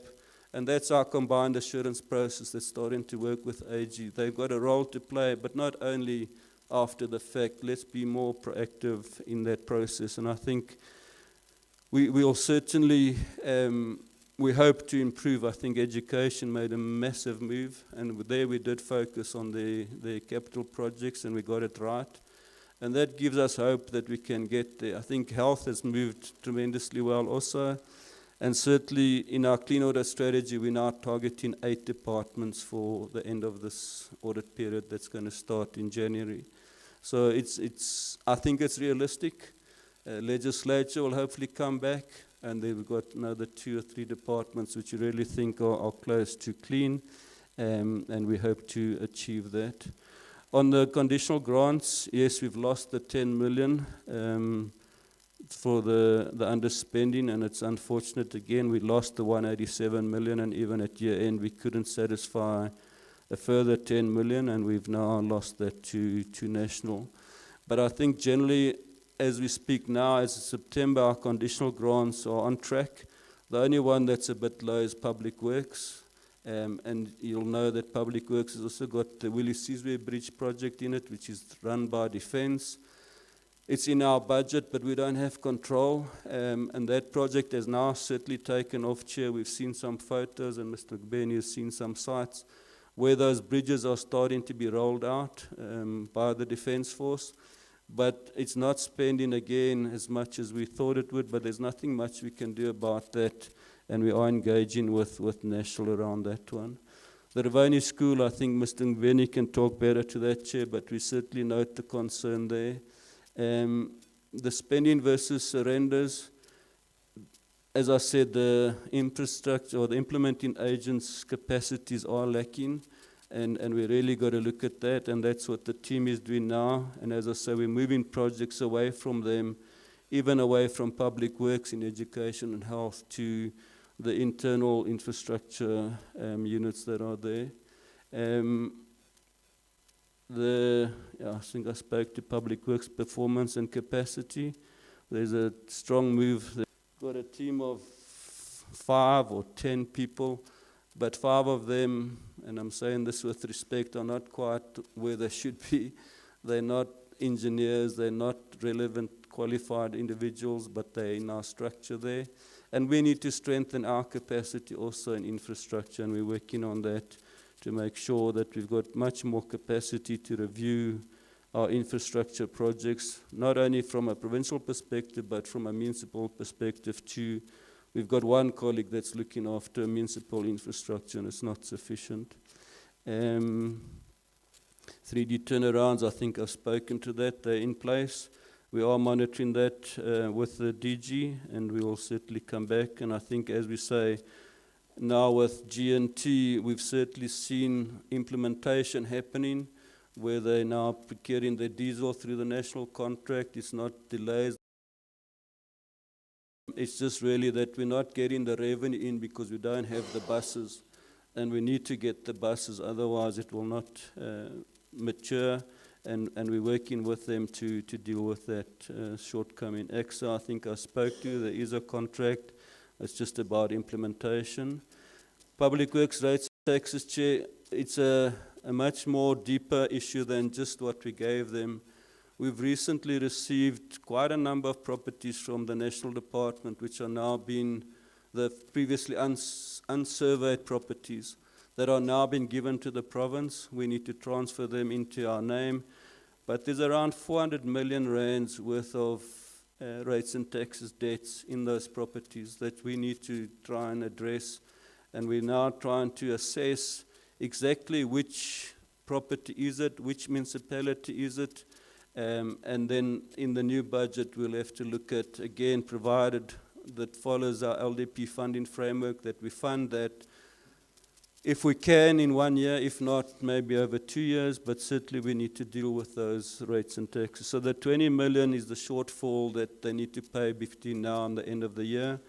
And that's our combined assurance process that's starting to work with AG. They've got a role to play, but not only after the fact. Let's be more proactive in that process. And I think we'll certainly, we hope to improve. I think education made a massive move, and there we did focus on the capital projects, and we got it right. And that gives us hope that we can get there. I think health has moved tremendously well also, and certainly in our clean audit strategy, we're now targeting 8 departments for the end of this audit period that's going to start in January. So I think it's realistic. Legislature will hopefully come back, and then we've got another 2 or 3 departments which we really think are close to clean, and we hope to achieve that. On the conditional grants, yes, we've lost the 10 million for the underspending, and it's unfortunate again. We lost the 187 million, and even at year end we couldn't satisfy a further 10 million, and we've now lost that to national. But I think generally, as we speak now, as of September, our conditional grants are on track. The only one that's a bit low is Public Works. And you'll know that Public Works has also got the Willie Sizwe Bridge project in it, which is run by Defence. It's in our budget, but we don't have control. And that project has now certainly taken off, Chair. We've seen some photos, and Mr. Gbeni has seen some sites where those bridges are starting to be rolled out by the Defence Force. But it's not spending again as much as we thought it would, but there's nothing much we can do about that, and we are engaging with National around that one. The Ravoni School, I think Mr. Ngweni can talk better to that, Chair, but we certainly note the concern there. The spending versus surrenders, as I said, the infrastructure or the implementing agents' capacities are lacking. And we really got to look at that, and that's what the team is doing now. And as I say, we're moving projects away from them, even away from Public Works in education and health to the internal infrastructure units that are there. I think I spoke to Public Works performance and capacity. There's a strong move. They've got a team of 5 or 10 people, but 5 of them, and I'm saying this with respect, are not quite where they should be. They're not engineers, they're not relevant qualified individuals, but they're in our structure there. And we need to strengthen our capacity also in infrastructure, and we're working on that to make sure that we've got much more capacity to review our infrastructure projects, not only from a provincial perspective, but from a municipal perspective too. We've got one colleague that's looking after municipal infrastructure, and it's not sufficient. 3D turnarounds, I think I've spoken to that. They're in place. We are monitoring that with the DG, and we will certainly come back. And I think, as we say, now with G&T, we've certainly seen implementation happening, where they're now procuring their diesel through the national contract. It's not delays. It's just really that we're not getting the revenue in because we don't have the buses. And we need to get the buses, otherwise it will not mature. And we're working with them to deal with that shortcoming. AXA, I think I spoke to, there is a contract. It's just about implementation. Public Works rates taxes, Chair, it's a much more deeper issue than just what we gave them. We've recently received quite a number of properties from the National Department, which are now being the previously unsurveyed properties that are now being given to the province. We need to transfer them into our name. But there's around 400 million rands worth of rates and taxes debts in those properties that we need to try and address. And we're now trying to assess exactly which property is it, which municipality is it. And then in the new budget, we'll have to look at, again, provided that follows our LDP funding framework, that we fund that if we can in 1 year, if not, maybe over 2 years, but certainly we need to deal with those rates and taxes. So the 20 million is the shortfall that they need to pay between now and the end of the year,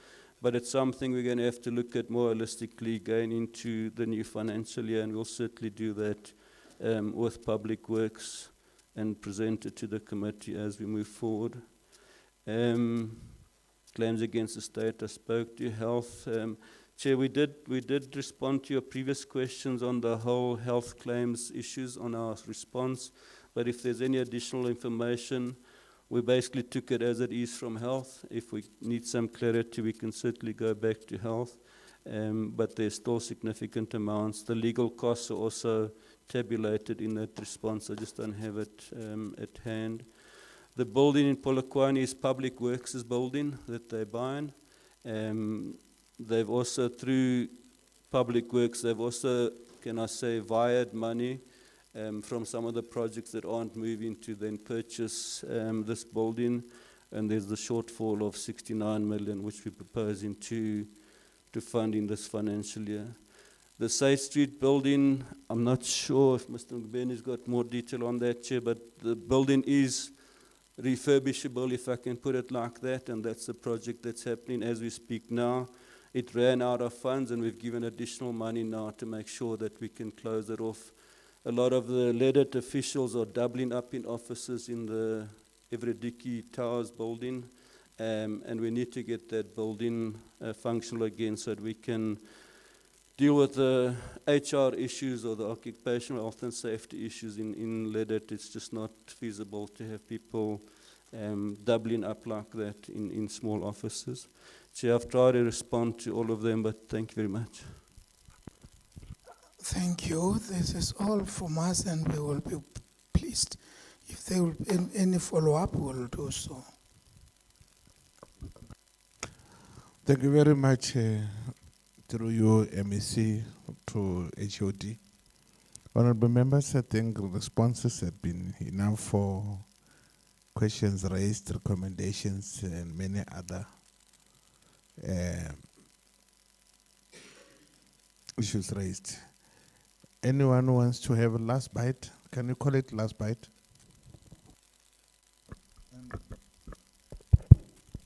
but it's something we're going to have to look at more holistically going into the new financial year, and we'll certainly do that with Public Works and present it to the committee as we move forward. Claims against the state, I spoke to. Health. Chair, we did respond to your previous questions on the whole health claims issues on our response, but if there's any additional information, we basically took it as it is from health. If we need some clarity, we can certainly go back to health, but there's still significant amounts. The legal costs are also tabulated in that response. I just don't have it at hand. The building in Polokwane is Public Works' building that they're buying. They've also, through Public Works, they've also, can I say, wired money from some of the projects that aren't moving to then purchase this building. And there's the shortfall of 69 million, which we're proposing to fund in this financial year. The Side Street building, I'm not sure if Mr. Ngubeni's got more detail on that, Chair, but the building is refurbishable, if I can put it like that, and that's a project that's happening as we speak now. It ran out of funds, and we've given additional money now to make sure that we can close it off. A lot of the elected officials are doubling up in offices in the Evrediki Towers building, and we need to get that building functional again so that we can deal with the HR issues or the occupational health and safety issues in Ledet. It's just not feasible to have people doubling up like that in small offices. So I've tried to respond to all of them, but thank you very much. Thank you. This is all from us, and we will be pleased. If there will be any follow-up, we will do so. Thank you very much, through you, MEC, to HOD. Honorable members, I think responses have been enough for questions raised, recommendations, and many other issues raised. Anyone who wants to have a last bite? Can you call it last bite?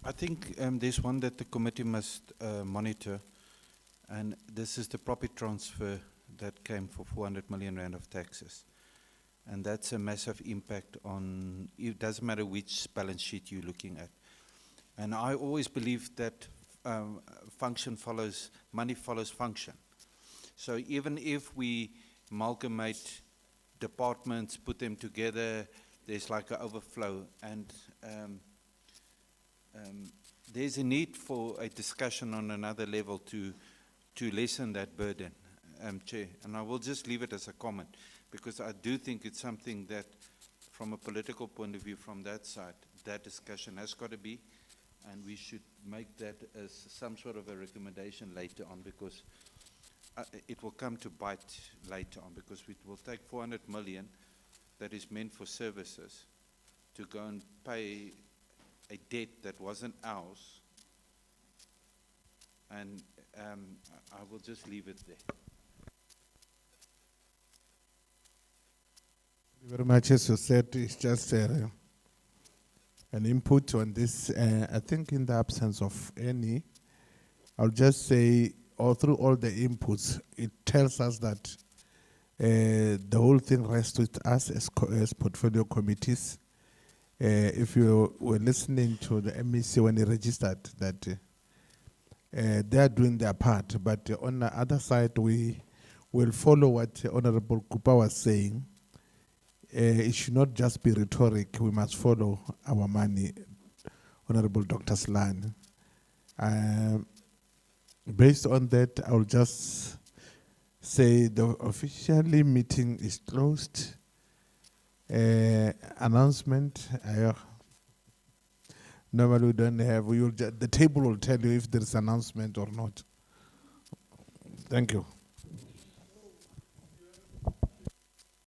I think there's one that the committee must monitor, and this is the property transfer that came for 400 million rand of taxes. And that's a massive impact on, it doesn't matter which balance sheet you're looking at. And I always believe that function follows, money follows function. So even if we amalgamate departments, put them together, there's like an overflow, and there's a need for a discussion on another level to lessen that burden. Chair, and I will just leave it as a comment, because I do think it's something that, from a political point of view, from that side, that discussion has got to be, and we should make that as some sort of a recommendation later on, because it will come to bite later on, because it will take 400 million that is meant for services to go and pay a debt that wasn't ours, and I will just leave it there. Thank you very much. As you said, it's just an input on this. I think in the absence of any, I'll just say, through all the inputs, it tells us that the whole thing rests with us as portfolio committees. If you were listening to the MEC when he registered, that they are doing their part, but on the other side, we will follow what Honorable Kupa was saying. It should not just be rhetoric. We must follow our money, Honorable Dr. Slan. Based on that, I will just say the officially meeting is closed. Announcement. Normally we don't have. The table will tell you if there is announcement or not. Thank you.